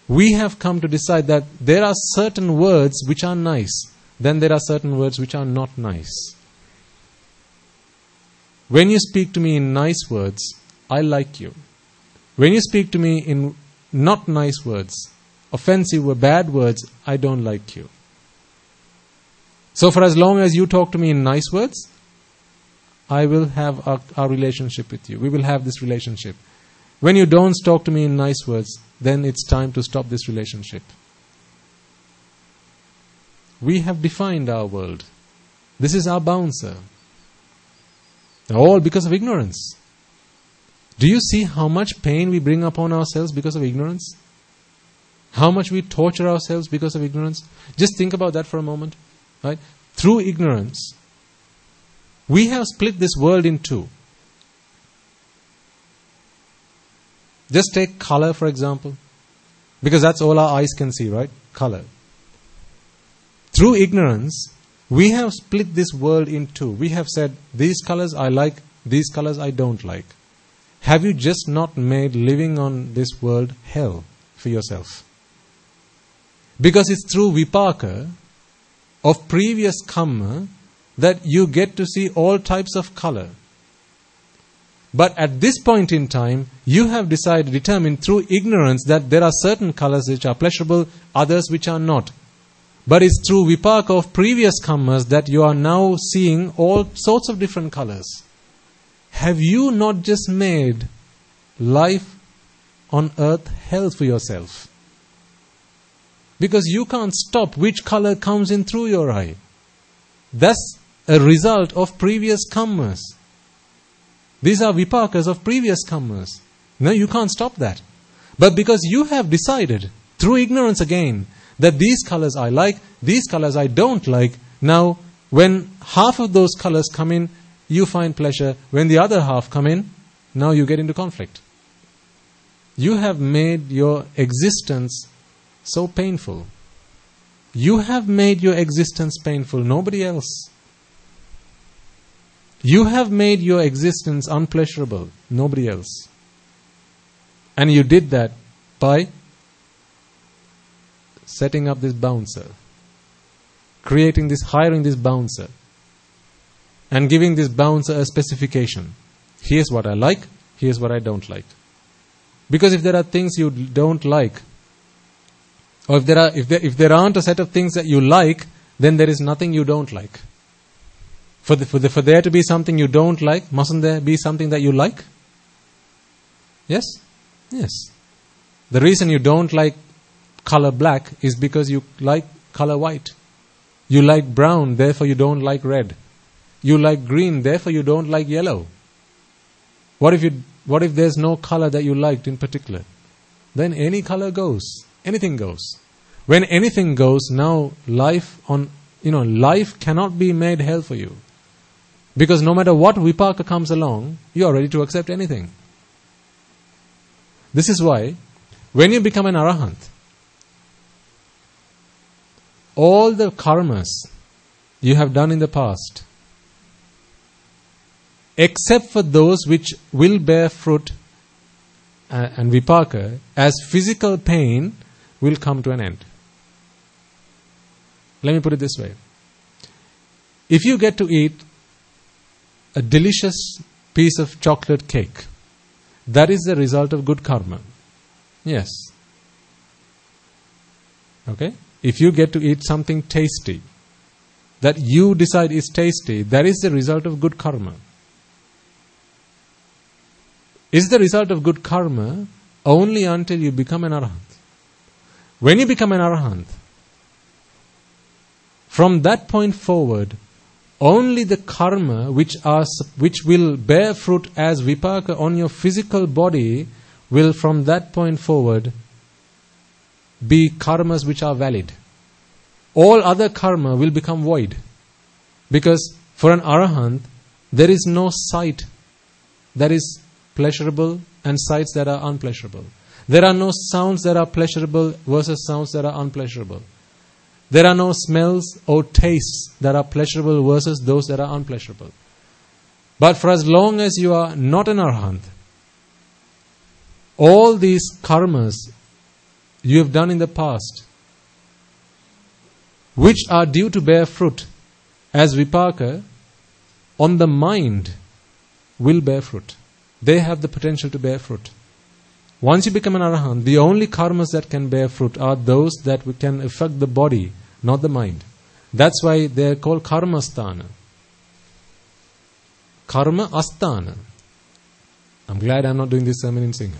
we have come to decide that there are certain words which are nice, then there are certain words which are not nice. When you speak to me in nice words, I like you. When you speak to me in not nice words, offensive or bad words, I don't like you. So for as long as you talk to me in nice words, I will have our relationship with you. We will have this relationship. When you don't talk to me in nice words, then it's time to stop this relationship. We have defined our world. This is our bouncer. All because of ignorance. Do you see how much pain we bring upon ourselves because of ignorance? How much we torture ourselves because of ignorance? Just think about that for a moment. Right? Through ignorance, we have split this world in two. Just take color, for example. Because that's all our eyes can see, right? Color. Through ignorance, we have split this world in two. We have said, these colors I like, these colors I don't like. Have you just not made living on this world hell for yourself? Because it's through vipaka of previous karma that you get to see all types of color. But at this point in time, you have determined through ignorance that there are certain colors which are pleasurable, others which are not. But it's through vipaka of previous karmas that you are now seeing all sorts of different colors. Have you not just made life on earth hell for yourself? Because you can't stop which color comes in through your eye. That's a result of previous karmas. These are vipakas of previous karmas. No, you can't stop that. But because you have decided, through ignorance again, that these colors I like, these colors I don't like, now when half of those colors come in, you find pleasure. When the other half come in, now you get into conflict. You have made your existence so painful. You have made your existence painful, nobody else. You have made your existence unpleasurable, nobody else. And you did that by setting up this bouncer, hiring this bouncer, and giving this bouncer a specification. Here's what I like, here's what I don't like. Because if there are things you don't like, or if there aren't a set of things that you like, then there is nothing you don't like. For there to be something you don't like, mustn't there be something that you like? Yes? Yes. The reason you don't like color black is because you like color white. You like brown, therefore you don't like red. You like green, therefore you don't like yellow. What if there's no color that you liked in particular? Then any color goes. Anything goes. When anything goes, now life cannot be made hell for you. Because no matter what vipaka comes along, you are ready to accept anything. This is why, when you become an arahant, all the karmas you have done in the past, except for those which will bear fruit and vipaka, as physical pain, will come to an end. Let me put it this way. If you get to eat a delicious piece of chocolate cake, that is the result of good karma. Yes. Okay? If you get to eat something tasty, that you decide is tasty, that is the result of good karma. Is the result of good karma only until you become an arahant. When you become an arahant, from that point forward, only the karma which will bear fruit as vipaka on your physical body will from that point forward be karmas which are valid. All other karma will become void. Because for an arahant, there is no sight that is pleasurable and sights that are unpleasurable. There are no sounds that are pleasurable versus sounds that are unpleasurable. There are no smells or tastes that are pleasurable versus those that are unpleasurable. But for as long as you are not an arahant, all these karmas you have done in the past, which are due to bear fruit as vipaka, on the mind will bear fruit. They have the potential to bear fruit. Once you become an arahant, the only karmas that can bear fruit are those that can affect the body, not the mind. That's why they are called karma asthana. Karma asthana. I'm glad I'm not doing this sermon in Sinhala.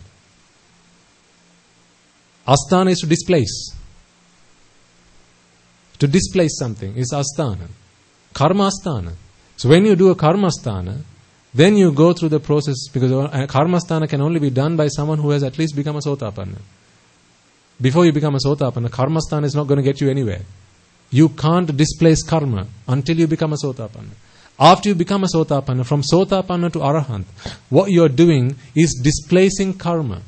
Asthana is to displace. To displace something is asthana. Karma asthana. So when you do a karma asthana, then you go through the process, because karma asthana can only be done by someone who has at least become a sotapanna. Before you become a sotapanna, karma asthana is not going to get you anywhere. You can't displace karma until you become a sotapanna. After you become a sotapanna, from sotapanna to arahant, what you are doing is displacing karma.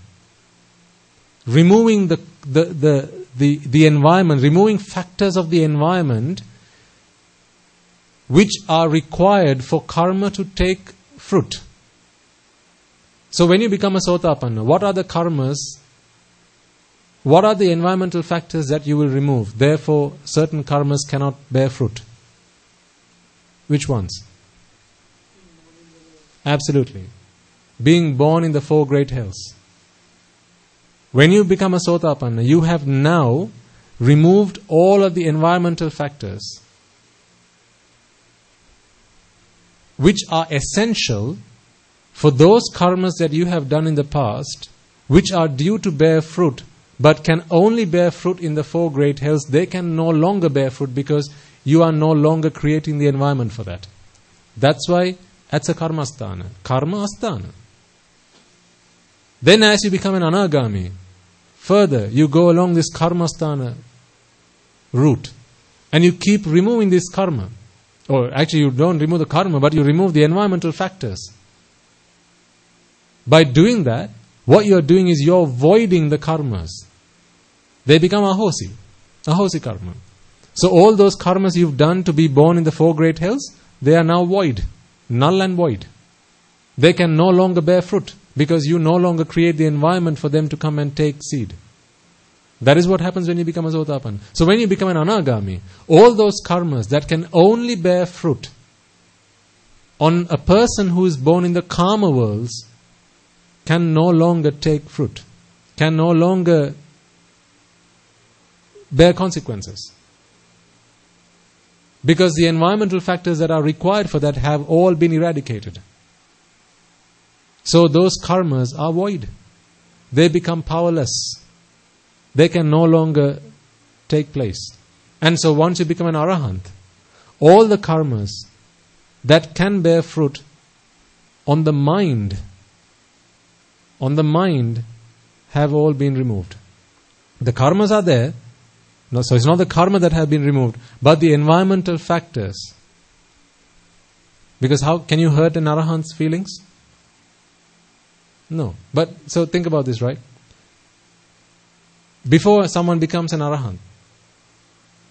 Removing the environment, removing factors of the environment which are required for karma to take fruit. So when you become a sotapanna, what are the karmas? What are the environmental factors that you will remove? Therefore, certain karmas cannot bear fruit. Which ones? Absolutely. Being born in the 4 great hells. When you become a sotapanna, you have now removed all of the environmental factors which are essential for those karmas that you have done in the past, which are due to bear fruit, but can only bear fruit in the 4 great hells. They can no longer bear fruit because you are no longer creating the environment for that. That's why that's a karma asthana. Karma asthana. Then as you become an anagami, further you go along this karma asthana route, and you keep removing this karma. Or actually you don't remove the karma, but you remove the environmental factors. By doing that, what you are doing is you are voiding the karmas. They become ahosi karma. So all those karmas you've done to be born in the 4 great hells, they are now void. null and void. They can no longer bear fruit because you no longer create the environment for them to come and take seed. That is what happens when you become a Sotapanna. So when you become an Anagami, all those karmas that can only bear fruit on a person who is born in the karma worlds can no longer take fruit, can no longer bear consequences. Because the environmental factors that are required for that have all been eradicated. So those karmas are void. They become powerless. They can no longer take place. And so once you become an Arahant, all the karmas that can bear fruit on the mind have all been removed. The karmas are there. No, so it's not the karma that have been removed, but the environmental factors. Because how can you hurt an Arahant's feelings? No. But so think about this, right? Before someone becomes an Arahant,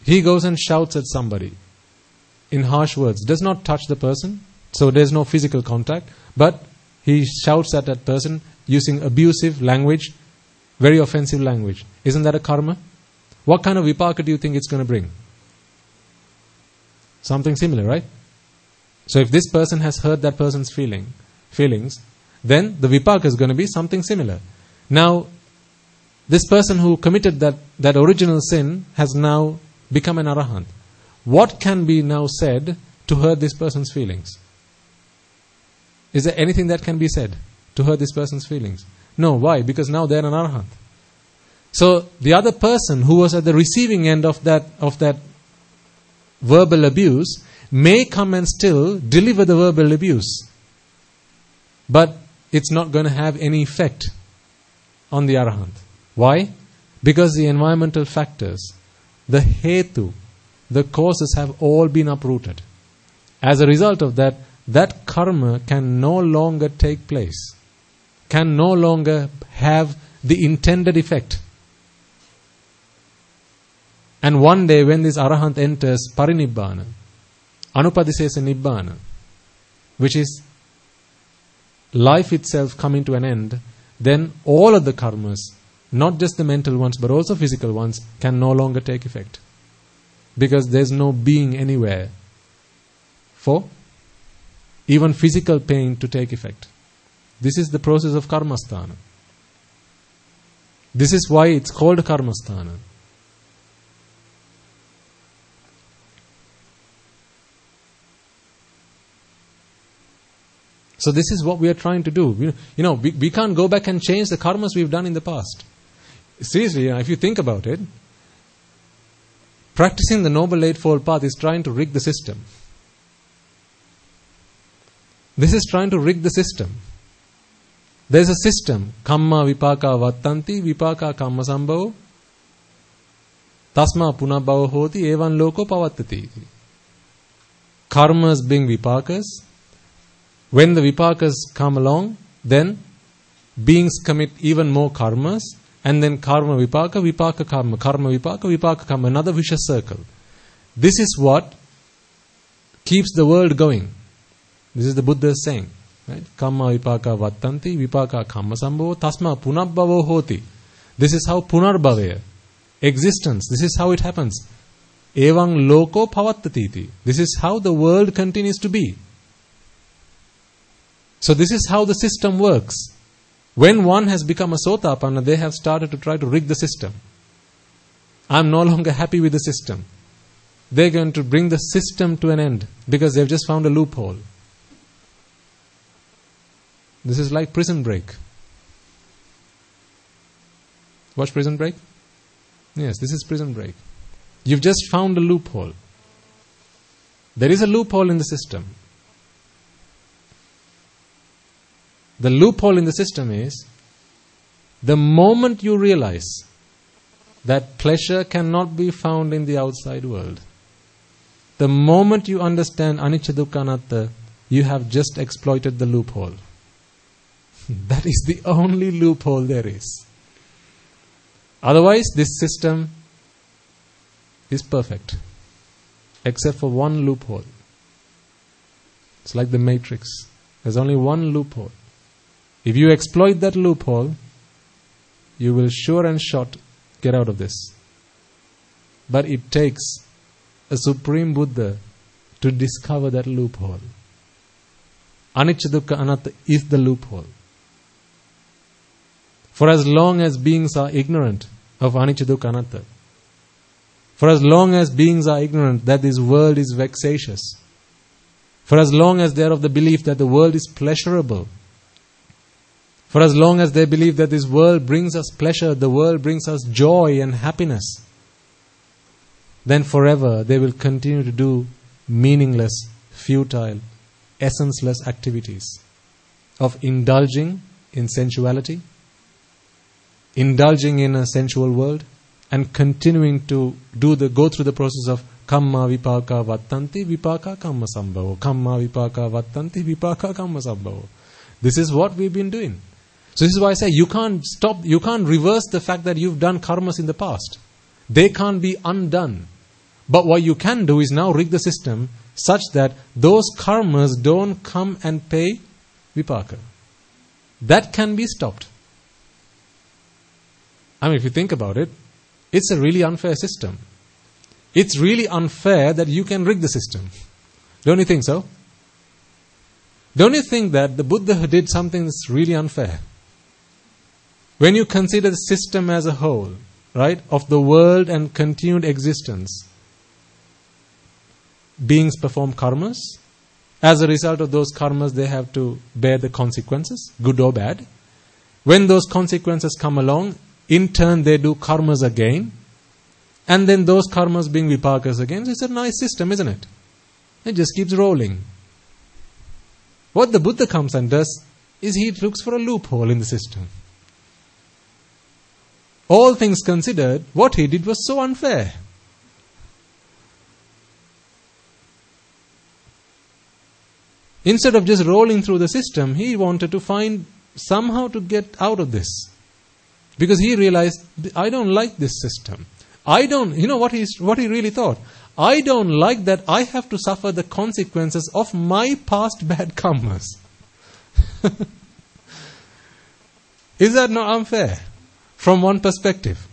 he goes and shouts at somebody in harsh words. Does not touch the person, so there's no physical contact, but he shouts at that person using abusive language, very offensive language. Isn't that a karma? What kind of vipaka do you think it's going to bring? Something similar, right? So if this person has hurt that person's feelings, then the vipaka is going to be something similar. Now, this person who committed that original sin has now become an Arahant. What can be now said to hurt this person's feelings? Is there anything that can be said to hurt this person's feelings? No. Why? Because now they're an Arahant. So the other person who was at the receiving end of that verbal abuse may come and still deliver the verbal abuse. But it's not going to have any effect on the Arahant. Why? Because the environmental factors, the hetu, the causes have all been uprooted. As a result of that, that karma can no longer take place, can no longer have the intended effect. And one day when this Arahant enters Parinibbana, Anupadisesa Nibbana, which is life itself coming to an end, then all of the karmas, not just the mental ones but also physical ones, can no longer take effect. Because there's no being anywhere for even physical pain to take effect. This is the process of karmasthana. This is why it's called karmasthana. So this is what we are trying to do. We can't go back and change the karmas we've done in the past. Seriously, if you think about it, practicing the Noble Eightfold Path is trying to rig the system. This is trying to rig the system. There's a system. Kamma vipaka vattanti, vipaka kamma sambhavo, tasma punabhava hoti, evan loko pavattati. Karmas being vipakas. When the vipakas come along, then beings commit even more karmas, and then karma vipaka, vipaka karma, karma vipaka, vipaka karma, another vicious circle. This is what keeps the world going. This is the Buddha saying. Right? Kamma vipaka vattanti, vipaka kamma sambhavo, tasma punabhavo hoti. This is how punarbhavaya, existence, this is how it happens. Evang loko pavattatiti. This is how the world continues to be. So this is how the system works. When one has become a Sotapanna, they have started to try to rig the system. I'm no longer happy with the system. They're going to bring the system to an end because they've just found a loophole. This is like Prison Break. Watch Prison Break? Yes, this is Prison Break. You've just found a loophole. There is a loophole in the system. The loophole in the system is, the moment you realize that pleasure cannot be found in the outside world, the moment you understand anicca dukkha anatta, you have just exploited the loophole. That is the only loophole there is. Otherwise, this system is perfect, except for one loophole. It's like the matrix. There's only one loophole. If you exploit that loophole, you will sure and short get out of this. But it takes a Supreme Buddha to discover that loophole. Anicca dukkha anatta is the loophole. For as long as beings are ignorant of anicca dukkha anatta, for as long as beings are ignorant that this world is vexatious, for as long as they are of the belief that the world is pleasurable, for as long as they believe that this world brings us pleasure, the world brings us joy and happiness, then forever they will continue to do meaningless, futile, essenceless activities of indulging in sensuality, indulging in a sensual world, and continuing to go through the process of kamma vipaka vattanti vipaka kamma sambhavo, kamma vipaka vattanti vipaka kamma sambhavo. This is what we've been doing. So this is why I say you can't reverse the fact that you've done karmas in the past. They can't be undone. But what you can do is now rig the system such that those karmas don't come and pay vipaka. That can be stopped. I mean, if you think about it, it's a really unfair system. It's really unfair that you can rig the system. Don't you think so? Don't you think that the Buddha did something that's really unfair? When you consider the system as a whole, right, of the world and continued existence, beings perform karmas. As a result of those karmas, they have to bear the consequences, good or bad. When those consequences come along, in turn they do karmas again, and then those karmas being vipakas again. So it's a nice system, isn't it? It just keeps rolling. What the Buddha comes and does is he looks for a loophole in the system. All things considered, what he did was so unfair. Instead of just rolling through the system, he wanted to find somehow to get out of this. Because he realized, I don't like this system. You know what he really thought? I don't like that I have to suffer the consequences of my past bad karmas. Is that not unfair? From one perspective.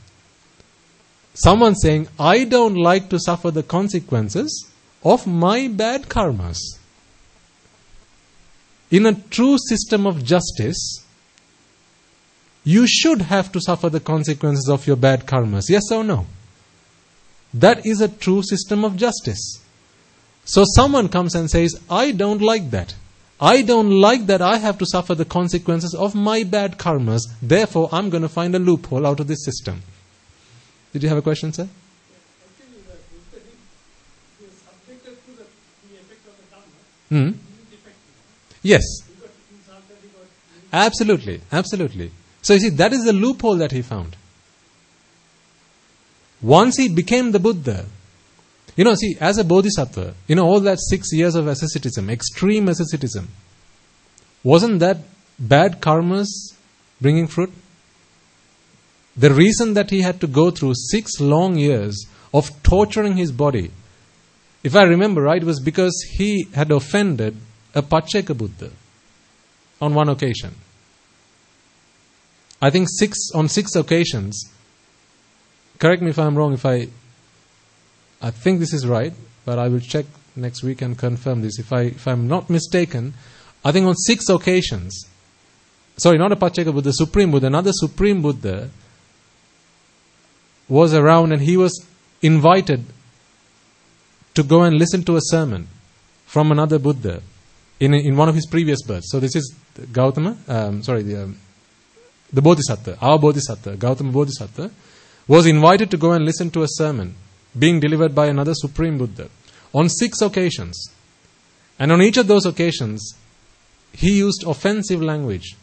Someone saying, I don't like to suffer the consequences of my bad karmas. In a true system of justice, you should have to suffer the consequences of your bad karmas. Yes or no? That is a true system of justice. So someone comes and says, I don't like that. I don't like that I have to suffer the consequences of my bad karmas. Therefore, I'm going to find a loophole out of this system. Did you have a question, sir?
Actually, he is subjected to the effect of the karma.
Yes. Absolutely. So you see, that is the loophole that he found. Once he became the Buddha, see, as a bodhisattva, all that 6 years of asceticism, extreme asceticism, wasn't that bad karmas bringing fruit? The reason that he had to go through 6 long years of torturing his body, if I remember right, was because he had offended a Pacceka Buddha on one occasion. I think on 6 occasions, correct me if I'm wrong, I think this is right, but I will check next week and confirm this. If I'm not mistaken, I think on 6 occasions, sorry, not a Pacceka Buddha, Supreme Buddha, another Supreme Buddha was around and he was invited to go and listen to a sermon from another Buddha in one of his previous births. So this is Gautama, the Bodhisattva, our Bodhisattva, Gautama Bodhisattva, was invited to go and listen to a sermon being delivered by another Supreme Buddha on 6 occasions. And on each of those occasions, he used offensive language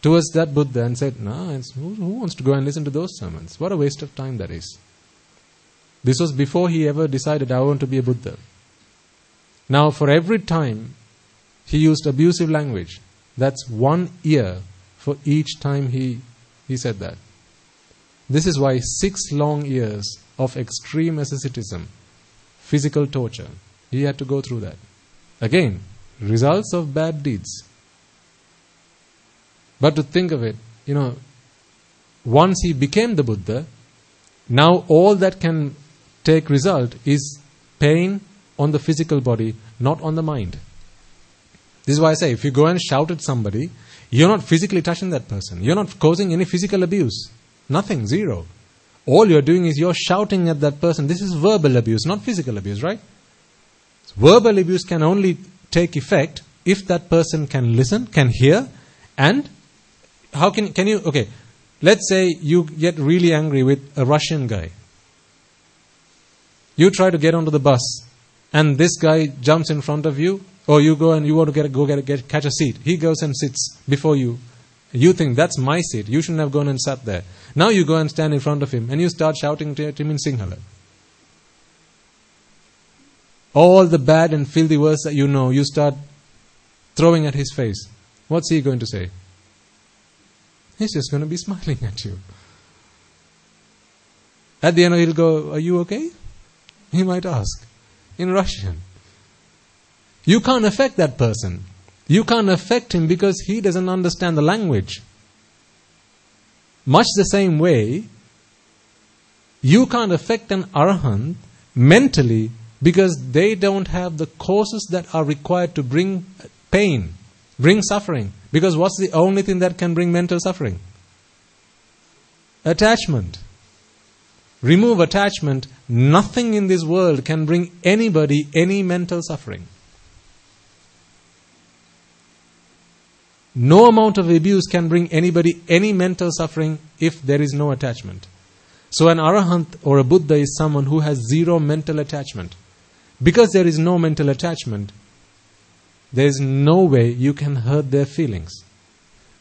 towards that Buddha and said, who wants to go and listen to those sermons? What a waste of time that is. This was before he ever decided, I want to be a Buddha. Now, for every time he used abusive language, that's 1 year for each time he said that. This is why 6 long years of extreme asceticism, physical torture, he had to go through that. Again, results of bad deeds. But to think of it, once he became the Buddha, now all that can take result is pain on the physical body, not on the mind. This is why I say, if you go and shout at somebody, you're not physically touching that person. You're not causing any physical abuse. Nothing, zero. All you're doing is you're shouting at that person. This is verbal abuse, not physical abuse, right? Verbal abuse can only take effect if that person can listen, can hear, and how can you, okay, let's say you get really angry with a Russian guy. You try to get onto the bus, and this guy jumps in front of you, or you go and you want to catch a seat. He goes and sits before you. You think, that's my seat. You shouldn't have gone and sat there. Now you go and stand in front of him, and you start shouting at him in Sinhala. All the bad and filthy words that you start throwing at his face. What's he going to say? He's just going to be smiling at you. At the end he'll go, are you okay? He might ask. In Russian. You can't affect that person. You can't affect him because he doesn't understand the language. Much the same way, you can't affect an Arahant mentally because they don't have the causes that are required to bring pain, bring suffering. Because what's the only thing that can bring mental suffering? Attachment. Remove attachment, nothing in this world can bring anybody any mental suffering. No amount of abuse can bring anybody any mental suffering if there is no attachment. So an Arahant or a Buddha is someone who has zero mental attachment. Because there is no mental attachment, there is no way you can hurt their feelings.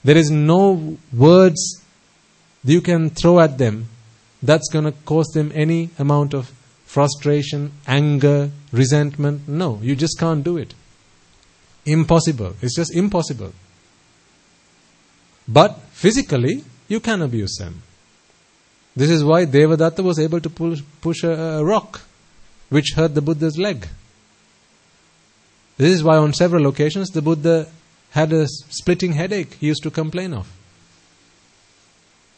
There is no words you can throw at them that's going to cause them any amount of frustration, anger, resentment. No, you just can't do it. Impossible. It's just impossible. But physically, you can abuse them. This is why Devadatta was able to push a rock which hurt the Buddha's leg. This is why on several occasions the Buddha had a splitting headache he used to complain of.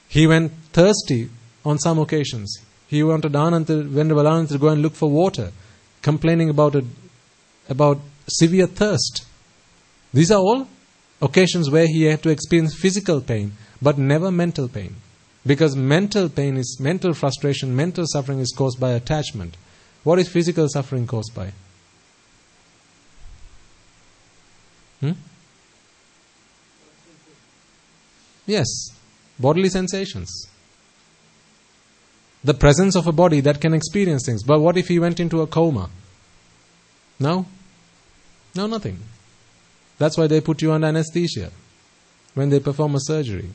He went thirsty on some occasions. He wanted Venerable to go and look for water, complaining about severe thirst. These are all occasions where he had to experience physical pain, but never mental pain. Because mental pain is mental frustration, mental suffering is caused by attachment. What is physical suffering caused by? Yes, bodily sensations. The presence of a body that can experience things. But what if he went into a coma? No? No, nothing. That's why they put you under anesthesia when they perform a surgery.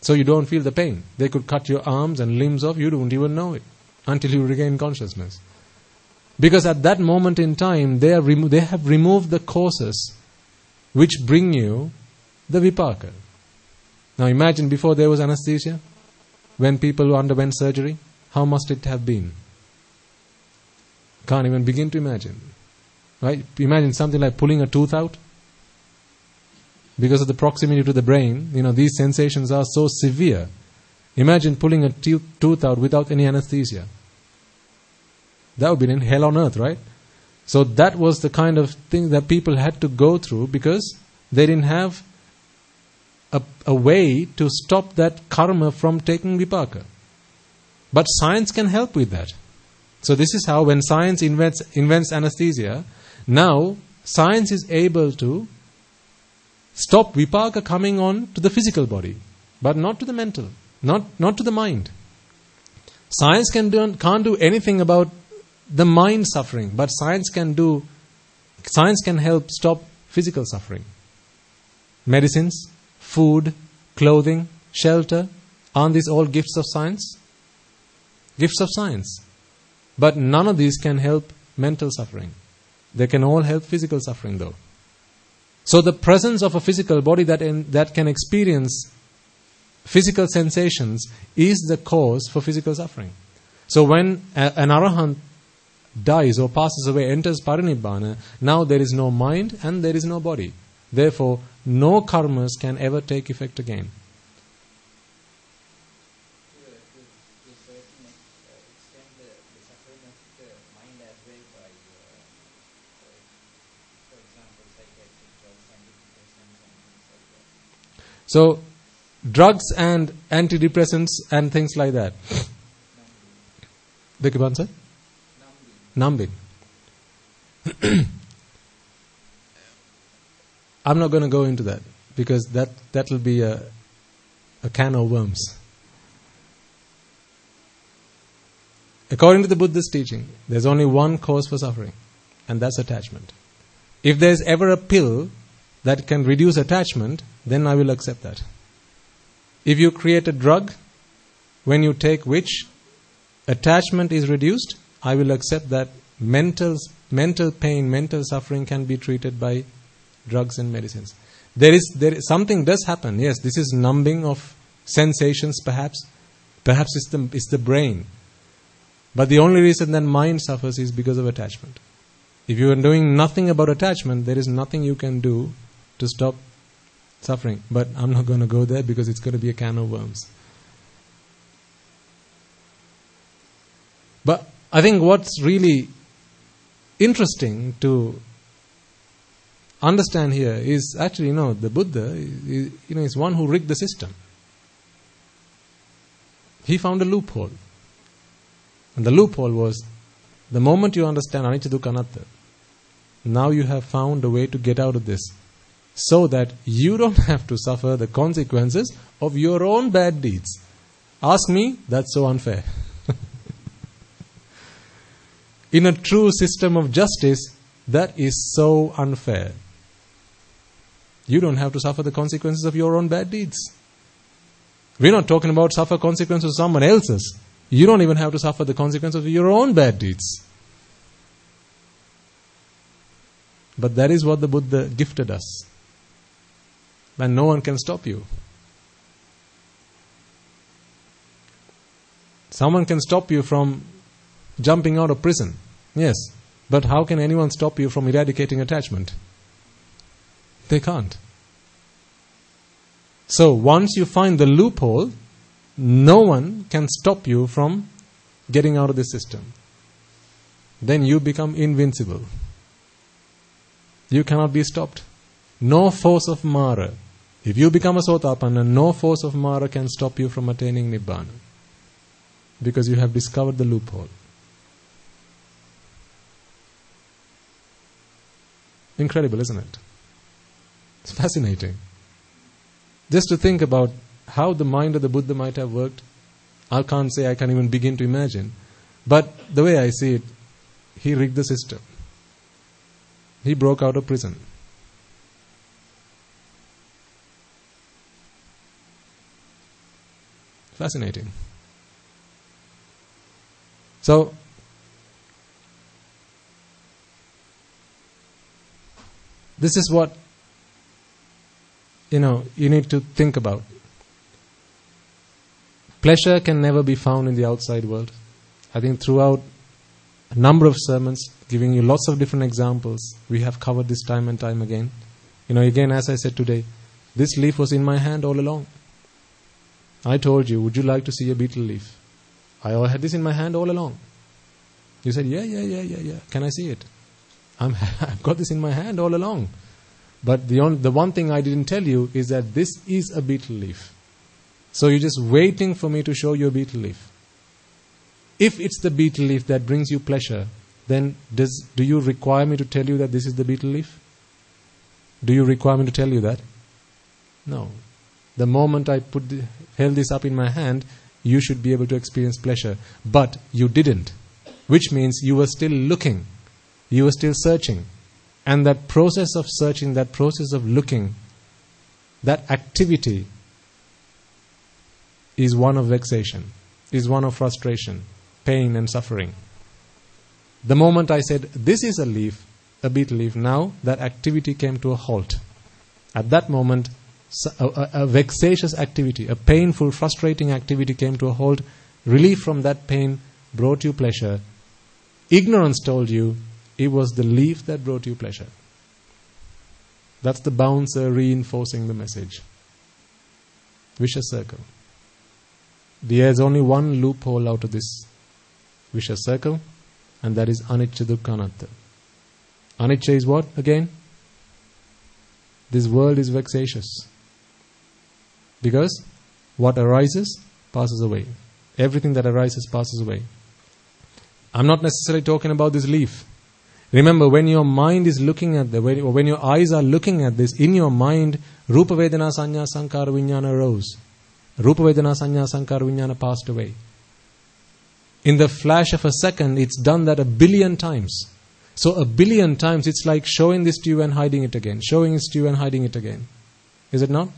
So you don't feel the pain. They could cut your arms and limbs off, you don't even know it until you regain consciousness. Because at that moment in time, they have removed the causes which bring you the vipaka. Now imagine before there was anesthesia, when people underwent surgery, how must it have been? Can't even begin to imagine. Right? Imagine something like pulling a tooth out. Because of the proximity to the brain, these sensations are so severe. Imagine pulling a tooth out without any anesthesia. That would be in hell on earth, right? So that was the kind of thing that people had to go through because they didn't have a way to stop that karma from taking vipaka. But science can help with that. So this is how when science invents anesthesia, now science is able to stop vipaka coming on to the physical body, but not to the mental, not to the mind. Science can't do anything about the mind suffering, but science can help stop physical suffering. Medicines, food, clothing, shelter, aren't these all gifts of science? Gifts of science. But none of these can help mental suffering. They can all help physical suffering though. So the presence of a physical body that can experience physical sensations is the cause for physical suffering. So when an Arahant dies or passes away, enters parinibbana, now there is no mind and there is no body. Therefore, no karmas can ever take effect again.
To a certain extent, the suffering of the mind as well by, for example, psychiatric drugs, antidepressants and things like that.
So, drugs and antidepressants and things like that. Beg your pardon, sir? Numbing. I'm not going to go into that because that will be a can of worms. According to the Buddha's teaching, there's only one cause for suffering, and that's attachment. If there's ever a pill that can reduce attachment, then I will accept that. If you create a drug, when you take which attachment is reduced, I will accept that mental pain, mental suffering can be treated by drugs and medicines. There is something does happen. Yes, this is numbing of sensations perhaps. Perhaps it's the brain. But the only reason that mind suffers is because of attachment. If you are doing nothing about attachment, there is nothing you can do to stop suffering. But I'm not going to go there because it's going to be a can of worms. But I think what's really interesting to understand here is actually, the Buddha, is one who rigged the system. He found a loophole. And the loophole was, the moment you understand anicca dukkha anatta, now you have found a way to get out of this, so that you don't have to suffer the consequences of your own bad deeds. Ask me, that's so unfair. In a true system of justice, that is so unfair. You don't have to suffer the consequences of your own bad deeds. We're not talking about suffer consequences of someone else's. You don't even have to suffer the consequences of your own bad deeds. But that is what the Buddha gifted us. And no one can stop you. Someone can stop you from jumping out of prison. Yes. But how can anyone stop you from eradicating attachment? They can't. So once you find the loophole, no one can stop you from getting out of the system. Then you become invincible. You cannot be stopped. No force of Mara. If you become a Sotapanna, no force of Mara can stop you from attaining Nibbana. Because you have discovered the loophole. Incredible, isn't it? It's fascinating. Just to think about how the mind of the Buddha might have worked, I can't say I can even begin to imagine. But the way I see it, he rigged the system. He broke out of prison. Fascinating. So, this is what you need to think about. Pleasure can never be found in the outside world. I think throughout a number of sermons, giving you lots of different examples, we have covered this time and time again. Again, as I said today, this leaf was in my hand all along. I told you, would you like to see a beetle leaf? I had this in my hand all along. You said, yeah. Can I see it? I've got this in my hand all along. But the one thing I didn't tell you is that this is a beetle leaf. So you're just waiting for me to show you a beetle leaf. If it's the beetle leaf that brings you pleasure, then do you require me to tell you that this is the beetle leaf? Do you require me to tell you that? No. The moment I held this up in my hand, you should be able to experience pleasure. But you didn't. Which means you were still looking. You were still searching. And that process of searching, that process of looking, that activity is one of vexation, is one of frustration, pain and suffering. The moment I said, this is a leaf, a beetle leaf, now that activity came to a halt. At that moment, a vexatious activity, a painful, frustrating activity came to a halt. Relief from that pain brought you pleasure. Ignorance told you it was the leaf that brought you pleasure. That's the bouncer reinforcing the message. Vicious circle. There's only one loophole out of this vicious circle, and that is anicca dukkha anatta. Anicca is what again? This world is vexatious. Because what arises passes away. Everything that arises passes away. I'm not necessarily talking about this leaf. Remember, when your mind is looking at or when your eyes are looking at this, in your mind, Rupa Vedana Sanya Sankara Vijnana arose. Rupa Vedana Sanya Sankara Vijnana passed away. In the flash of a second, it's done that 1 billion times. So 1 billion times, it's like showing this to you and hiding it again. Showing this to you and hiding it again. Is it not?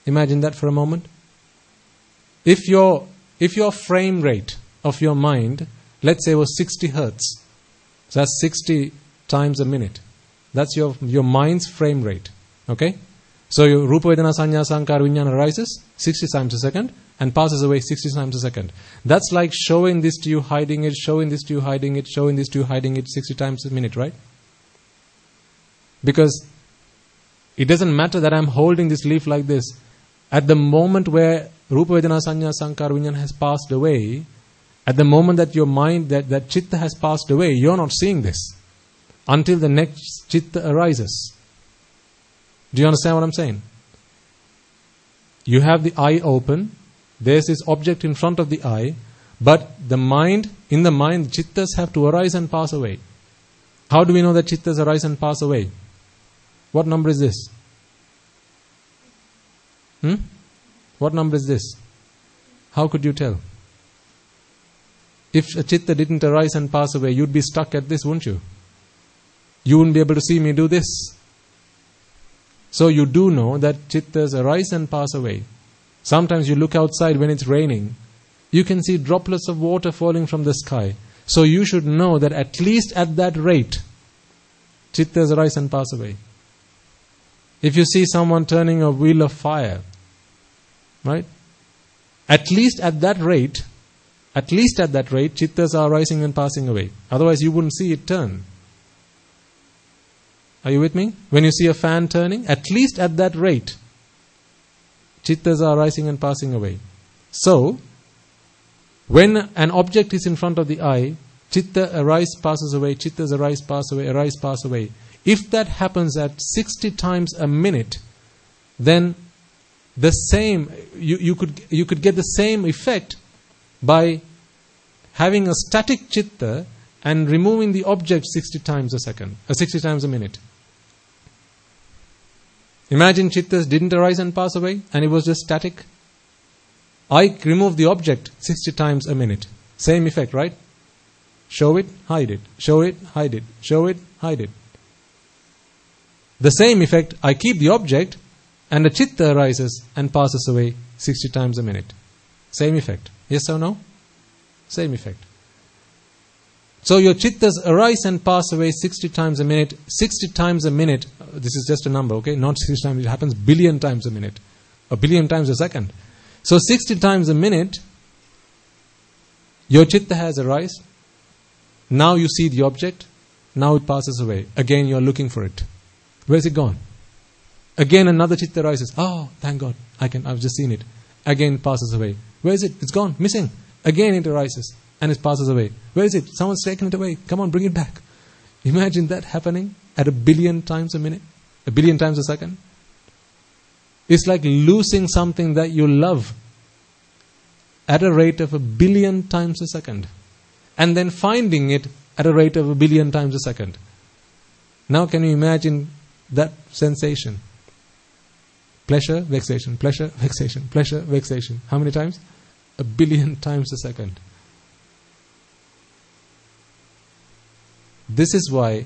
Imagine that for a moment. If your frame rate of your mind, let's say, was 60 hertz, so that's 60 times a minute. That's your mind's frame rate. Okay? So your Rupa Vedana Sanya Sankara Vijnana arises 60 times a second and passes away 60 times a second. That's like showing this to you, hiding it, showing this to you, hiding it, showing this to you, hiding it 60 times a minute, right? Because it doesn't matter that I'm holding this leaf like this. At the moment where Rupa Vedana Sanya Sankara Vijnana has passed away, at the moment that your mind, that chitta has passed away, you're not seeing this until the next chitta arises. Do you understand what I'm saying? You have the eye open, there's this object in front of the eye, but in the mind, chittas have to arise and pass away. How do we know that chittas arise and pass away? What number is this? What number is this? How could you tell? If a chitta didn't arise and pass away, you'd be stuck at this, wouldn't you? You wouldn't be able to see me do this. So you do know that chittas arise and pass away. Sometimes you look outside when it's raining. You can see droplets of water falling from the sky. So you should know that at least at that rate, chittas arise and pass away. If you see someone turning a wheel of fire, right? At least at that rate, chittas are rising and passing away. Otherwise you wouldn't see it turn. Are you with me? When you see a fan turning, at least at that rate, chittas are rising and passing away. So, when an object is in front of the eye, chitta arise, passes away, chittas arise, pass away, arise, pass away. If that happens at 60 times a minute, then the same, you could get the same effect by having a static chitta and removing the object 60 times a minute. Imagine chittas didn't arise and pass away and it was just static. I remove the object 60 times a minute. Same effect, right? Show it, hide it. Show it, hide it. Show it, hide it. The same effect, I keep the object and the chitta arises and passes away 60 times a minute. Same effect. Yes or no? Same effect. So your chittas arise and pass away 60 times a minute. 60 times a minute, this is just a number, okay? Not 60 times, it happens billion times a minute. 1 billion times a second. So 60 times a minute, your chitta has arise. Now you see the object. Now it passes away. Again you are looking for it. Where's it gone? Again another chitta arises. Oh, thank God, I've just seen it. Again it passes away. Where is it? It's gone, missing. Again it arises and it passes away. Where is it? Someone's taken it away. Come on, bring it back. Imagine that happening at 1 billion times a minute, 1 billion times a second. It's like losing something that you love at a rate of 1 billion times a second, and then finding it at a rate of 1 billion times a second. Now can you imagine that sensation? Pleasure, vexation, pleasure, vexation, pleasure, vexation. How many times? 1 billion times a second. This is why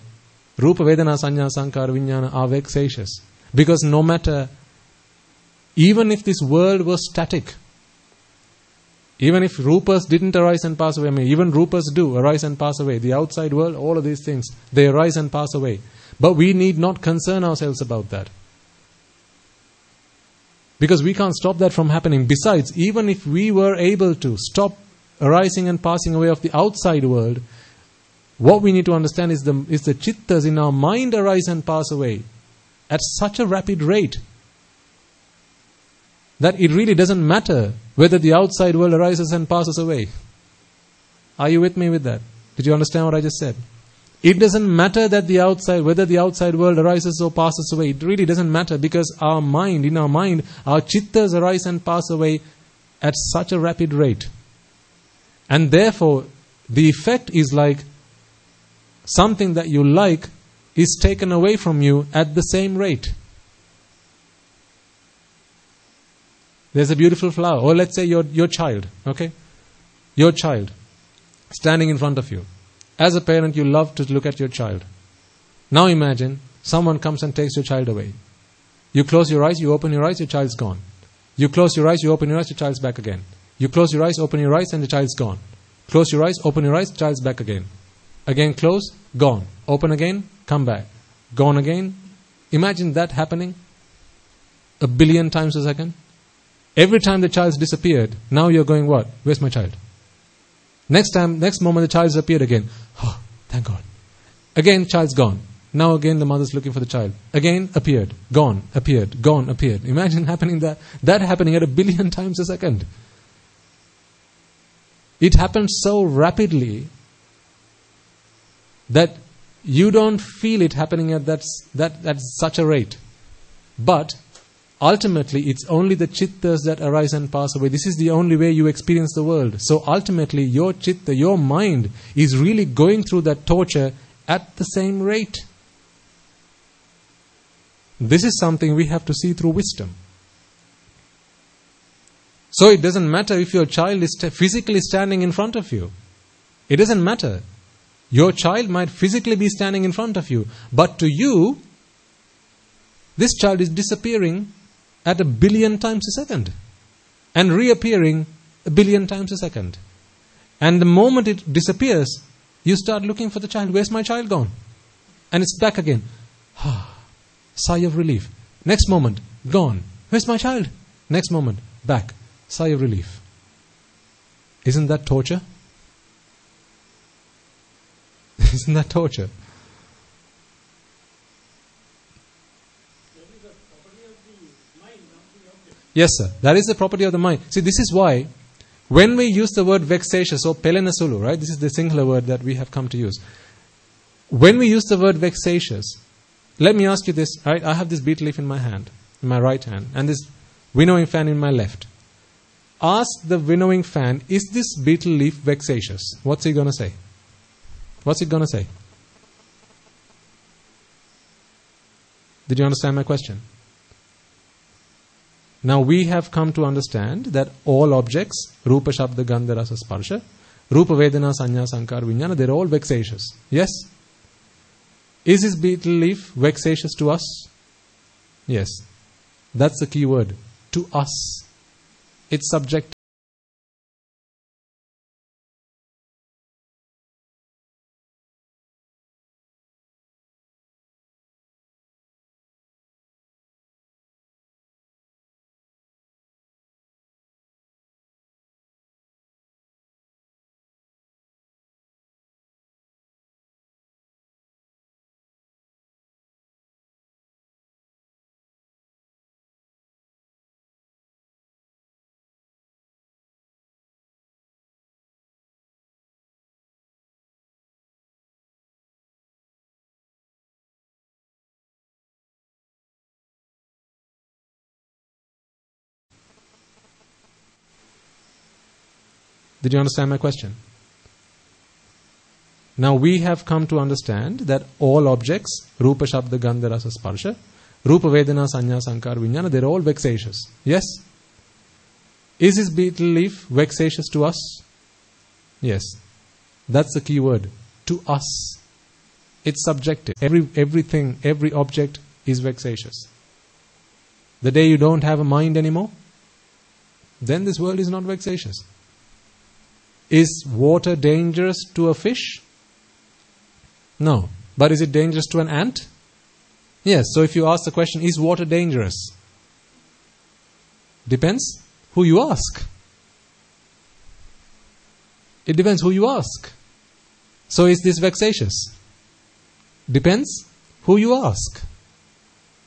Rupa Vedana Sanya Sankara Vijnana are vexatious. Because no matter, even if this world was static, even if Rupas didn't arise and pass away, even Rupas do arise and pass away, the outside world, all of these things, they arise and pass away. But we need not concern ourselves about that. Because we can't stop that from happening. Besides, even if we were able to stop arising and passing away of the outside world, What we need to understand is the chittas in our mind arise and pass away at such a rapid rate that it really doesn't matter whether the outside world arises and passes away. Are you with me with that? Did you understand what I just said? It doesn't matter that whether the outside world arises or passes away. It really doesn't matter, because in our mind, our chittas arise and pass away at such a rapid rate. And therefore, the effect is like something that you like is taken away from you at the same rate. There's a beautiful flower, or let's say your child, okay? Your child, standing in front of you. As a parent, you love to look at your child. Now imagine, someone comes and takes your child away. You close your eyes, you open your eyes, your child's gone. You close your eyes, you open your eyes, your child's back again. You close your eyes, open your eyes, and the child's gone. Close your eyes, open your eyes, child's back again. Again close, gone. Open again, come back. Gone again. Imagine that happening 1 billion times a second. Every time the child's disappeared, now you're going, what? Where's my child? Next moment the child's appeared again. Oh, thank God. Again, child's gone. Now again the mother's looking for the child. Again, appeared, gone, appeared, gone, appeared. Imagine that happening at 1 billion times a second. It happens so rapidly that you don't feel it happening at such a rate. But ultimately, it's only the chittas that arise and pass away. This is the only way you experience the world. So ultimately, your chitta, your mind, is really going through that torture at the same rate. This is something we have to see through wisdom. So it doesn't matter if your child is physically standing in front of you. It doesn't matter. Your child might physically be standing in front of you, but to you, this child is disappearing at 1 billion times a second and reappearing 1 billion times a second. And the moment it disappears, you start looking for the child. Where's my child gone? And it's back again. Sigh of relief. Next moment, gone. Where's my child? Next moment, back. Sigh of relief. Isn't that torture? Isn't that torture? Yes, sir. That is the property of the mind. See, this is why when we use the word vexatious or pelenasulu, right? This is the singular word that we have come to use. When we use the word vexatious, let me ask you this, right? I have this betel leaf in my hand, in my right hand, and this winnowing fan in my left. Ask the winnowing fan, is this betel leaf vexatious? What's he going to say? What's it going to say? Did you understand my question? Now we have come to understand that all objects, Rupa, Shabda, Gandha, Rasa, Sparsha, Rupa, Vedana, Sanya, Sankara, Vijnana, they're all vexatious. Yes? Is this betel leaf vexatious to us? Yes. That's the key word. To us. It's subjective. Did you understand my question? Now we have come to understand that all objects, Rupa, Shabda, Gandha, Rasa, Sparsha, Rupa, Vedana, Sanya, Sankara, Vijnana, they're all vexatious. Yes? Is this betel leaf vexatious to us? Yes. That's the key word. To us. It's subjective. Everything, every object is vexatious. The day you don't have a mind anymore, then this world is not vexatious. Is water dangerous to a fish? No. But is it dangerous to an ant? Yes. So if you ask the question, is water dangerous? Depends who you ask. It depends who you ask. So is this vexatious? Depends who you ask.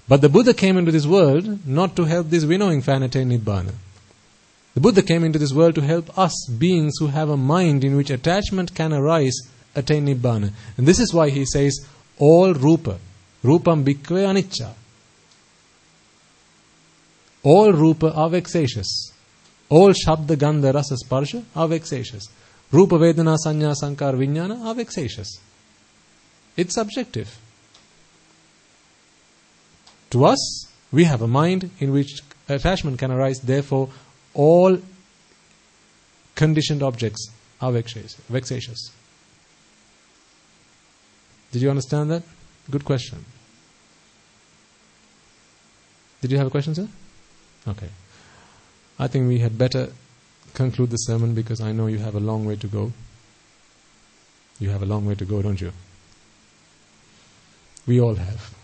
But the Buddha came into this world not to help this winnowing fan attain Nibbana. The Buddha came into this world to help us beings who have a mind in which attachment can arise attain Nibbana. And this is why he says, all rupa, rupam bhikkhave anicca. All rupa are vexatious. All shabda gandha rasa sparsha are vexatious. Rupa vedana sanya sankara vijnana are vexatious. It's subjective. To us, we have a mind in which attachment can arise, therefore all conditioned objects are vexatious. Did you understand that? Good question. Did you have a question, sir? Okay. I think we had better conclude the sermon because I know you have a long way to go. You have a long way to go, don't you? We all have.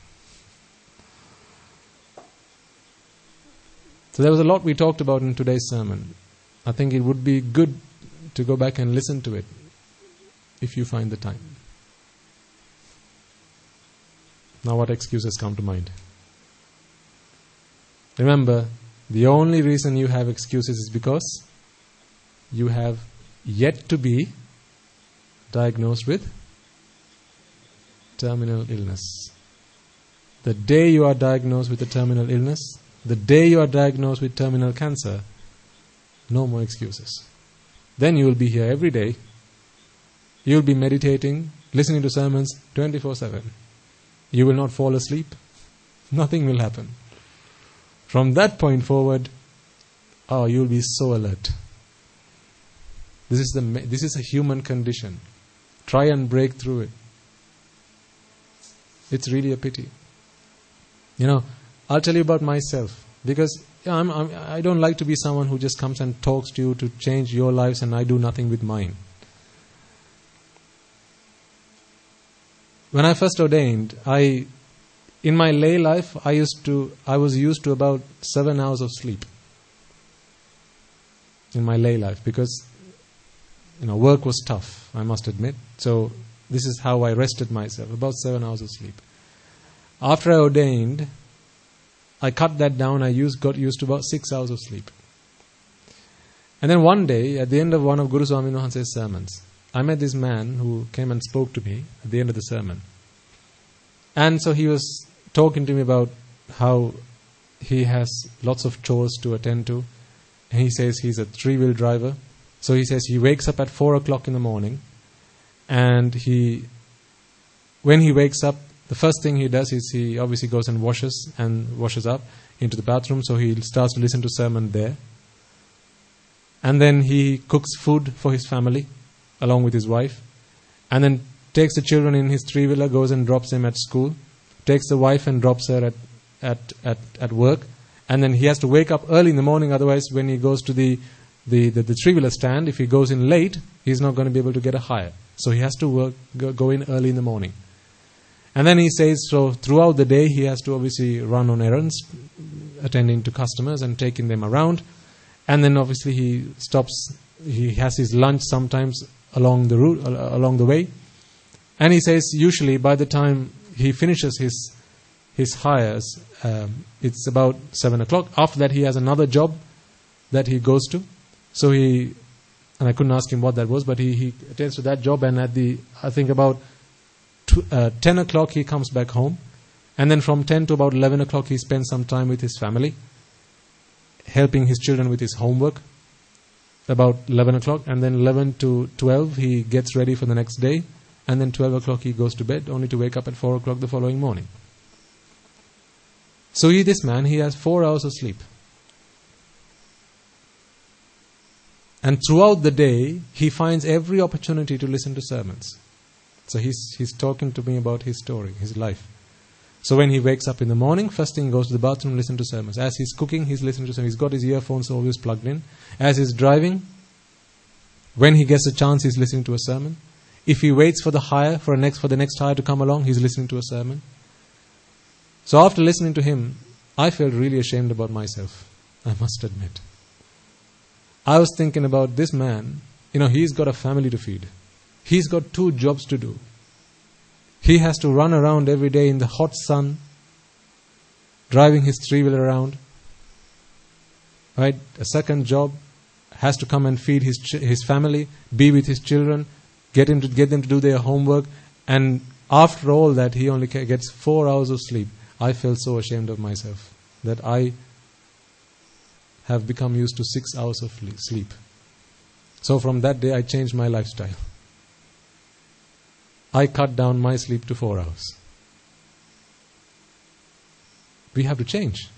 So there was a lot we talked about in today's sermon. I think it would be good to go back and listen to it if you find the time. Now what excuses come to mind? Remember, the only reason you have excuses is because you have yet to be diagnosed with terminal illness. The day you are diagnosed with a terminal illness, the day you are diagnosed with terminal cancer, no more excuses. Then you will be here every day. You will be meditating, listening to sermons 24/7. You will not fall asleep. Nothing will happen. From that point forward, you will be so alert. This is a human condition. Try and break through it. It's really a pity. I'll tell you about myself because I don't like to be someone who just comes and talks to you to change your lives and I do nothing with mine. When I first ordained, in my lay life, I was used to about 7 hours of sleep in my lay life because work was tough, I must admit. So this is how I rested myself, about 7 hours of sleep. After I ordained, I cut that down. I got used to about 6 hours of sleep. And then one day, at the end of one of Guru Swami Wahanse's sermons, I met this man who came and spoke to me at the end of the sermon. And so he was talking to me about how he has lots of chores to attend to. And he says he's a 3-wheel driver. So he says he wakes up at 4 o'clock in the morning. And when he wakes up, the first thing he does is he obviously goes and washes up into the bathroom. So he starts to listen to sermon there. And then he cooks food for his family along with his wife. And then takes the children in his 3-wheeler, goes and drops them at school. Takes the wife and drops her at work. And then he has to wake up early in the morning, otherwise when he goes to the 3-wheeler stand, if he goes in late, he's not going to be able to get a hire. So he has to go in early in the morning. And then he says, so throughout the day he has to obviously run on errands, attending to customers and taking them around. And then obviously he has his lunch sometimes along the way. And he says usually by the time he finishes his hires, it's about 7 o'clock. After that he has another job that he goes to. So and I couldn't ask him what that was, but he attends to that job, and I think about 10 o'clock he comes back home. And then from 10 to about 11 o'clock he spends some time with his family, helping his children with his homework. About 11 o'clock, and then 11 to 12 he gets ready for the next day, and then 12 o'clock he goes to bed, only to wake up at 4 o'clock the following morning. So this man, he has 4 hours of sleep. And throughout the day, he finds every opportunity to listen to sermons. So he's talking to me about his story, his life. So when he wakes up in the morning, first thing he goes to the bathroom, listen to sermons. As he's cooking, he's listening to sermons. He's got his earphones always plugged in. As he's driving, when he gets a chance, he's listening to a sermon. If he waits for the hire, for the next hire to come along, he's listening to a sermon. So after listening to him, I felt really ashamed about myself, I must admit. I was thinking about this man, he's got a family to feed. He's got 2 jobs to do. He has to run around every day in the hot sun, driving his 3-wheeler around. Right? A second job has to come and feed his family, be with his children, get them to do their homework, and after all that, he only gets 4 hours of sleep. I felt so ashamed of myself that I have become used to 6 hours of sleep. So from that day, I changed my lifestyle. I cut down my sleep to 4 hours. We have to change.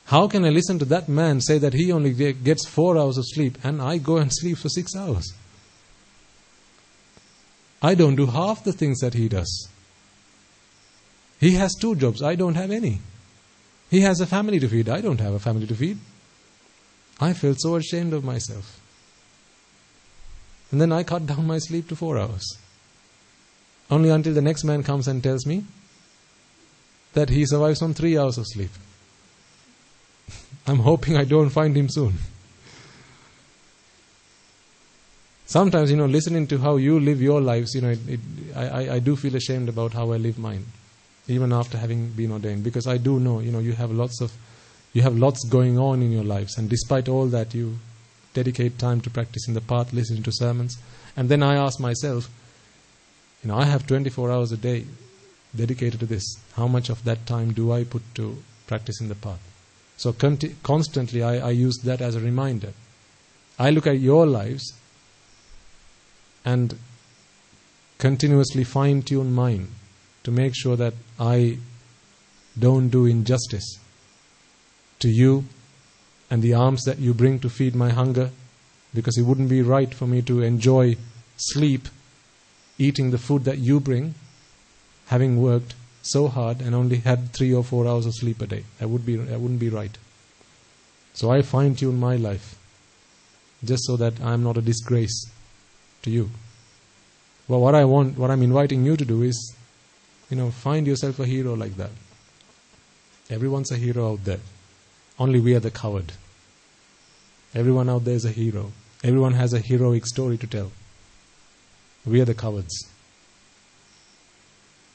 How can I listen to that man say that he only gets 4 hours of sleep and I go and sleep for 6 hours? I don't do half the things that he does. He has 2 jobs. I don't have any. He has a family to feed. I don't have a family to feed. I felt so ashamed of myself. And then I cut down my sleep to 4 hours. Only until the next man comes and tells me that he survives on 3 hours of sleep. I'm hoping I don't find him soon. Sometimes, listening to how you live your lives, I do feel ashamed about how I live mine, even after having been ordained, because I do know, you have lots going on in your lives, and despite all that, you dedicate time to practicing the path, listening to sermons, and then I ask myself, I have 24 hours a day dedicated to this. How much of that time do I put to practicing the path? So constantly, I use that as a reminder. I look at your lives and continuously fine-tune mine to make sure that I don't do injustice to you and the alms that you bring to feed my hunger, because it wouldn't be right for me to enjoy sleep, eating the food that you bring, having worked so hard and only had 3 or 4 hours of sleep a day. That wouldn't be right. So I fine-tune my life just so that I'm not a disgrace to you. Well, what I'm inviting you to do is, find yourself a hero like that. Everyone's a hero out there. Only we are the coward. Everyone out there is a hero. Everyone has a heroic story to tell. We are the cowards.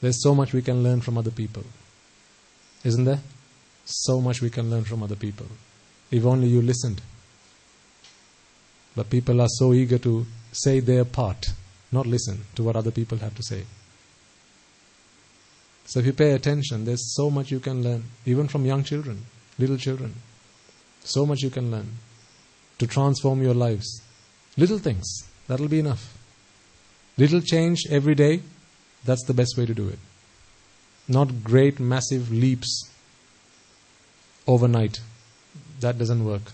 There's so much we can learn from other people. Isn't there? So much we can learn from other people. If only you listened. But people are so eager to say their part, not listen to what other people have to say. So if you pay attention, there's so much you can learn, even from young children, little children. So much you can learn to transform your lives. Little things, that'll be enough. Little change every day, that's the best way to do it. Not great, massive leaps overnight. That doesn't work.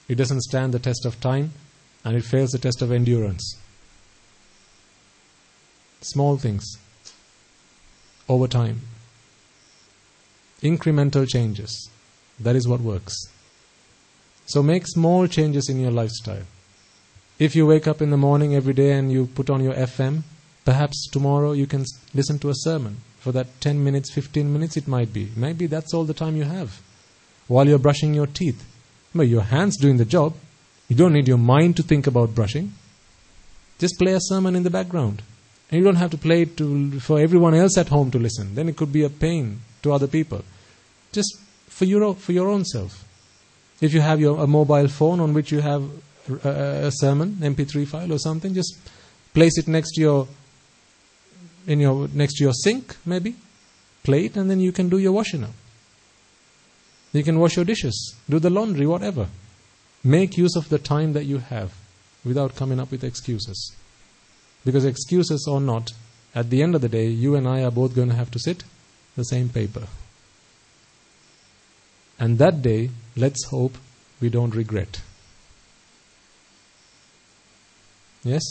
It doesn't stand the test of time, and it fails the test of endurance. Small things over time. Incremental changes. That is what works. So make small changes in your lifestyle. If you wake up in the morning every day and you put on your FM, perhaps tomorrow you can listen to a sermon. For that 10 minutes, 15 minutes it might be. Maybe that's all the time you have. While you're brushing your teeth. But your hand's doing the job. You don't need your mind to think about brushing. Just play a sermon in the background. And you don't have to play it for everyone else at home to listen. Then it could be a pain to other people. Just for your own self. If you have a mobile phone on which you have a sermon, MP3 file or something, just place it next to your sink, maybe. Play it, and then you can do your washing up. You can wash your dishes, do the laundry, whatever. Make use of the time that you have without coming up with excuses. Because excuses or not, at the end of the day, you and I are both going to have to sit the same paper. And that day, let's hope we don't regret. Yes?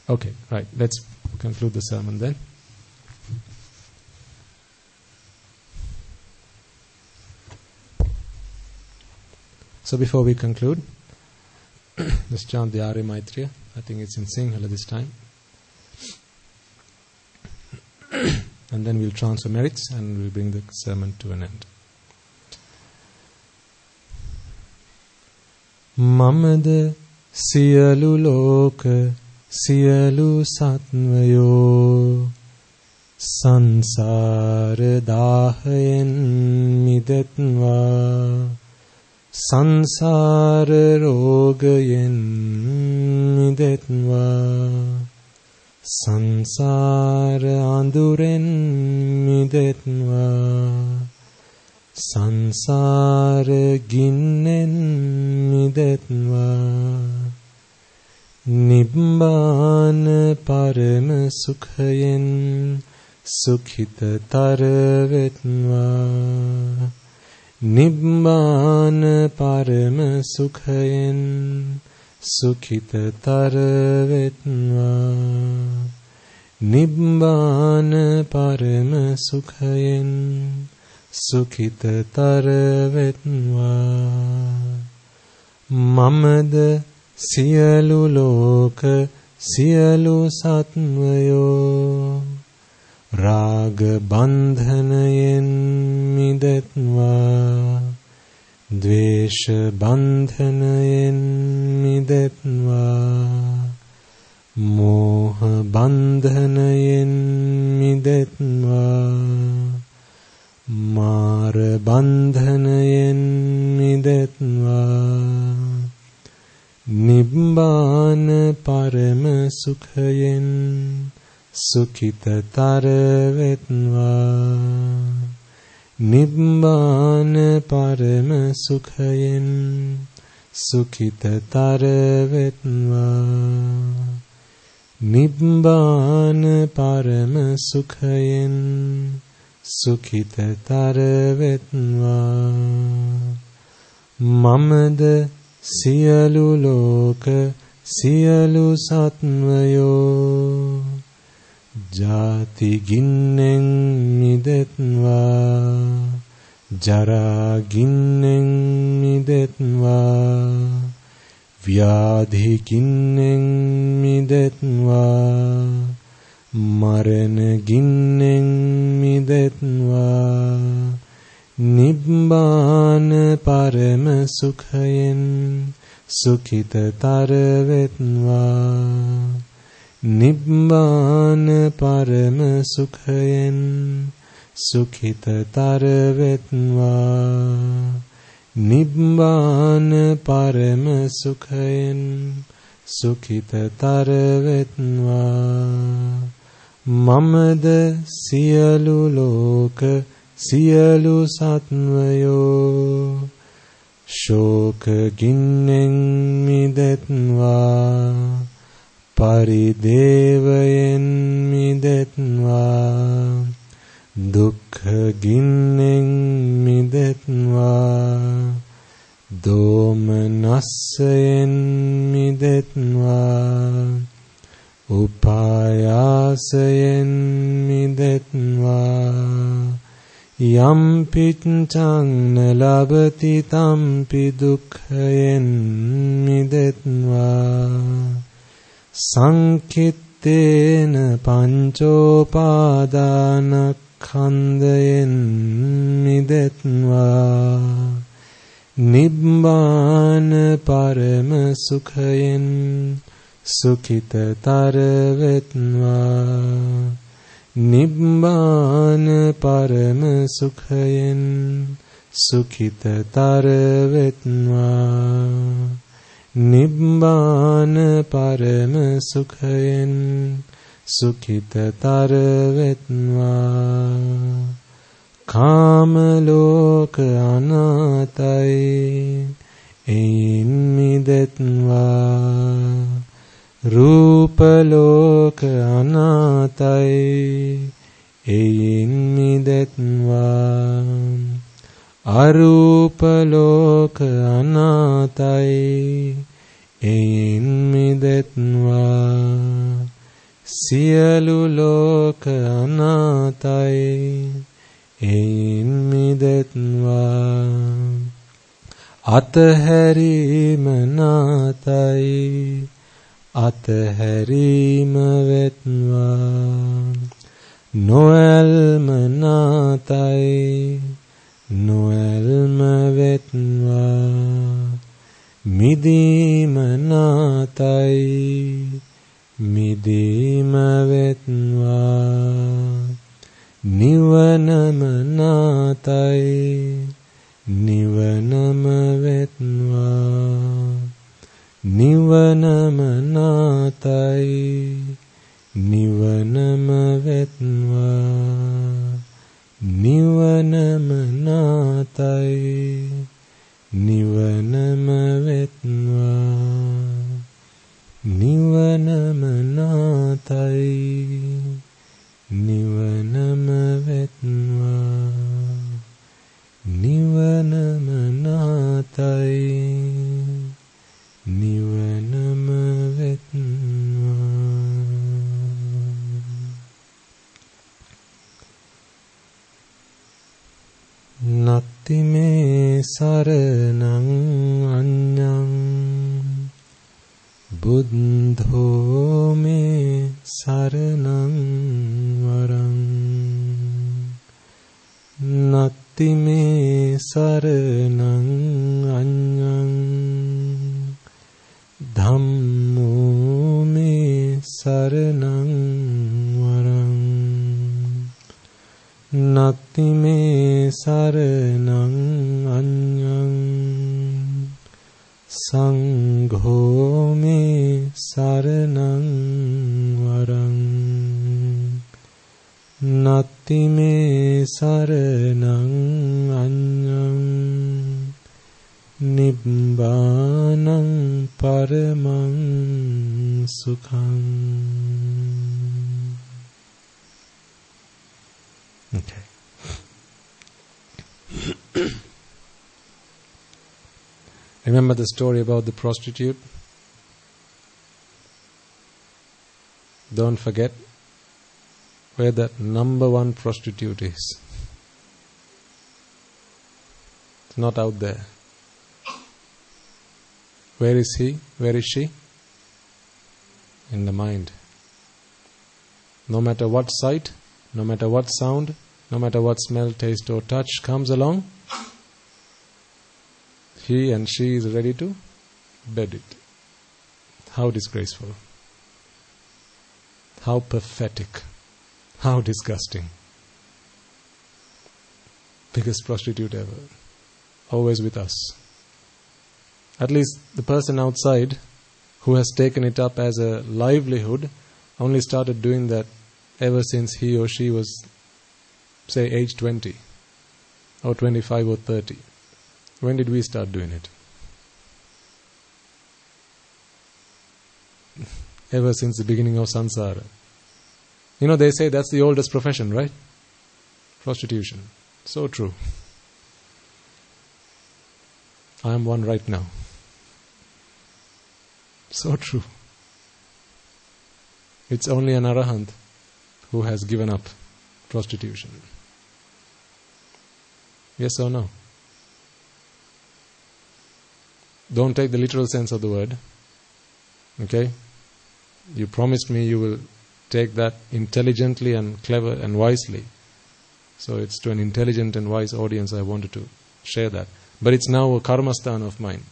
Okay, right. Let's conclude the sermon then. So before we conclude, let's chant the Arya Maitreya. I think it's in Sinhala this time. And then we'll transfer merits and we'll bring the sermon to an end. Mamada සියලු ලෝක සියලු සත්වයෝ සංසාර දාහයෙන් මිදෙත්වා සංසාර රෝගයෙන් මිදෙත්වා සංසාර අඳුරෙන් මිදෙත්වා සංසාර ගින්නෙන් මිදෙත්වා නිබ්බාන පරම සුඛයෙන් සුඛිතතර වෙත්වා නිබ්බාන පරම සුඛයෙන් සුඛිතතර වෙත්වා නිබ්බාන පරම සුඛයෙන් සුඛිතතර වෙත්වා මමද සියලු ලෝක සියලු සත්වයෝ රාග බන්ධනයෙන් මිදෙත්වා ද්වේෂ බන්ධනයෙන් මිදෙත්වා මෝහ බන්ධනයෙන් මිදෙත්වා මාර බන්ධනයෙන් මිදෙත්වා නිබ්බාන පරම සුඛයෙන් සුඛිතතර වෙත්වා නිබ්බාන පරම සුඛයෙන් සුඛිතතර වෙත්වා නිබ්බාන පරම සුඛයෙන් සුඛිතතර වෙත්වා මමද සියලු ලෝක සියලු සත්වයෝ ජාති ගින්නෙන් මිදෙත්වා ජරා ගින්නෙන් මිදෙත්වා ව්‍යාධි ගින්නෙන් මිදෙත්වා මරණ ගින්නෙන් මිදෙත්වා නිබ්බාන පරම සුඛයෙන් සුඛිතතර වෙත්වා නිබ්බාන පරම සුඛයෙන් සුඛිතතර වෙත්වා නිබ්බාන පරම සුඛයෙන් සුඛිතතර වෙත්වා මමද සියලු ලෝක සියලු සත්වයෝ ශෝක ගින්නෙන් මිදෙත්වා පරිදේවයෙන් මිදෙත්වා දුක්ඛ ගින්නෙන් මිදෙත්වා දෝමනස්සයෙන් මිදෙත්වා උපායාසයෙන් මිදෙත්වා යම් පිච්ඡං නලබති තම්පි දුක්ඛයෙන් මිදෙත්වා සංකිත්තේන පංචෝපාදානස්කන්ධයෙන් මිදෙත්වා නිබ්බාන පරම සුඛයෙන් සුඛිතතර වෙත්වා නිබ්බාන පරම සුඛයෙන් සුඛිතතර වෙත්වා නිබ්බාන පරම සුඛයෙන් සුඛිතතර වෙත්වා කාම ලෝක අනාතයි එයින් මිදෙත්වා රූප ලෝක අනාතයි එයින් මිදෙත්වා අරූප ලෝක අනාතයි එයින් මිදෙත්වා සියලු ලෝක අනාතයි එයින් මිදෙත්වා අතහැරීම නාතයි අතහැරීම වෙත්වා නොඇල්ම නාතයි නොඇල්ම වෙත්වා මිදීම නාතයි මිදීම වෙත්වා නිවනම නාතයි නිවනම වෙත්වා නිවනම නාතයි නිවනම වෙත්වා නිවනම නාතයි නිවනම වෙත්වා නිවනම නාතයි නිවනම වෙත්වා නිවනම නාතයි නිවනම වෙත්වා. නත්ති මේ සරණං අඤ්ඤං බුද්ධෝ මේ සරණං වරං නත්ති මේ සරණං අඤ්ඤං ධම්මෝ මේ සරණං වරං නත්ති මේ සරණං අඤ්ඤං සංඝෝ මේ සරණං වරං නත්ති මේ සරණං අඤ්ඤං නිබ්බානං පරමං සුඛං. Okay. Remember the story about the prostitute? Don't forget where that number one prostitute is. It's not out there. Where is he? Where is she? In the mind. No matter what sight, no matter what sound, no matter what smell, taste or touch comes along, he and she is ready to bed it. How disgraceful. How pathetic. How disgusting. Biggest prostitute ever. Always with us. At least the person outside who has taken it up as a livelihood only started doing that ever since he or she was, say, age 20 or 25 or 30. When did we start doing it? Ever since the beginning of samsara. You know, they say that's the oldest profession, right? Prostitution. So true. I am one right now. So true. It's only an arahant who has given up prostitution. Yes or no? Don't take the literal sense of the word. Okay? You promised me you will take that intelligently and clever and wisely. So it's to an intelligent and wise audience I wanted to share that. But it's now a karmasthana of mine.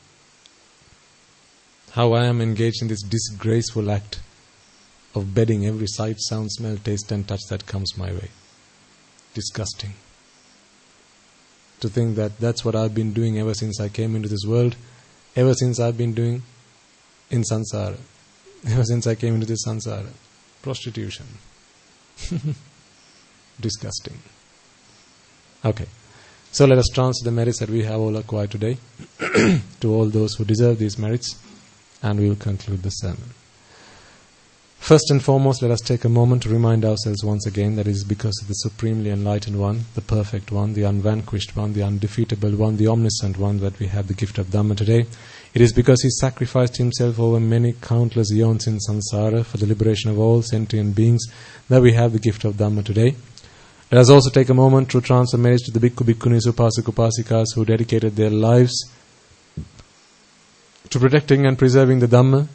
How I am engaged in this disgraceful act of bedding every sight, sound, smell, taste and touch that comes my way. Disgusting. To think that that's what I've been doing ever since I came into this world, ever since I've been doing in samsara, ever since I came into this samsara. Prostitution. Disgusting. Okay. So let us transfer the merits that we have all acquired today to all those who deserve these merits, and we will conclude the sermon. First and foremost, let us take a moment to remind ourselves once again that it is because of the Supremely Enlightened One, the Perfect One, the Unvanquished One, the Undefeatable One, the Omniscient One, that we have the gift of Dhamma today. It is because He sacrificed Himself over many countless eons in samsara for the liberation of all sentient beings that we have the gift of Dhamma today. Let us also take a moment to transfer merits to the Bhikkhu, Bhikkhunis, Upasak, Upasikas who dedicated their lives to protecting and preserving the Dhamma,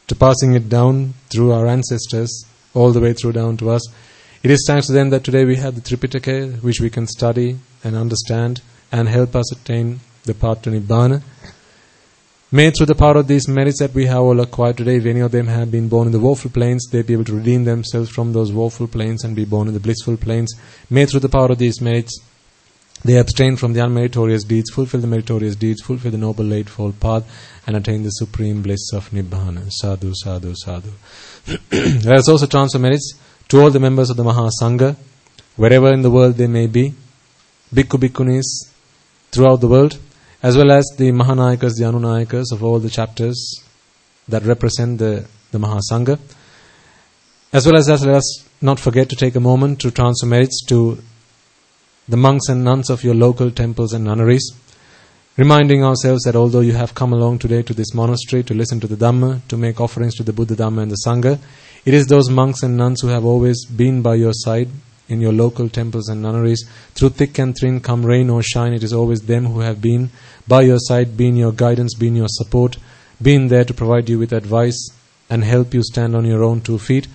to passing it down through our ancestors, all the way through down to us. It is thanks to them that today we have the Tripitaka, which we can study and understand and help us attain the path to Nibbana. May through the power of these merits that we have all acquired today, if any of them have been born in the woeful planes, they be able to redeem themselves from those woeful planes and be born in the blissful planes. May through the power of these merits, they abstain from the unmeritorious deeds, fulfill the meritorious deeds, fulfill the noble eightfold path, and attain the supreme bliss of Nibbana. Sadhu, sadhu, sadhu. Let us also transfer merits to all the members of the Mahasangha, wherever in the world they may be, Bhikkhu Bhikkhunis throughout the world, as well as the Mahanayakas, the Anunayakas of all the chapters that represent the Mahasangha. As well as that, let us not forget to take a moment to transfer merits to the monks and nuns of your local temples and nunneries, reminding ourselves that although you have come along today to this monastery to listen to the Dhamma, to make offerings to the Buddha, Dhamma and the Sangha, it is those monks and nuns who have always been by your side in your local temples and nunneries. Through thick and thin, come rain or shine, it is always them who have been by your side, been your guidance, been your support, been there to provide you with advice and help you stand on your own 2 feet.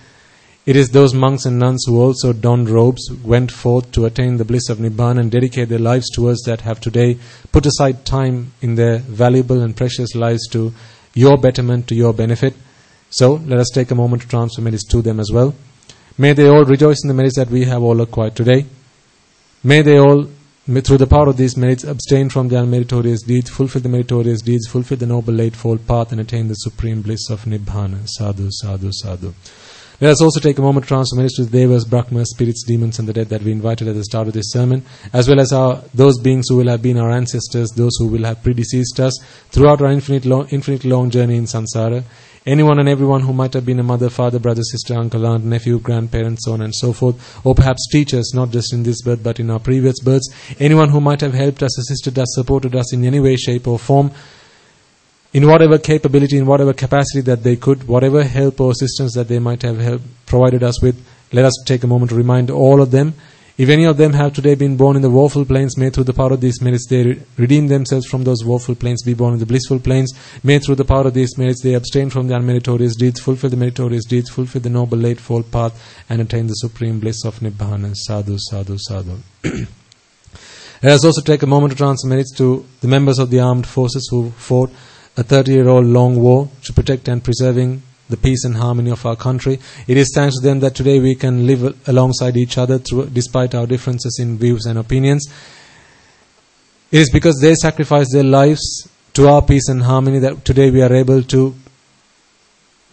It is those monks and nuns who also donned robes, went forth to attain the bliss of Nibbana and dedicate their lives to us, that have today put aside time in their valuable and precious lives to your betterment, to your benefit. So let us take a moment to transfer merits to them as well. May they all rejoice in the merits that we have all acquired today. May they all, through the power of these merits, abstain from the unmeritorious deeds, fulfill the meritorious deeds, fulfill the noble eightfold path, and attain the supreme bliss of Nibbana. Sadhu, sadhu, sadhu. Let us also take a moment to transfer merits to the Devas, Brahmas, spirits, demons, and the dead that we invited at the start of this sermon, as well as those beings who will have been our ancestors, those who will have predeceased us throughout our infinite long journey in samsara. Anyone and everyone who might have been a mother, father, brother, sister, uncle, aunt, nephew, grandparent, so on and so forth, or perhaps teachers, not just in this birth but in our previous births. Anyone who might have helped us, assisted us, supported us in any way, shape or form, in whatever capability, in whatever capacity that they could, whatever help or assistance that they might have provided us with, let us take a moment to remind all of them. If any of them have today been born in the woeful planes, may through the power of these merits they redeem themselves from those woeful planes, be born in the blissful planes. May through the power of these merits they abstain from the unmeritorious deeds, fulfill the meritorious deeds, fulfill the noble eightfold path, and attain the supreme bliss of Nibbana. Sadhu, sadhu, sadhu. Let us also take a moment to transfer merits to the members of the armed forces who fought a 30-year-old long war to protect and preserving the peace and harmony of our country. It is thanks to them that today we can live alongside each other despite our differences in views and opinions. It is because they sacrificed their lives to our peace and harmony that today we are able to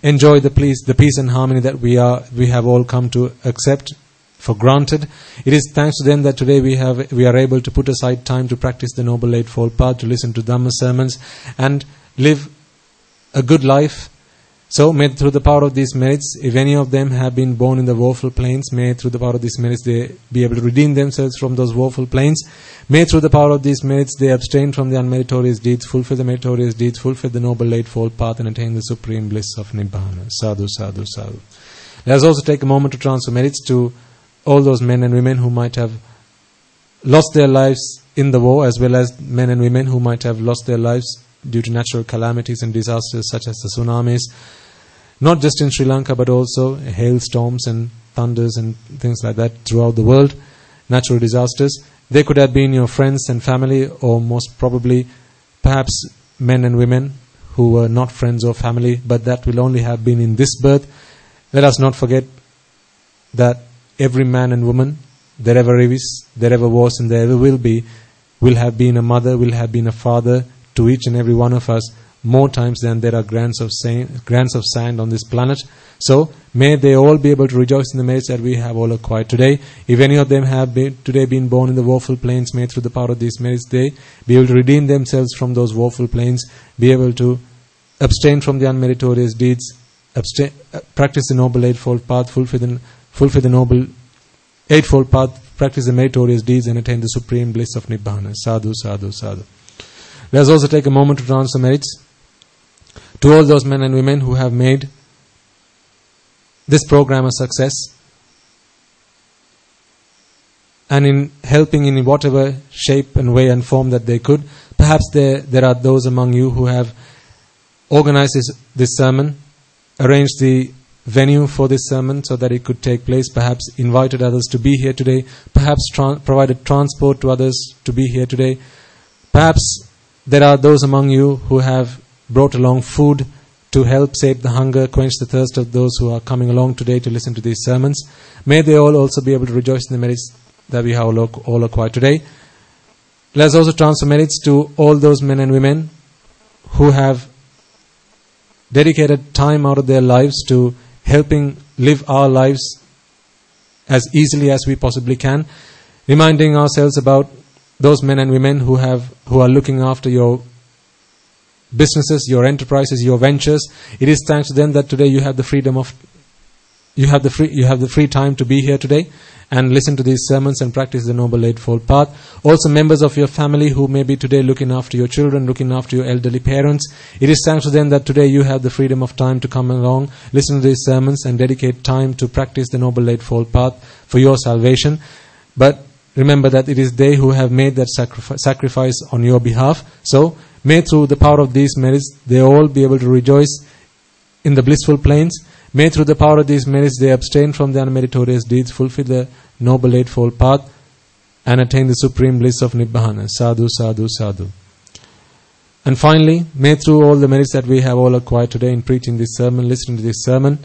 enjoy the peace and harmony that we have all come to accept for granted. It is thanks to them that today we are able to put aside time to practice the Noble Eightfold Path, to listen to Dhamma sermons and live a good life. So may through the power of these merits, if any of them have been born in the woeful planes, may through the power of these merits they be able to redeem themselves from those woeful planes. May through the power of these merits they abstain from the unmeritorious deeds, fulfill the meritorious deeds, fulfill the Noble Eightfold Path and attain the supreme bliss of Nibbana. Sadhu, sadhu, sadhu. Let us also take a moment to transfer merits to all those men and women who might have lost their lives in the war, as well as men and women who might have lost their lives due to natural calamities and disasters such as the tsunamis, not just in Sri Lanka but also hailstorms and thunders and things like that throughout the world, natural disasters. They could have been your friends and family, or most probably perhaps men and women who were not friends or family, but that will only have been in this birth. Let us not forget that every man and woman, there ever is, there ever was and there ever will be, will have been a mother, will have been a father to each and every one of us more times than there are grains of sand on this planet. So may they all be able to rejoice in the merits that we have all acquired today. If any of them have today been born in the woeful planes, may through the power of these merits they be able to redeem themselves from those woeful planes, be able to abstain from the unmeritorious deeds, practice the Noble Eightfold Path, fulfill the Noble Eightfold Path, practice the meritorious deeds and attain the supreme bliss of Nibbana. Sadhu, sadhu, sadhu. Let us also take a moment to transfer merits to all those men and women who have made this program a success, and in helping in whatever shape and way and form that they could. Perhaps there are those among you who have organized this sermon, arranged the venue for this sermon so that it could take place, perhaps invited others to be here today, perhaps provided transport to others to be here today. Perhaps there are those among you who have brought along food to help sate the hunger, quench the thirst of those who are coming along today to listen to these sermons. May they all also be able to rejoice in the merits that we have all acquired today. Let us also transfer merits to all those men and women who have dedicated time out of their lives to helping live our lives as easily as we possibly can, reminding ourselves about those men and women who are looking after your businesses, your enterprises, your ventures. It is thanks to them that today you have the freedom of you have the free time to be here today and listen to these sermons and practice the Noble Eightfold Path. Also members of your family who may be today looking after your children, looking after your elderly parents. It is thanks to them that today you have the freedom of time to come along, listen to these sermons and dedicate time to practice the Noble Eightfold Path for your salvation. But remember that it is they who have made that sacrifice on your behalf. So may through the power of these merits they all be able to rejoice in the blissful plains. May through the power of these merits they abstain from the unmeritorious deeds, fulfill the Noble Eightfold Path and attain the supreme bliss of Nibbana. Sadhu, sadhu, sadhu. And finally, may through all the merits that we have all acquired today in preaching this sermon, listening to this sermon,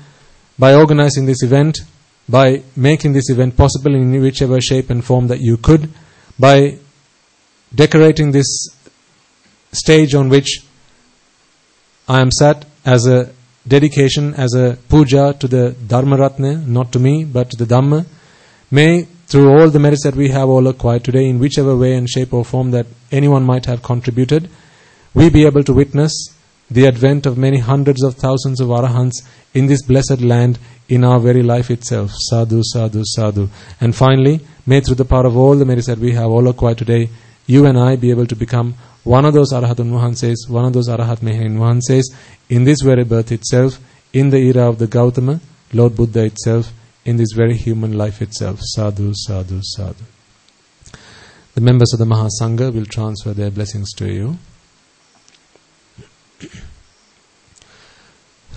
by organizing this event, by making this event possible in whichever shape and form that you could, by decorating this stage on which I am sat as a dedication, as a puja to the Dharma Ratna, not to me, but to the Dhamma. May, through all the merits that we have all acquired today, in whichever way and shape or form that anyone might have contributed, we be able to witness the advent of many hundreds of thousands of Arahants in this blessed land in our very life itself. Sadhu, sadhu, sadhu. And finally, may through the power of all the merits that we have all acquired today, you and I be able to become one of those Arahatun Vahanses, one of those Arahat Meherin Vahanses, in this very birth itself, in the era of the Gautama, Lord Buddha itself, in this very human life itself. Sadhu, sadhu, sadhu. The members of the Mahasangha will transfer their blessings to you.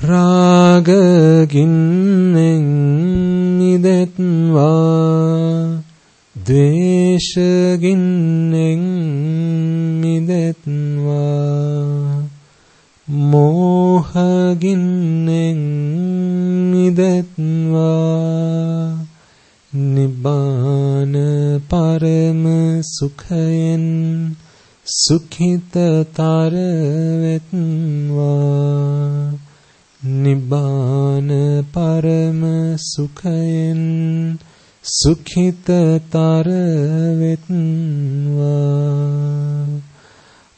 Raga ginneng midetva Dvesha ginneng midetva Moha ginneng midetva Nibbana parama sukhayen Sukhita taravetva Nibbana parama sukhayen Sukhita taravetva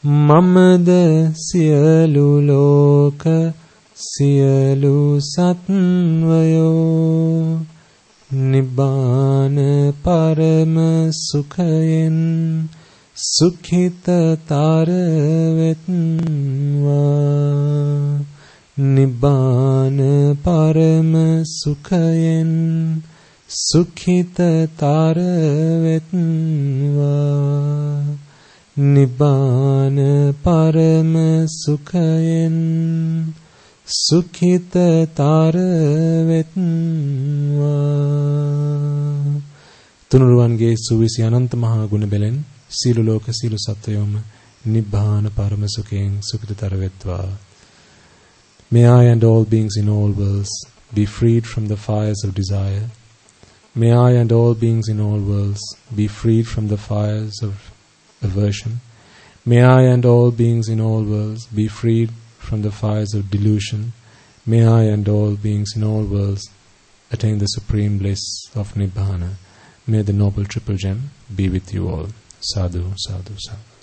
Mamada siyalu loka siyalu satvayo Nibbana parama sukhayen Sukhita taravetva Nibbana parama sukhayen Sukhita taravetva Nibbana parama sukhayen Sukhita taravetva Tunuruwange suvisi ananta maha guna belen Silu loka silu sattayoma Nibbana parama sukhayen Sukhita taravetva. May I and all beings in all worlds be freed from the fires of desire. May I and all beings in all worlds be freed from the fires of aversion. May I and all beings in all worlds be freed from the fires of delusion. May I and all beings in all worlds attain the supreme bliss of Nibbana. May the Noble Triple Gem be with you all. Sadhu, sadhu, sadhu.